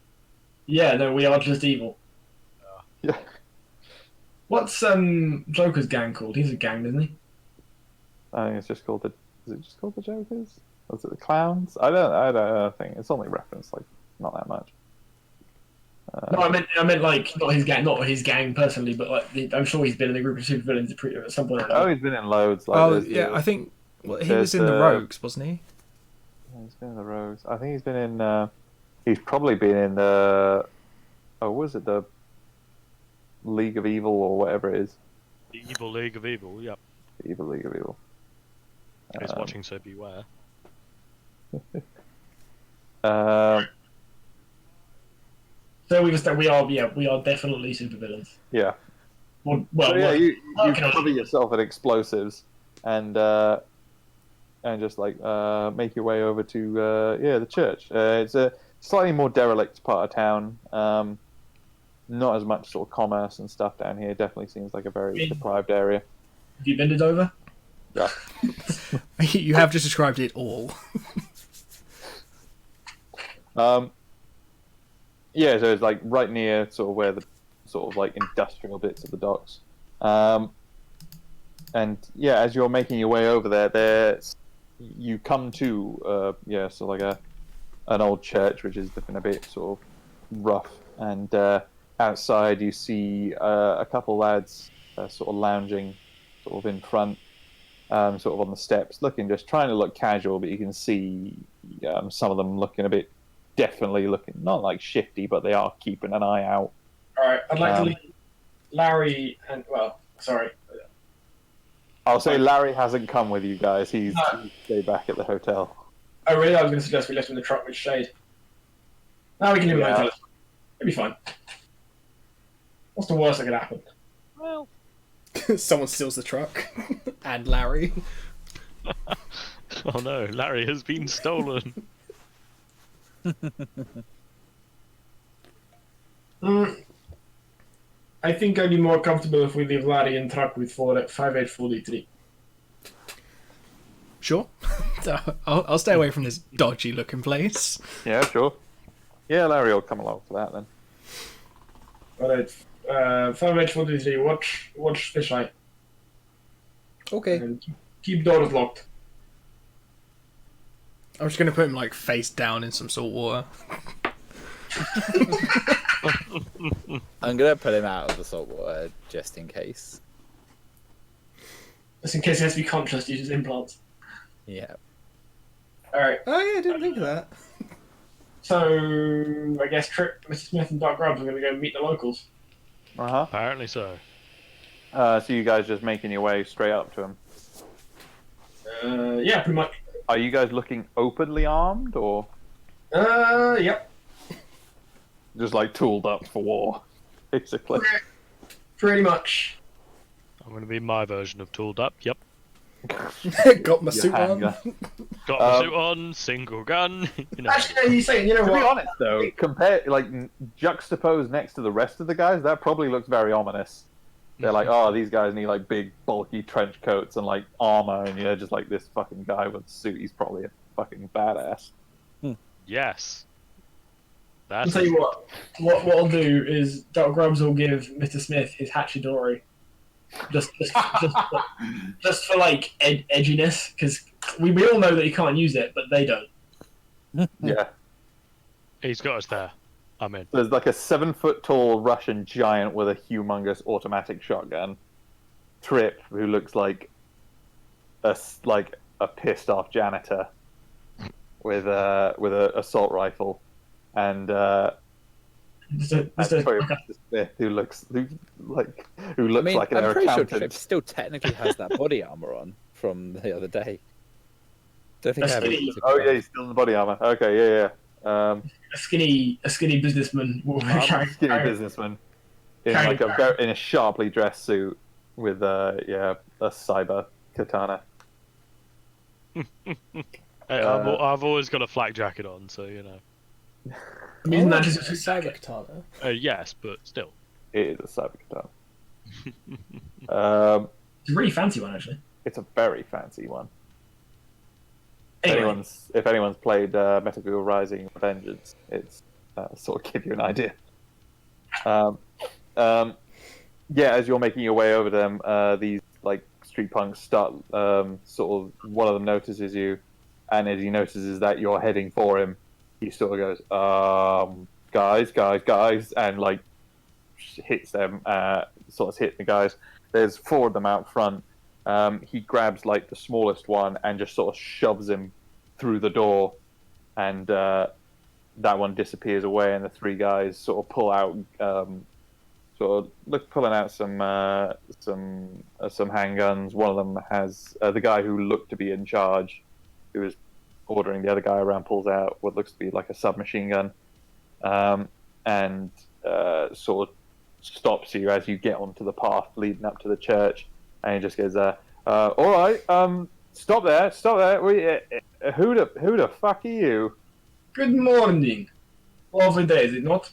Yeah, no, we are just evil. Yeah. What's Joker's gang called? He's a gang, isn't he? I think it's just called the. Is it just called the Jokers? Or is it the Clowns? I don't think it's only referenced like not that much. No, I meant like not his gang personally, but like I'm sure he's been in a group of supervillains at some point. Or Oh, another. he's been in loads. Like, Oh there's yeah, the- I think he there's was in the the- Rogues, wasn't he? He's been in the Rogues. I think he's been in. He's probably been in the. Oh, was it the League of Evil or whatever it is? The Evil League of Evil, yeah. The Evil League of Evil. Who's watching, so beware. So we are definitely supervillains. Yeah. Well, So yeah, you working on it. cover yourself in explosives and just like make your way over to the church. It's a slightly more derelict part of town. Not as much sort of commerce and stuff down here. Definitely seems like a very deprived area. Have you been to Dover? Yeah. You have just described it all. Yeah, so it's like right near sort of where the sort of like industrial bits of the docks. And yeah, as you're making your way over there, you come to so like an old church which is looking a bit sort of rough, and outside you see a couple lads sort of lounging sort of in front, sort of on the steps, just trying to look casual, but you can see some of them looking a bit, definitely looking not like shifty, but they are keeping an eye out. All right, I'd like to leave Larry and sorry. I'll say Larry hasn't come with you guys. He's stayed back at the hotel. Oh really? I was going to suggest we left him in the truck with Shade. Now we can leave him in the hotel. It'll be fine. What's the worst that could happen? Well, Someone steals the truck. And Larry. oh no, Larry has been stolen. I think I'd be more comfortable if we leave Larry in truck with 5843. Sure. I'll stay away from this dodgy looking place. Yeah, sure. Yeah, Larry will come along for that then. Alright. 5843, watch fisheye. Okay. And keep doors locked. I'm just gonna put him like face down in some salt water. I'm gonna put him out of the salt water just in case. Just in case he has to be conscious, use his implants. Yeah. Alright, Oh yeah, I didn't think of that. so I guess Trip, Mr. Smith, and Doc Grubbs are going to go meet the locals. Uh-huh. Apparently so. So you guys just making your way straight up to him. Yeah, pretty much. Are you guys looking openly armed, or Yep. just like tooled up for war, basically? Pretty much. I'm going to be my version of tooled up. Yep. Got my suit on. handgun. Got my suit on, single gun. You know. Actually, he's saying, you know To what? be honest, though, compare juxtaposed next to the rest of the guys, that probably looks very ominous. They're like, oh, these guys need like big, bulky trench coats and like armor, and you're just like this fucking guy with a suit. He's probably a fucking badass. Yes. I'll That's tell you what I'll do is Doc Grubbs will give Mr. Smith his Hachidori. Just for like edginess, because we all know that he can't use it, but they don't. Yeah. He's got us there. I'm in. There's like a 7-foot-tall Russian giant with a humongous automatic shotgun. Trip, who looks like a pissed off janitor with a assault rifle, and Smith, who looks like an I'm air pretty sure accountant. Trip still technically has that body armor on from the other day. Don't think I That's have really- it. Oh yeah, he's still in the body armor. Okay, yeah. A skinny businessman will I'm a carry- skinny carry- businessman in carry- like in a sharply dressed suit with a cyber katana. Hey, I've always got a flak jacket on, so you know. I'm using that Oh, just a cyber katana. Yes, but still. It is a cyber katana. It's a really fancy one, actually. It's a very fancy one. Anyway, If anyone's played Metal Gear Rising: Vengeance, it's sort of give you an idea. Yeah, as you're making your way over them, these like street punks start sort of. One of them notices you, and as he notices that you're heading for him, he sort of goes, guys, and like hits them, sort of hit the guys. There's 4 of them out front. He grabs like the smallest one and just sort of shoves him through the door, and that one disappears away. And the 3 guys sort of pull out, pulling out some handguns. One of them has the guy who looked to be in charge, who was ordering the other guy around, pulls out what looks to be like a submachine gun, and sort of stops you as you get onto the path leading up to the church. And he just goes, all right, stop there. Who the fuck are you? good morning. Lovely day, is it not?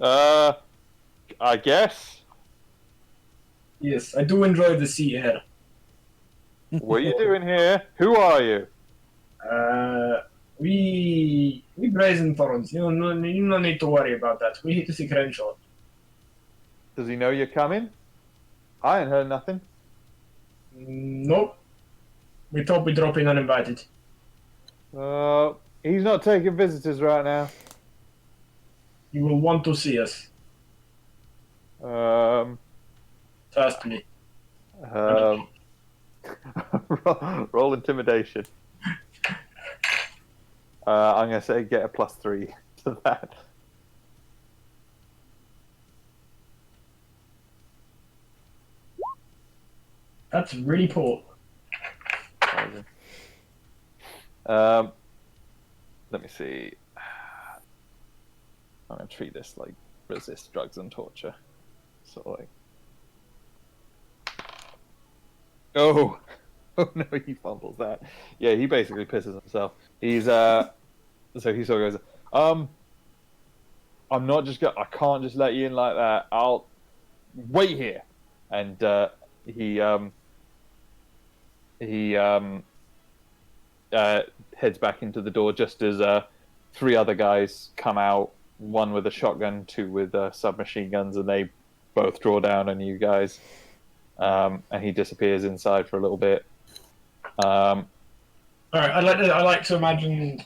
I guess. Yes, I do enjoy the sea air. What are you doing here? Who are you? We brazen thorns. You no need to worry about that. We hit the secret shot. Does he know you're coming? I ain't heard nothing. Nope. We thought we'd drop in uninvited. He's not taking visitors right now. You will want to see us. Trust me. Roll intimidation. I'm gonna say get a +3 to that. That's really poor. Let me see. I'm gonna treat this like resist drugs and torture. Sort of like. Oh, oh no, he fumbles that. Yeah, he basically pisses himself. He's so he sort of goes, I'm not just I can't just let you in like that. I'll wait here, and he heads back into the door just as three other guys come out. One with a shotgun, two with submachine guns, and they both draw down on you guys. And he disappears inside for a little bit. All right, I like to imagine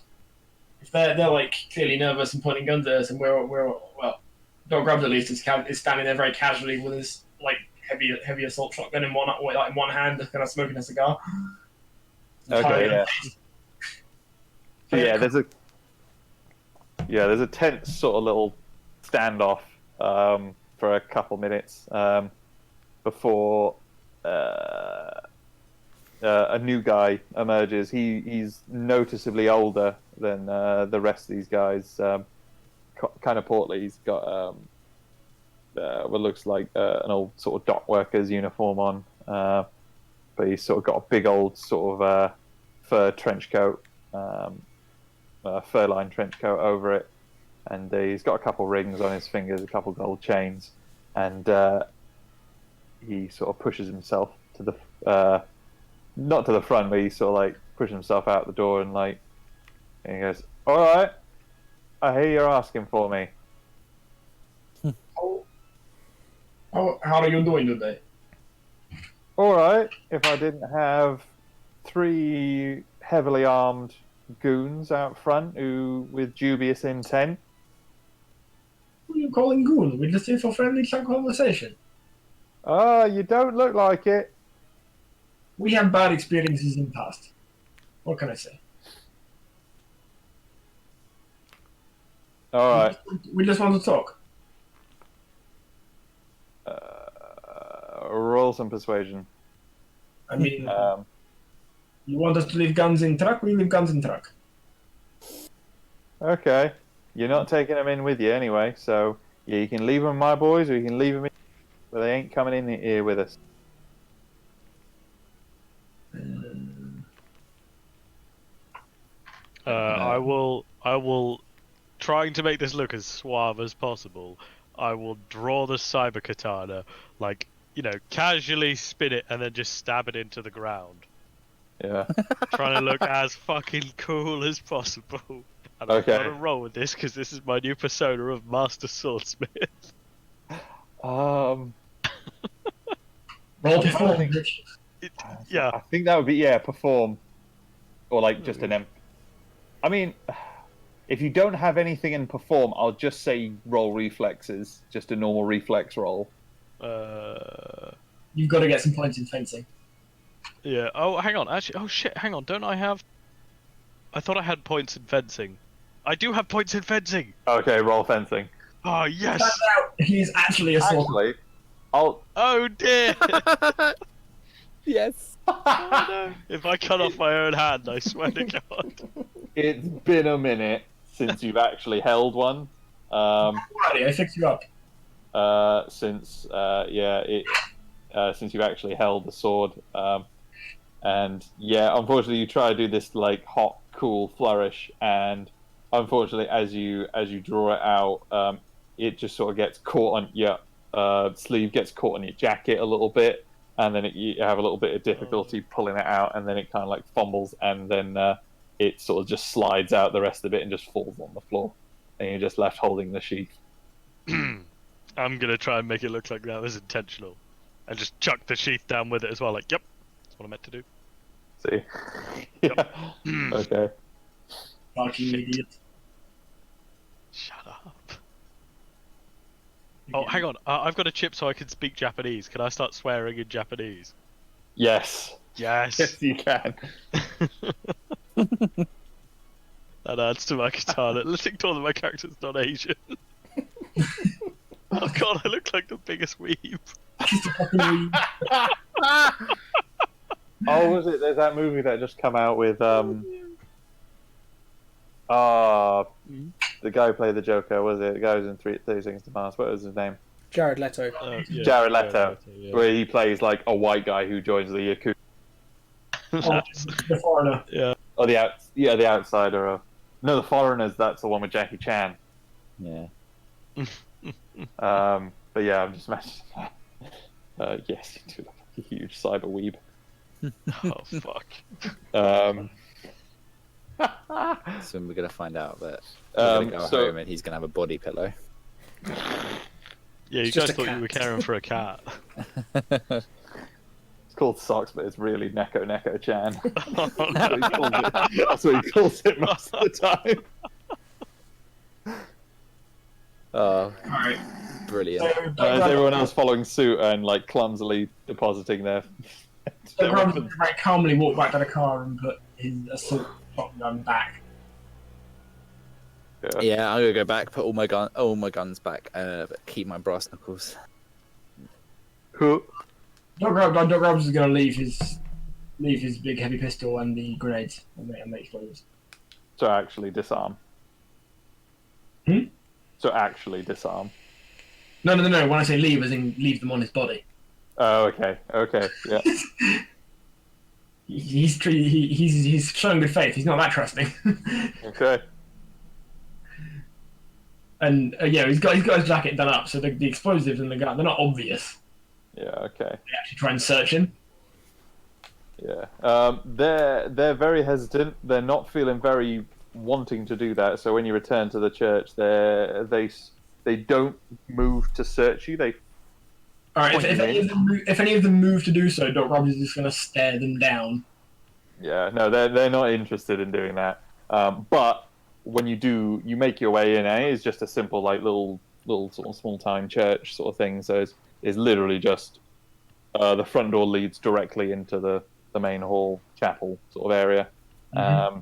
if they're like clearly nervous and pointing guns at us, and we're well, Dog Grubs at least is standing there very casually with his like heavy assault shotgun in one hand, kind of smoking a cigar. Okay, yeah. So yeah, there's a tense sort of little standoff for a couple minutes before a new guy emerges. He's noticeably older than the rest of these guys. Kind of portly. He's got what looks like an old sort of dock worker's uniform on, but he's sort of got a big old sort of fur trench coat, fur-lined trench coat over it, and he's got a couple rings on his fingers, a couple gold chains, and he sort of pushes himself to the not to the front, but he sort of like pushes himself out the door and he goes, "All right, I hear you're asking for me." How are you doing today? All right, if I didn't have three heavily armed goons out front who with dubious intent. Who are you calling goon? We're just here for friendly conversation. You don't look like it. We have bad experiences in the past. What can I say? All right. We just want to talk. Roll some persuasion. I mean, you want us to leave guns in truck? We leave guns in truck. Okay. You're not taking them in with you anyway, so yeah, you can leave them with my boys, or you can leave them in, but they ain't coming in here with us. I will, trying to make this look as suave as possible, I will draw the cyber katana, like, casually spin it and then just stab it into the ground. Yeah. Trying to look as fucking cool as possible. And I've got to roll with this because this is my new persona of Master Swordsmith. Roll perform. Yeah. I think that would be perform, or like just an I mean, if you don't have anything in perform, I'll just say roll reflexes, just a normal reflex roll. You've got to get some points in fencing. Yeah. Oh, hang on. Actually, oh shit. Hang on. Don't I have? I thought I had points in fencing. I do have points in fencing. Okay, roll fencing. Oh yes. Turns out he's actually a sword. Actually, I'll. Oh dear. Yes. Oh, no. If I cut off my own hand, I swear to God. It's been a minute since you've actually held one. Alrighty, I fixed you up. Since you've actually held the sword, and yeah, unfortunately, you try to do this like hot, cool flourish, and unfortunately, as you draw it out, it just sort of gets caught on your sleeve, gets caught on your jacket a little bit, and then you have a little bit of difficulty pulling it out, and then it kind of like fumbles, and then it sort of just slides out the rest of it and just falls on the floor, and you're just left holding the sheath. I'm gonna try and make it look like that was intentional, and just chuck the sheath down with it as well. Like, yep, that's what I meant to do. See? Yeah. Okay. Fucking idiot. Shut up. Oh, hang on. I've got a chip so I can speak Japanese. Can I start swearing in Japanese? Yes. Yes. Yes, you can. That adds to my katana. Let's ignore that my character's not Asian. Oh god, I look like the biggest weeb. Oh, was it? There's that movie that just come out with the guy who played the Joker, was it? The guy who's in 30 Seconds to Mars. What was his name? Jared Leto. Yeah, Jared Leto, yeah. where he plays like a white guy who joins the Yakuza. Oh, the foreigner. Yeah. Or the outsider of. No, the foreigners. That's the one with Jackie Chan. Yeah. But yeah, I'm just imagining. Yes, you do look like a huge cyber weeb. Oh fuck. So we're gonna find out that we're gonna go so- home and he's gonna have a body pillow. Yeah, you It's just guys a thought you were cat. caring for a cat. It's called Socks, but it's really Neko Chan. That's what he calls it most of the time. Oh, Alright. brilliant! So, Is everyone else following suit and like clumsily depositing their Grubs weapons? very calmly walked back to the car and put his assault shotgun back. Yeah, I'm gonna go back, put all my guns back, but keep my brass knuckles. Who? Doc Grubs is going to leave his big heavy pistol and the grenades and the explosives. So actually disarm. Hmm? So actually disarm. No. When I say leave, as in leave them on his body. Oh, okay, yeah. He's showing good faith. He's not that trusting. Okay. And yeah, he's got his jacket done up, so the explosives and the gun, they're not obvious. Yeah, okay. They actually try and search him. Yeah. They're very hesitant. They're not feeling very wanting to do that. So when you return to the church, they don't move to search you. They All right, Point if any of them move to do so, Doc Robbins is just going to stare them down. Yeah, no, they're not interested in doing that. But when you do, you make your way in. It's just a simple, like little sort of small time church sort of thing. So it's literally just the front door leads directly into the main hall chapel sort of area. Mhm.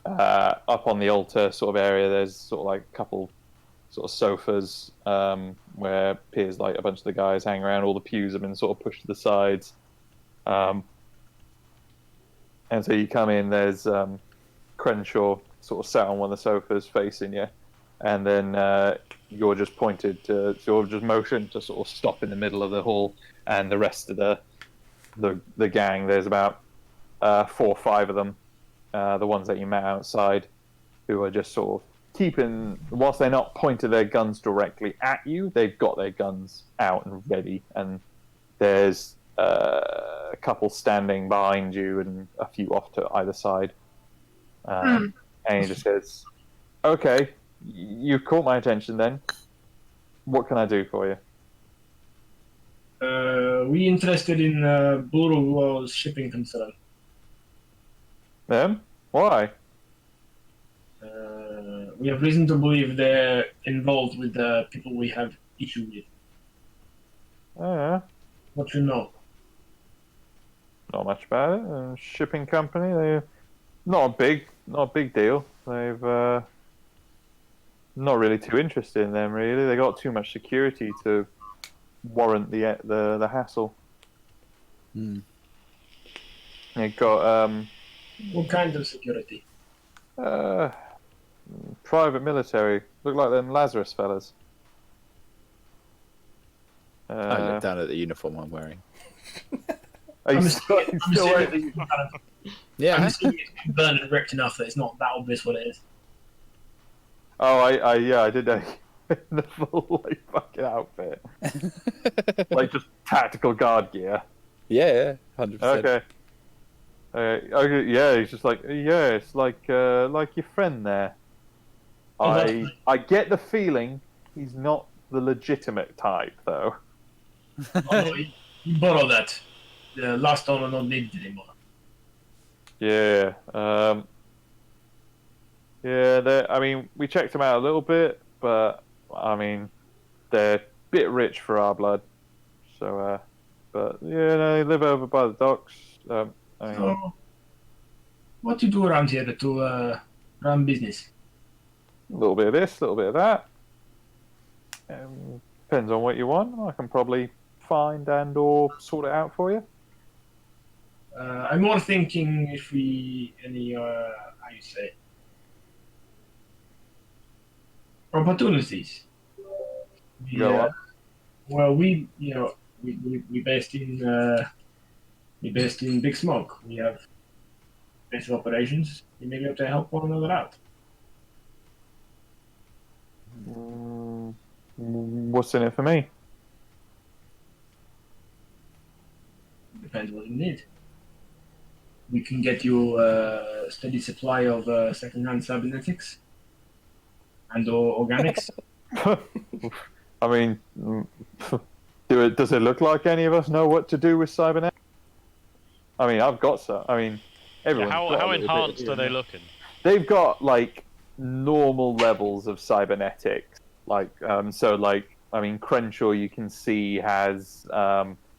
Up on the altar sort of area, there's sort of like a couple sort of sofas where appears like a bunch of the guys hang around. All the pews have been sort of pushed to the sides. And so you come in, there's Crenshaw sort of sat on one of the sofas facing you, and then you're just motioned to sort of stop in the middle of the hall, and the rest of the gang, there's about 4 or 5 of them, the ones that you met outside, who are just sort of keeping, whilst they're not pointing their guns directly at you, they've got their guns out and ready, and there's a couple standing behind you and a few off to either side. And he just says, "Okay, you've caught my attention then. What can I do for you?" We interested in Buru's shipping concern. Them? Why? We have reason to believe they're involved with the people we have issue with. Oh, yeah. What you know? Not much about it. Shipping company. They're not a big deal. They've not really too interested in them. Really, they got too much security to warrant the hassle. Hmm. They got What kind of security? private military. Look like them Lazarus fellas. I look down at the uniform I'm wearing. Are you I'm still, assuming- I'm still wearing assuming the- I'm Yeah, assuming it's been burned and ripped enough that it's not that obvious what it is. Oh, I did a the full like fucking outfit, like just tactical guard gear. yeah, 100%. Okay. Okay. Yeah, he's just like, yeah, it's like your friend there. Oh, that's I get the feeling he's not the legitimate type though. Oh, you borrow that. The last owner not needed anymore. Yeah. Yeah. I mean, we checked them out a little bit, but I mean, they're a bit rich for our blood. So, but yeah, no, they live over by the docks. I mean, So, what you do around here to run business? a little bit of this, a little bit of that. Depends on what you want. I can probably find and or sort it out for you. I'm more thinking if we how you say, Opportunities. Go on. Well, we based in Big Smoke. We have base of operations. We may be able to help one another out. What's in it for me? Depends what you need. We can get you a steady supply of second-hand cybernetics and or organics. I mean, does it look like any of us know what to do with cybernetics? I mean, I've got some. I mean, everyone's got a How little bit enhanced here are and they there. looking? They've got like normal levels of cybernetics. Like, so like, I mean, Crenshaw, you can see has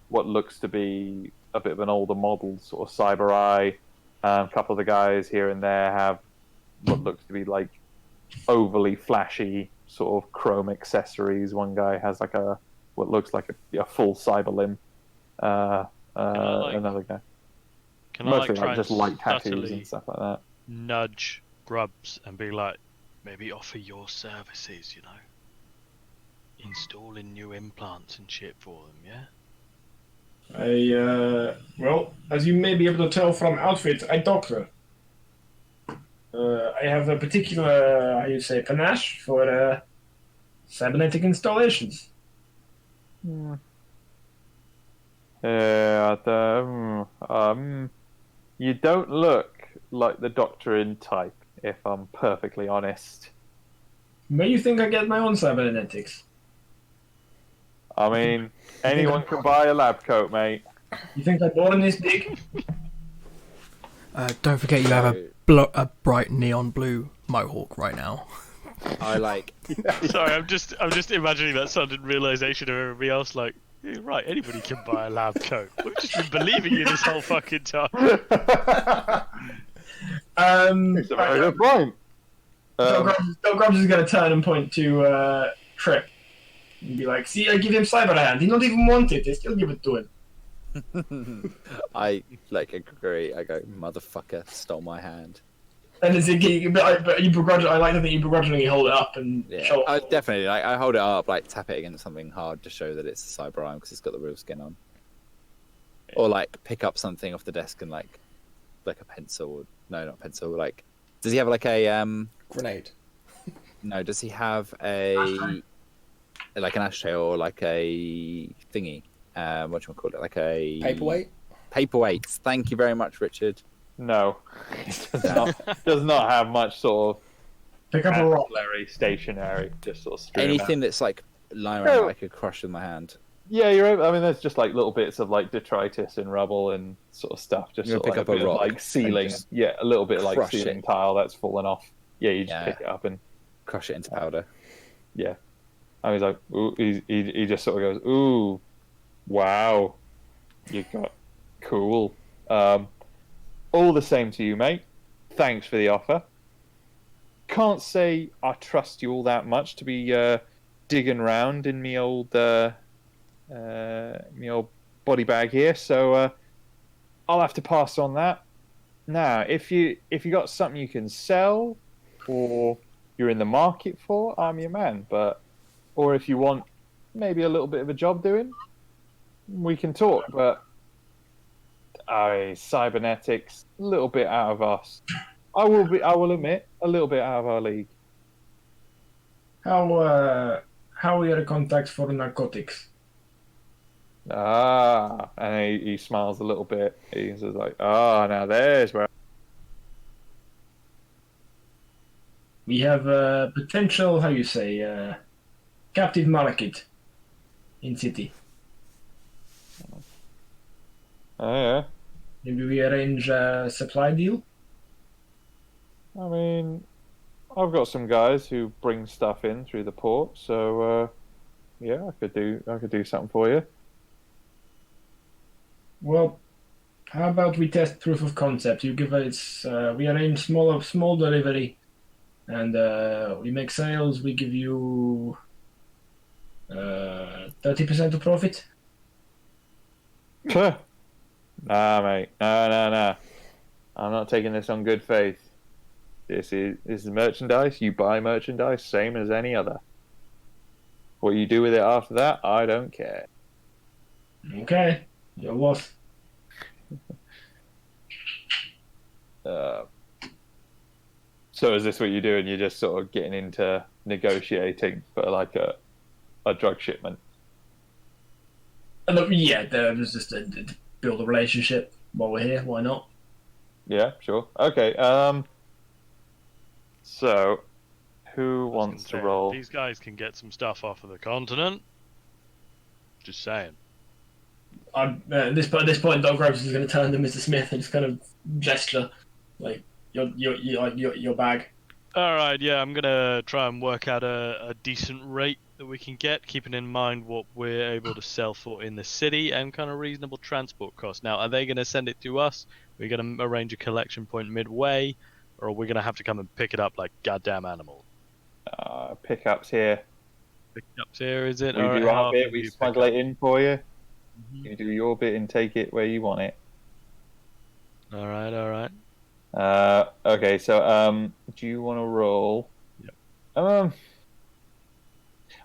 what looks to be a bit of an older model, sort of cyber eye. A couple of the guys here and there have what looks to be like overly flashy sort of chrome accessories. One guy has like what looks like a full cyber limb. Another guy. Can I Mostly try like just and light tattoos subtly and stuff like that. nudge Grubbs and be like, maybe offer your services, you know? Installing new implants and shit for them, yeah? Well, as you may be able to tell from outfit, I doctor. I have a particular, how you say, panache for cybernetic installations. You don't look like the doctoring type, if I'm perfectly honest. Where you think I get my own cybernetics? I mean, anyone can buy a lab coat, mate. You think I'm born this big? Don't forget you have a bright neon blue mohawk right now. I like. Sorry, I'm just imagining that sudden realization of everybody else, like, yeah, right, anybody can buy a lab coat. We've just been believing you this whole fucking time. It's a very good point. Doc Grubbs is going to turn and point to Trip. And be like, see, I give him cyber hand. He don't even want it. They still give it to him. I like agree. I go, motherfucker, stole my hand. And it's but you begrudge. I like to think you begrudgingly hold it up and Yeah, show. I definitely. Like, I hold it up, like tap it against something hard to show that it's a cyber arm because it's got the real skin on. Or like pick up something off the desk and like a pencil. No, not pencil. Like, does he have like a Grenade. No, does he have a like an ashtray or like a thingy? What do you call it? Like a Paperweight? Paperweight. Thank you very much, Richard. No, it does not have much sort of Pick up a rock. ancillary stationary. Just sort of strewn Anything out. that's like lying around Oh. I could crush with my hand. Yeah, you're right. I mean, there's just like little bits of like detritus and rubble and sort of stuff. Just You're sort of gonna like pick up a bit of, rock like and ceiling. just Yeah, a little bit of like crush ceiling it. tile that's fallen off. Yeah, you just Yeah. pick it up and Crush it into powder. yeah. I was like, ooh, he just sort of goes, ooh, wow, you got cool. All the same to you, mate. Thanks for the offer. Can't say I trust you all that much to be digging around in me old body bag here, so I'll have to pass on that. Now, if you got something you can sell, or you're in the market for, I'm your man. Or if you want maybe a little bit of a job doing, we can talk. But cybernetics, a little bit out of us. I will admit, a little bit out of our league. How are your contacts for narcotics? And he smiles a little bit. He's just like, now there's where. We have potential, how you say, captive market in city. Oh yeah. Maybe we arrange a supply deal. I mean, I've got some guys who bring stuff in through the port, so yeah, I could do something for you. Well, how about we test proof of concept? You give us, we arrange small delivery, and we make sales. We give you 30% of profit. Nah, mate. No. I'm not taking this on good faith. This is merchandise. You buy merchandise, same as any other. What you do with it after that, I don't care. Okay, your loss. So is this what you're doing? You're just sort of getting into negotiating for like a drug shipment? Yeah, there was just to build a relationship while we're here. Why not? Yeah, sure. Okay. So, who wants to roll? These guys can get some stuff off of the continent. Just saying. At this point, Doc Rose is going to turn to Mr. Smith and just kind of gesture, like your bag. All right, yeah, I'm gonna try and work out a decent rate that we can get, keeping in mind what we're able to sell for in the city and kind of reasonable transport costs. Now, are they gonna send it to us? We're gonna arrange a collection point midway, or are we gonna have to come and pick it up like goddamn animals? Pickups here. Pickups here, is it? We All do right, our how bit. often do We you smuggle pick it in for you. up? Mhm. You do your bit and take it where you want it. All right, all right. Okay, so do you want to roll? Yep.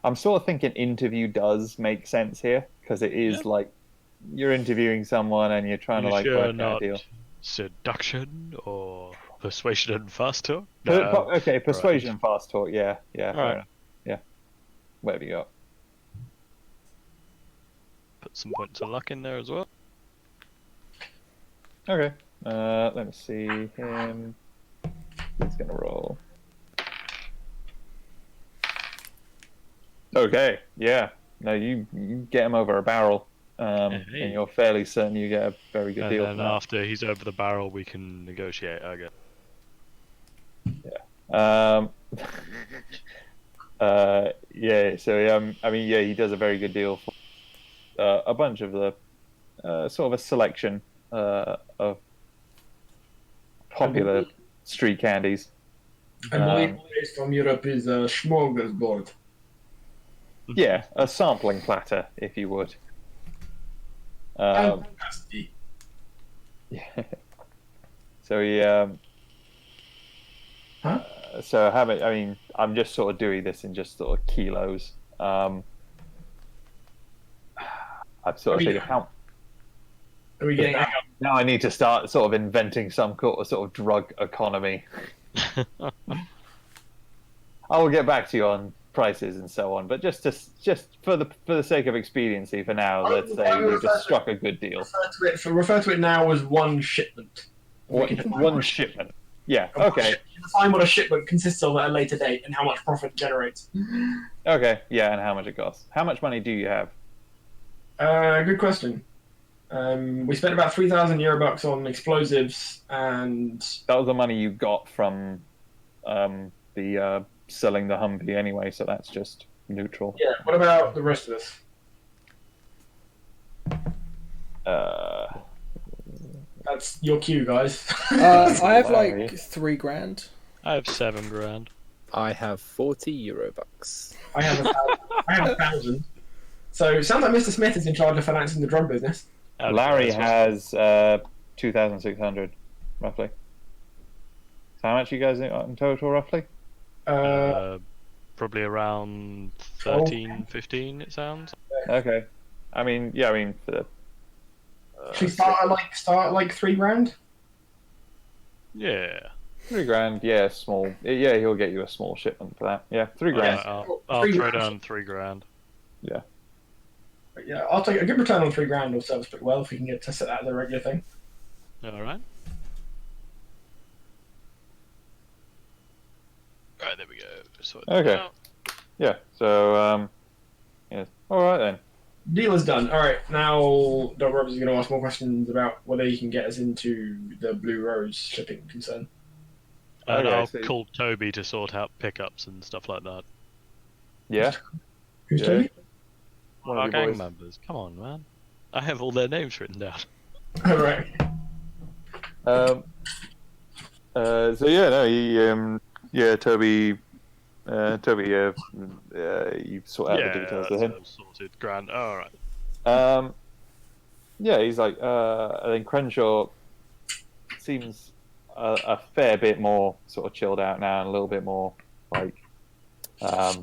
I'm sort of thinking interview does make sense here because it is like you're interviewing someone and you're trying to like sure work out not a deal. Seduction or persuasion and fast talk? Okay, persuasion and fast talk. Yeah, fair right. enough. Yeah, whatever you got. Put some points of luck in there as well. Okay. Let me see him. He's gonna roll. Okay. Yeah. No, you get him over a barrel, and you're fairly certain you get a very good deal. And then after he's over the barrel, we can negotiate, I guess. Yeah. Yeah. So I mean, yeah, he does a very good deal for a bunch of the sort of a selection of popular street candies. I believe place from Europe is a smorgasbord. Yeah, a sampling platter, if you would. Fantastic. Yeah. So he. Huh? So how many? I mean, I'm just sort of doing this in just sort of kilos. I'm sort of thinking how. Are we getting? Now I need to start sort of inventing some sort of drug economy. I will get back to you on prices and so on, but just for the sake of expediency for now, let's say we just struck a good deal. Refer to it now as one shipment. One shipment. Yeah. Okay. Define what a shipment consists of at a later date and how much profit it generates. Okay. Yeah, and how much it costs. How much money do you have? Good question. We spent about 3,000 Eurobucks on explosives, and that was the money you got from the selling the Humvee anyway, so that's just neutral. Yeah. What about the rest of us? That's your cue, guys. I have like $3,000. I have $7,000. I have 40 Eurobucks. I have 1,000. So it sounds like Mr. Smith is in charge of financing the drug business. Larry has 2,600 roughly. So how much you guys in total roughly? Probably around 13, 15, it sounds. Okay. I mean, yeah, I mean for the. Should we start at like $3,000? Yeah. $3,000, yeah, small. Yeah, he'll get you a small shipment for that. Yeah, $3,000. I'll throw down $3,000. Yeah. Yeah, I'll take a good return on $3,000 will serve us pretty well if we can get to set that as a regular thing. All right. All right, there we go. Okay. Yeah. So, yeah. All right then. Deal is done. All right, now Doc Roberts is going to ask more questions about whether he can get us into the Blue Rose shipping concern. And Okay, I'll so- call Toby to sort out pickups and stuff like that. Yeah. Who's Yeah. Toby? One Our of your gang boys. members. Come on, man. I have all their names written down. All right. So yeah, no, Toby, you sort out the details with him. that's sorted. Grand. All right. Yeah, he's like, I think Crenshaw seems a fair bit more sort of chilled out now, and a little bit more like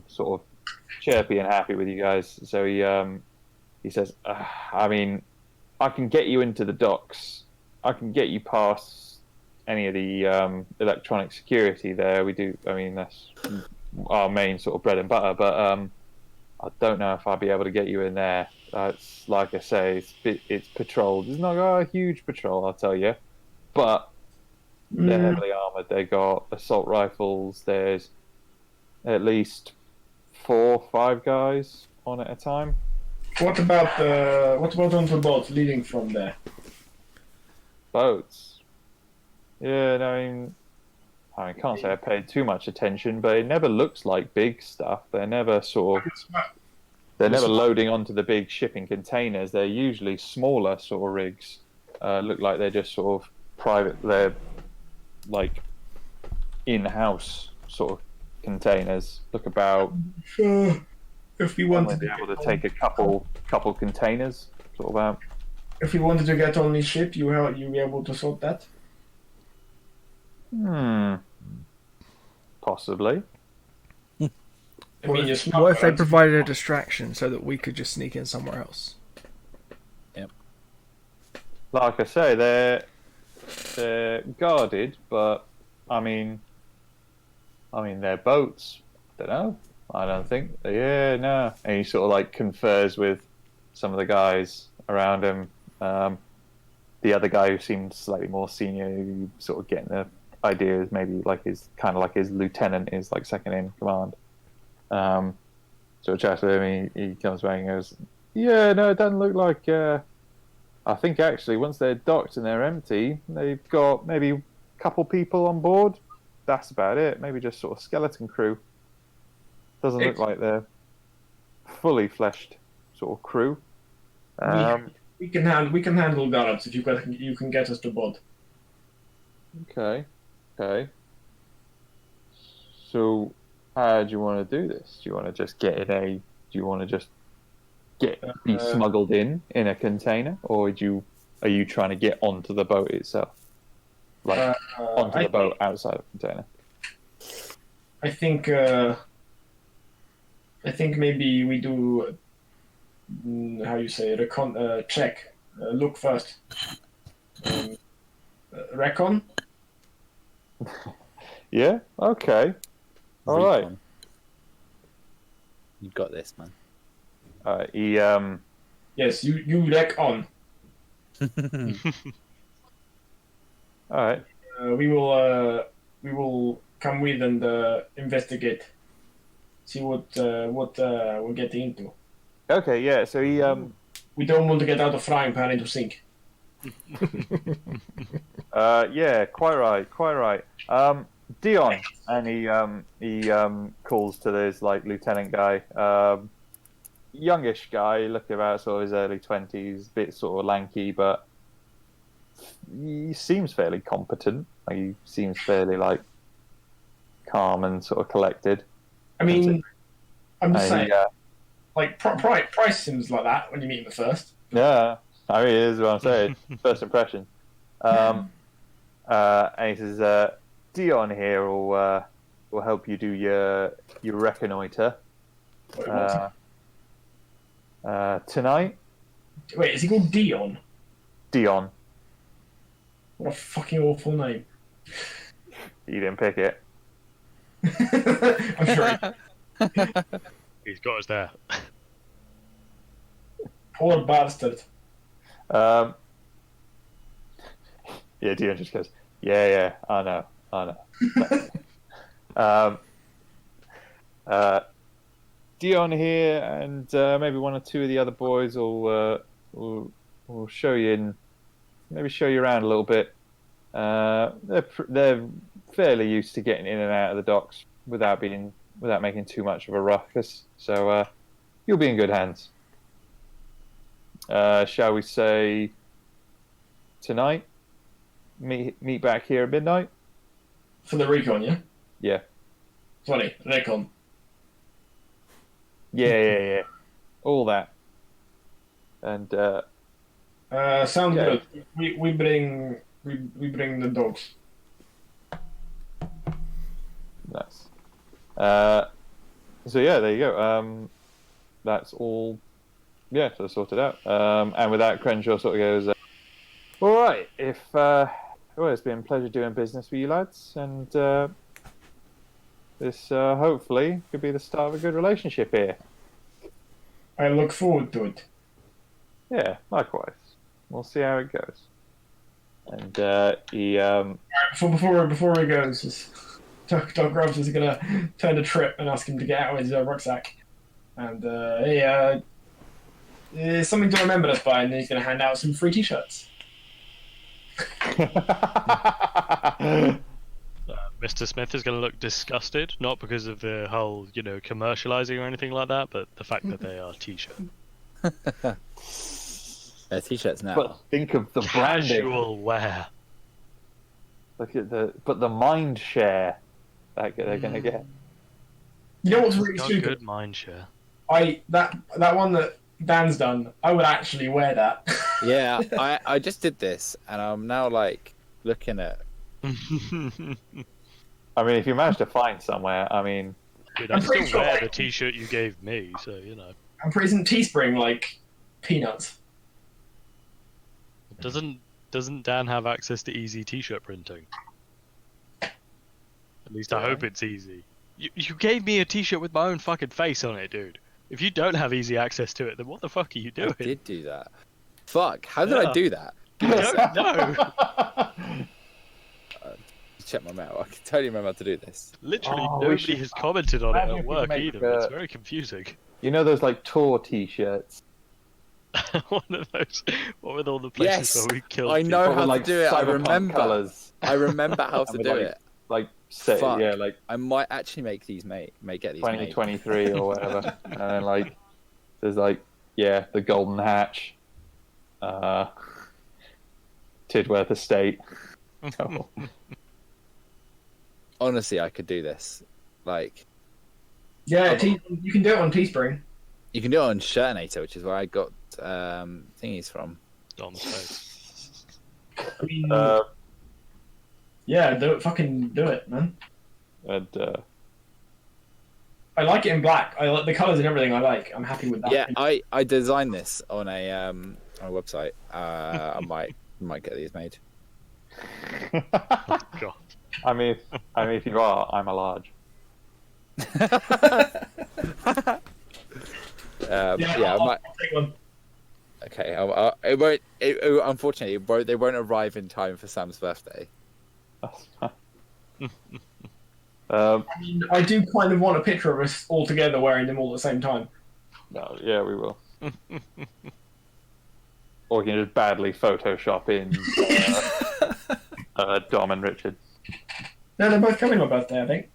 sort of chirpy and happy with you guys. So he says, I mean, I can get you into the docks. I can get you past any of the electronic security there. We do. I mean, that's our main sort of bread and butter. But I don't know if I'll be able to get you in there. It's like I say, it's patrolled. It's not a huge patrol, I'll tell you, but they're heavily armored. They got assault rifles. There's at least 4 or 5 guys on at a time. What about on the boat leading from there? Boats. Yeah, no, I can't say I paid too much attention, but it never looks like big stuff. They're never they're never loading onto the big shipping containers. They're usually smaller sort of rigs. Look like they're just sort of private. They're like in-house sort of containers. Look about. If we wanted to be able to take a couple containers, sort of out. If we wanted to get on this ship, you be able to sort that. Possibly. I mean, What if they provided a distraction so that we could just sneak in somewhere else? Yep. Like I say, they're guarded, but I mean they're boats. Don't know. I don't think. Yeah, no. And he sort of like confers with some of the guys around him. The other guy who seemed slightly more senior, you sort of getting the idea is maybe like his lieutenant is like second in command. So chats with him. He comes back and goes, "Yeah, no, it doesn't look like. I think actually once they're docked and they're empty, they've got maybe a couple people on board. That's about it. Maybe just sort of skeleton crew. Doesn't look like they're fully fleshed sort of crew." We can handle guards if you can get us to board. Okay. So, how do you want to do this? Do you want to just get in Do you want to just be smuggled in a container, or are you trying to get onto the boat itself, like onto the boat outside of the container? I think maybe we do. How you say it? Check. Look first. Recon. Yeah. Okay. All right. Recon. You got this, man. He Yes, you rec on. All right. We will come with and investigate. See what we're getting into. Okay. Yeah. So he We don't want to get out of frying pan into sink. yeah. Quite right. Dion, and he calls to this like lieutenant guy, youngish guy, looking about sort of his early 20s, bit sort of lanky, but he seems fairly competent. Like, he seems fairly like calm and sort of collected. I mean, I'm just saying, he, like Price seems like that when you meet him at first. yeah, I mean, is what I'm saying. First impression. And he says, Dion here will help you do your reconnoiter tonight. Wait, is he called Dion? Dion, What a fucking awful name. you didn't pick it. I'm sure. He's got us there. Poor bastard. Yeah, Dion just goes, yeah, I know. Dion here, and maybe 1 or 2 of the other boys will show you around a little bit. They're fairly used to getting in and out of the docks without making too much of a ruckus. So you'll be in good hands. Shall we say tonight? Meet back here at midnight. For the recon, yeah? Yeah. Sorry, recon. Yeah. All that. And Sound yeah. good. We bring the dogs. So yeah, there you go. That's all. Yeah, so sorted out. And with that, Crenshaw sort of goes, all right, well, it's been a pleasure doing business with you lads, and this hopefully could be the start of a good relationship here. I look forward to it. Yeah, likewise. We'll see how it goes. And he Before he goes, Doc Grubbs is gonna turn to Trip and ask him to get out his rucksack, and hey, there's something to remember us by, and then he's gonna hand out some free T-shirts. Mr. Smith is going to look disgusted, not because of the whole, commercializing or anything like that, but the fact that they are T-shirts. They're T-shirts now. But think of the branding. Casual wear. Look at the mind share that they're going to get. You know what's really Got stupid? good mind share. That one that Dan's done, I would actually wear that. Yeah, I just did this, and I'm now like looking at. I mean, if you manage to find somewhere, I mean, Dude, I'm I pretty still sure, wear like- the T-shirt you gave me, so I'm pretty isn't Teespring like peanuts. Doesn't Dan have access to easy T-shirt printing? At least I hope it's easy. You gave me a T-shirt with my own fucking face on it, dude. If you don't have easy access to it, then what the fuck are you doing? I did do that. Fuck! How did I Yeah. do that? I don't know. Check my mail. I can totally remember how to do this. Literally, Oh, we nobody should- has commented on Imagine it if at we work make, either. It's very confusing. you know those like tour T-shirts. One of those. What with all the places Yes, where we killed I know people. how like to do it. I cyberpunk remember. colours. I remember how And to with, do like, it. Like set, Fuck. yeah, like I might actually make these, mate. May get these made. 2023 or whatever. And then like there's like the Golden Hatch, Tidworth Estate. Oh. Honestly, I could do this. Like, Yeah, you can do it on Teespring. you can do it on Shirtinator, which is where I got thingies from. Dom's face. I mean, Uh, yeah, fucking do it, man. and I like it in black. I like the colours and everything. I like. I'm happy with that. Yeah, I designed this on a website. I might get these made. God. I mean, if you are, I'm a large. Yeah, I might. I'll take one. Okay, it won't. Unfortunately, they won't arrive in time for Sam's birthday. That's fine. I mean, I do kind of want a picture of us all together wearing them all at the same time. No, yeah, we will. Or we can just badly Photoshop in Dom and Richard. No, they're both coming on my birthday, I think.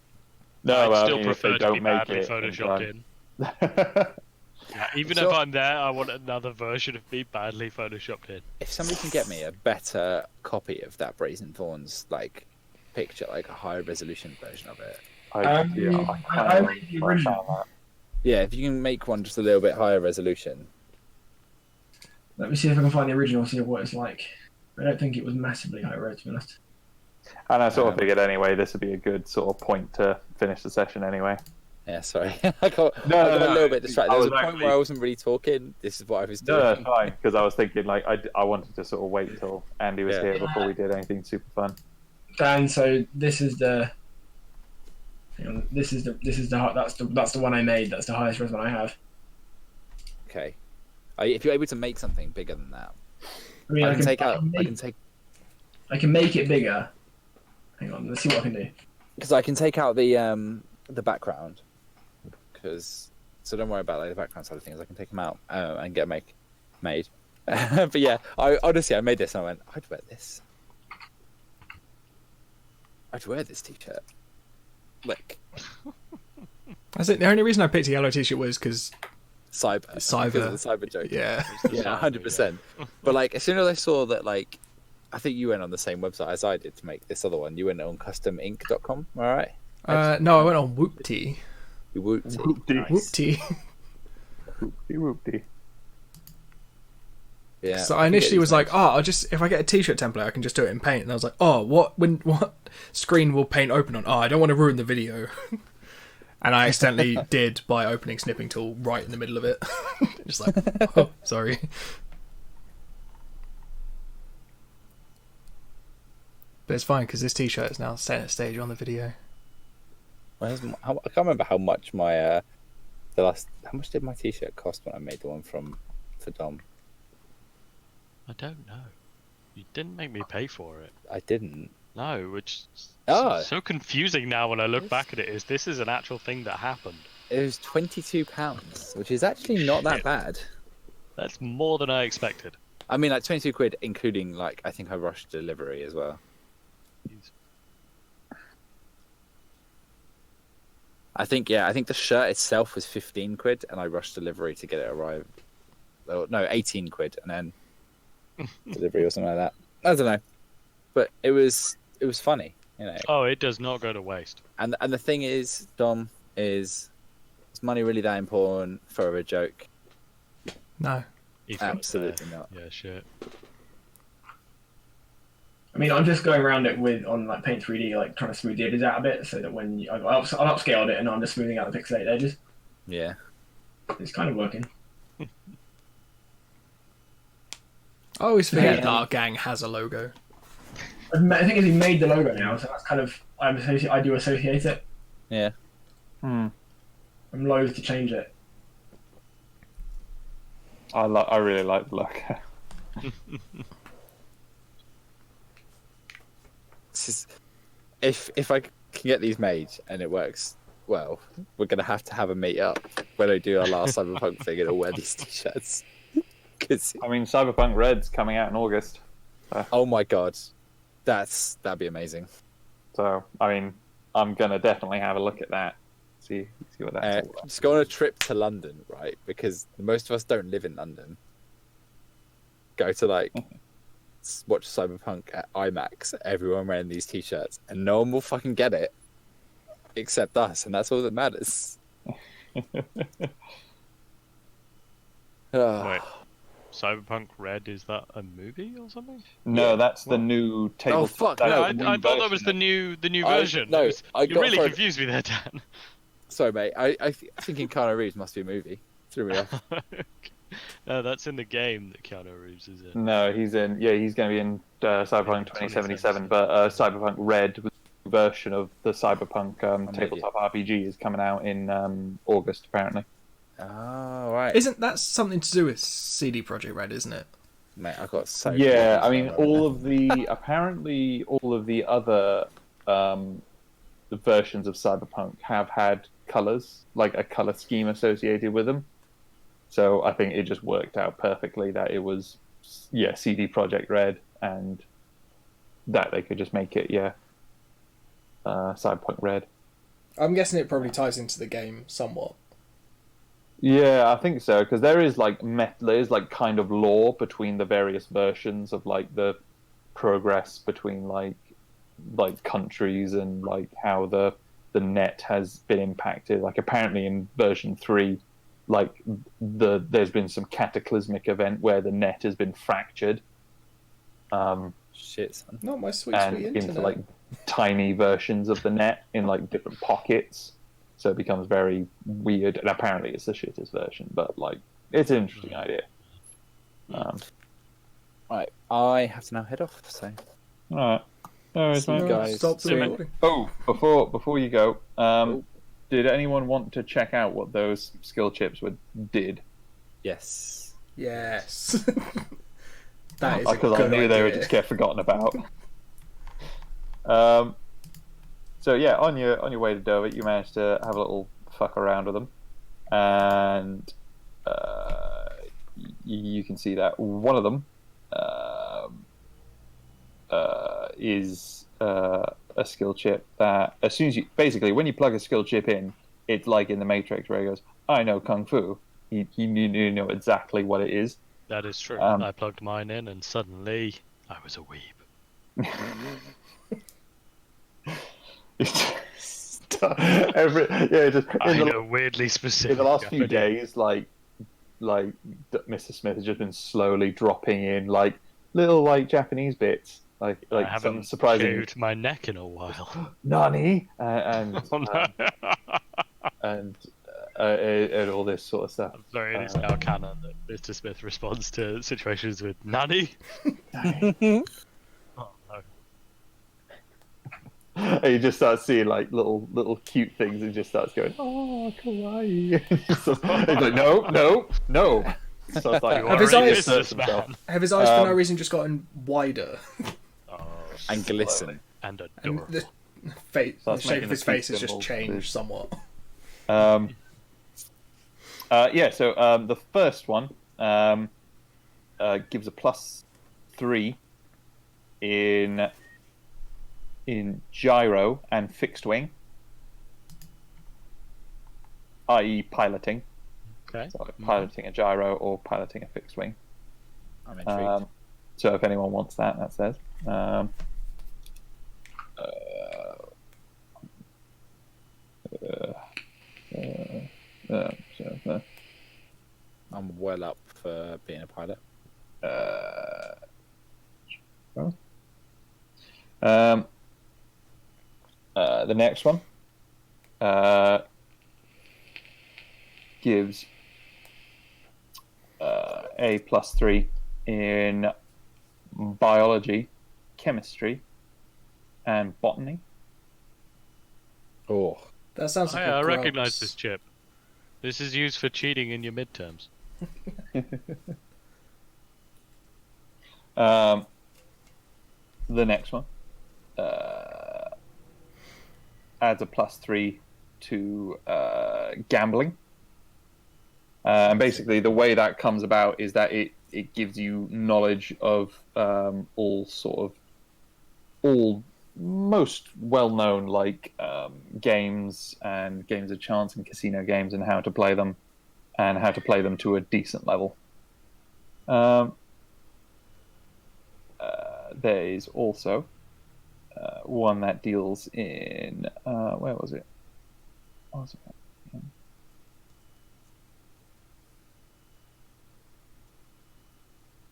No, I'd I still mean, if prefer they to be don't make badly it photoshopped in in. time. Yeah, even So- if I'm there, I want another version of me badly photoshopped in. If somebody can get me a better copy of that Brazen Thorns like picture, like a higher resolution version of it. I I kinda made the wish I original. found that. Yeah, if you can make one just a little bit higher resolution. Let me see if I can find the original, see what it's like. I don't think it was massively high res, to be honest. And I sort of Um, figured anyway, this would be a good sort of point to finish the session anyway. Yeah, sorry. I got, No, I got no, a little bit distracted. I There was was a point actually- where I wasn't really talking. This is what I was doing. No, that's fine, because I was thinking like I wanted to sort of wait till Andy was Yeah. here before we did anything super fun. Dan, so this is the. Hang on, this is that's the one I made. That's the highest res one I have. Okay. If you're able to make something bigger than that, I mean, I can take out. I can make it bigger. Hang on, let's see what I can do. Because I can take out the background. So don't worry about like the background side of things. I can take them out and get made. But yeah, I made this and I went, I'd wear this. I'd wear this t-shirt. Look, I think the only reason I picked a yellow t-shirt was because cyber. Cyber. Because of the cyber joke. yeah, Yeah, 100%. But like, as soon as I saw that, like, I think you went on the same website as I did to make this other one. You went on customink.com, all right? no, I went on Whoopty. You woot. Whoopty. Whoopty. Whoopty. Yeah. So I initially was like, I'll just if I get a t-shirt template, I can just do it in Paint. And I was like, what screen will Paint open on? I don't want to ruin the video. And I accidentally did by opening snipping tool right in the middle of it. Just like, oh, sorry. But it's fine because this t-shirt is now center stage on the video. I can't remember how much my how much did my t-shirt cost when I made the one for Dom? I don't know. You didn't make me pay for it. I didn't. No, which is Oh. so confusing now when I look back at it. Is this is an actual thing that happened? It was £22, which is actually not that Shit. bad. That's more than I expected. I mean, like 22 quid, including like I think I rushed delivery as well. Jeez. I think the shirt itself was 15 quid, and I rushed delivery to get it arrived. Oh, no, 18 quid, and then delivery or something like that. I don't know, but it was funny, you know. Oh, it does not go to waste. And the thing is, Dom, is money really that important for a joke? No. If not Absolutely there. not. Yeah, shit. I mean, I'm just going around it on like Paint 3D, like trying to smooth the edges out a bit, so that when I've upscaled it and I'm just smoothing out the pixelated edges. Yeah. It's kind of working. I always forget Yeah. that our gang has a logo. I think he made the logo now, so that's kind of I do associate it. Yeah. I'm loath to change it. I really like the look. If I can get these made and it works well, we're gonna have to have a meet up when I do our last Cyberpunk thing and I'll wear these t-shirts. Cause, I mean, Cyberpunk Red's coming out in August, oh my god, that'd be amazing. so I mean, I'm gonna definitely have a look at that. See what that's all about. Just go on a trip to London, right? Because most of us don't live in London. Go to like watch Cyberpunk at IMAX. Everyone wearing these t-shirts, and no one will fucking get it except us, and that's all that matters. Wait, Cyberpunk Red, is that a movie or something? No, that's the new table. Oh, fuck, that's no, I the new thought that version was the new I- version. no, I You got really thrown- confused me there, Dan. Sorry, mate. I thinking Keanu Reeves must be a movie. Threw me off. No, that's in the game that Keanu Reeves is in. No, he's in. Yeah, he's going to be in Cyberpunk 2077. But Cyberpunk Red, version of the Cyberpunk with tabletop RPG, is coming out in August apparently. Oh, right. Isn't that something to do with CD Projekt Red, isn't it? Mate, I got so. Yeah, I mean, confused. all of the apparently all of the other the versions of Cyberpunk have had colors, like a color scheme associated with them. So I think it just worked out perfectly that it was, CD Projekt Red, and that they could just make it, Cyberpunk Red. I'm guessing it probably ties into the game somewhat. Yeah, I think so, because there is like kind of lore between the various versions of like the progress between like countries and like how the net has been impacted. Like apparently in version 3, like there's been some cataclysmic event where the net has been fractured. Shit, son. Not my sweet And internet. into like tiny versions of the net in like different pockets, so it becomes very weird. And apparently it's the shittest version, but like it's an interesting idea. Right, I have to now head off. So, All right, no worries, See you mate. guys. Stop the See you, mate. recording. Oh, before you go, did anyone want to check out what those skill chips did? yes. Yes. That is a Because I good knew they were idea. just get forgotten about. So yeah, on your way to Dover, you managed to have a little fuck around with them, and you can see that one of them is a skill chip that, as soon as when you plug a skill chip in, it's like in the Matrix where he goes, "I know Kung Fu." You know exactly what it is. That is true. Um, I plugged mine in, and suddenly I was a weeb. Just I know, weirdly specific. in the last few I do. days, like Mr. Smith has just been slowly dropping in like little like Japanese bits, like I some haven't surprising shaved my neck in a while. nani and Oh, no. and all this sort of stuff. I'm sorry, it is now canon that Mr. Smith responds to situations with nanny. Oh, no. And you just start seeing like little cute things, and just starts going, "Oh, kawaii." He's like, no. So it's like, You Have are his a eyes- businessman. Have his eyes for no Um, reason just gotten wider? Oh, And glisten. and And adorable. the face, the Starts shape making of the his face teeth has just symbols, changed please. somewhat. So the first one gives a +3 in gyro and fixed wing, i.e. piloting. Okay. So piloting a gyro or piloting a fixed wing. I'm intrigued. So if anyone wants that says. I'm well up for being a pilot. The next one gives a +3 in biology, chemistry, and botany. Oh, That sounds like I a recognise gross- this chip. This is used for cheating in your midterms. The next one adds a +3 to gambling. And basically, the way that comes about is that it gives you knowledge of all most well-known games and games of chance and casino games and how to play them to a decent level. There is also one that deals in where was it? What was it?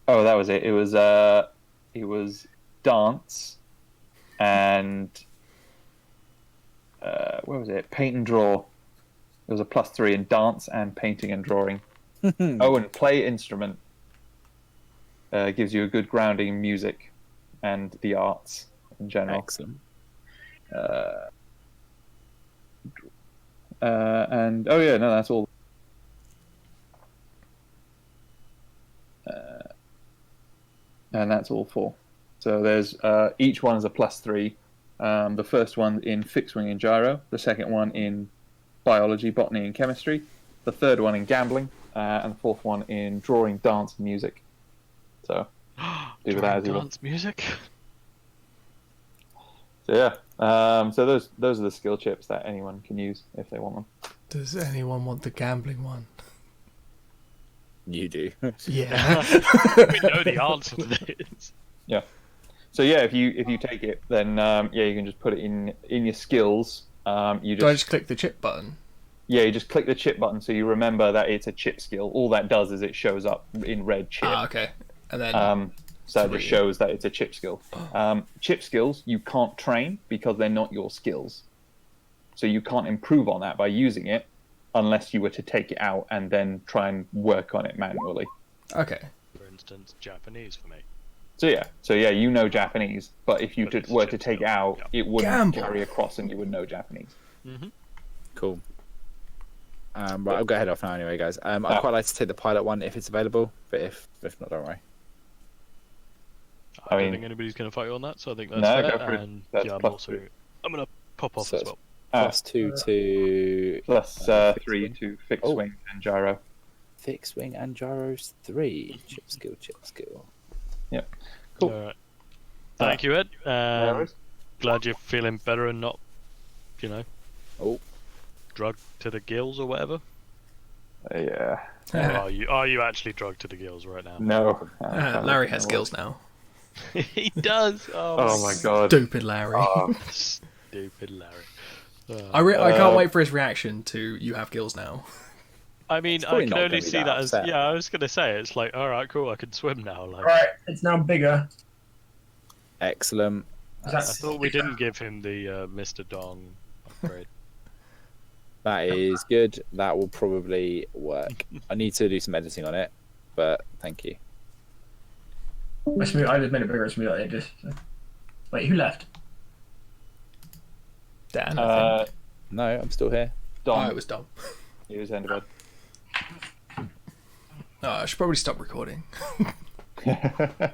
Oh, that was it. It was dance and where was it? Paint and draw. There was a +3 in dance and painting and drawing. Oh, and play instrument. Gives you a good grounding in music and the arts in general. excellent. And oh yeah, no, that's all. And that's all 4. So there's each one is a +3. The first one in fixed wing and gyro. The second one in biology, botany, and chemistry. The third one in gambling, and the fourth one in drawing, dance, and music. So do with that as you will. Dance music. So yeah, so those are the skill chips that anyone can use if they want them. Does anyone want the gambling one? You do. Yeah. We know the answer to this. Yeah. So yeah, if you take it, then you can just put it in your skills. You Do I just just click the chip button? you just click the chip button so you remember that it's a chip skill. All that does is it shows up in red chip. Ah, okay. And then So it 3. just shows that it's a chip skill. Chip skills you can't train because they're not your skills. So you can't improve on that by using it unless you were to take it out and then try and work on it manually. Okay. For instance, Japanese for me. So yeah, you know Japanese, but if you But it's were chip to take it skill, out, yeah. it wouldn't Gamble. carry across and you would know Japanese. Cool. Right, I'll go ahead off now anyway, guys. I'd quite like to take the pilot one if it's available, but if not, don't worry. I don't mean- think anybody's going to fight you on that, so I think that's No, fair. go for it. And That's yeah, +3. I'm going to pop off So as it's well. +2 to Plus fixed 3 wing. to fixed Oh. wing and gyro. fixed wing and gyros 3. Chip skill. Cool. All right. Thank you, Ed. worries. Glad you're feeling better and not, Oh, drugged to the gills or whatever. Yeah. Or are you actually drugged to the gills right now? No. Larry has skills now. He does. Oh my god. Stupid Larry. Stupid Larry. I can't wait for his reaction to "you have gills now." I mean, I probably can not only gonna be see that that as upset. I was gonna say it's like, all right, cool, I can swim now. Like, Right, it's now bigger. excellent. I thought we didn't give him the Mr. Dong upgrade. That is good. That will probably work. I need to do some editing on it, but thank you. I just made it bigger. I smooth it just. So. Wait, who left? Dan, I think. No, I'm still here. Oh, Dom. it was Dom. He was end of Oh, I should probably stop recording. bed.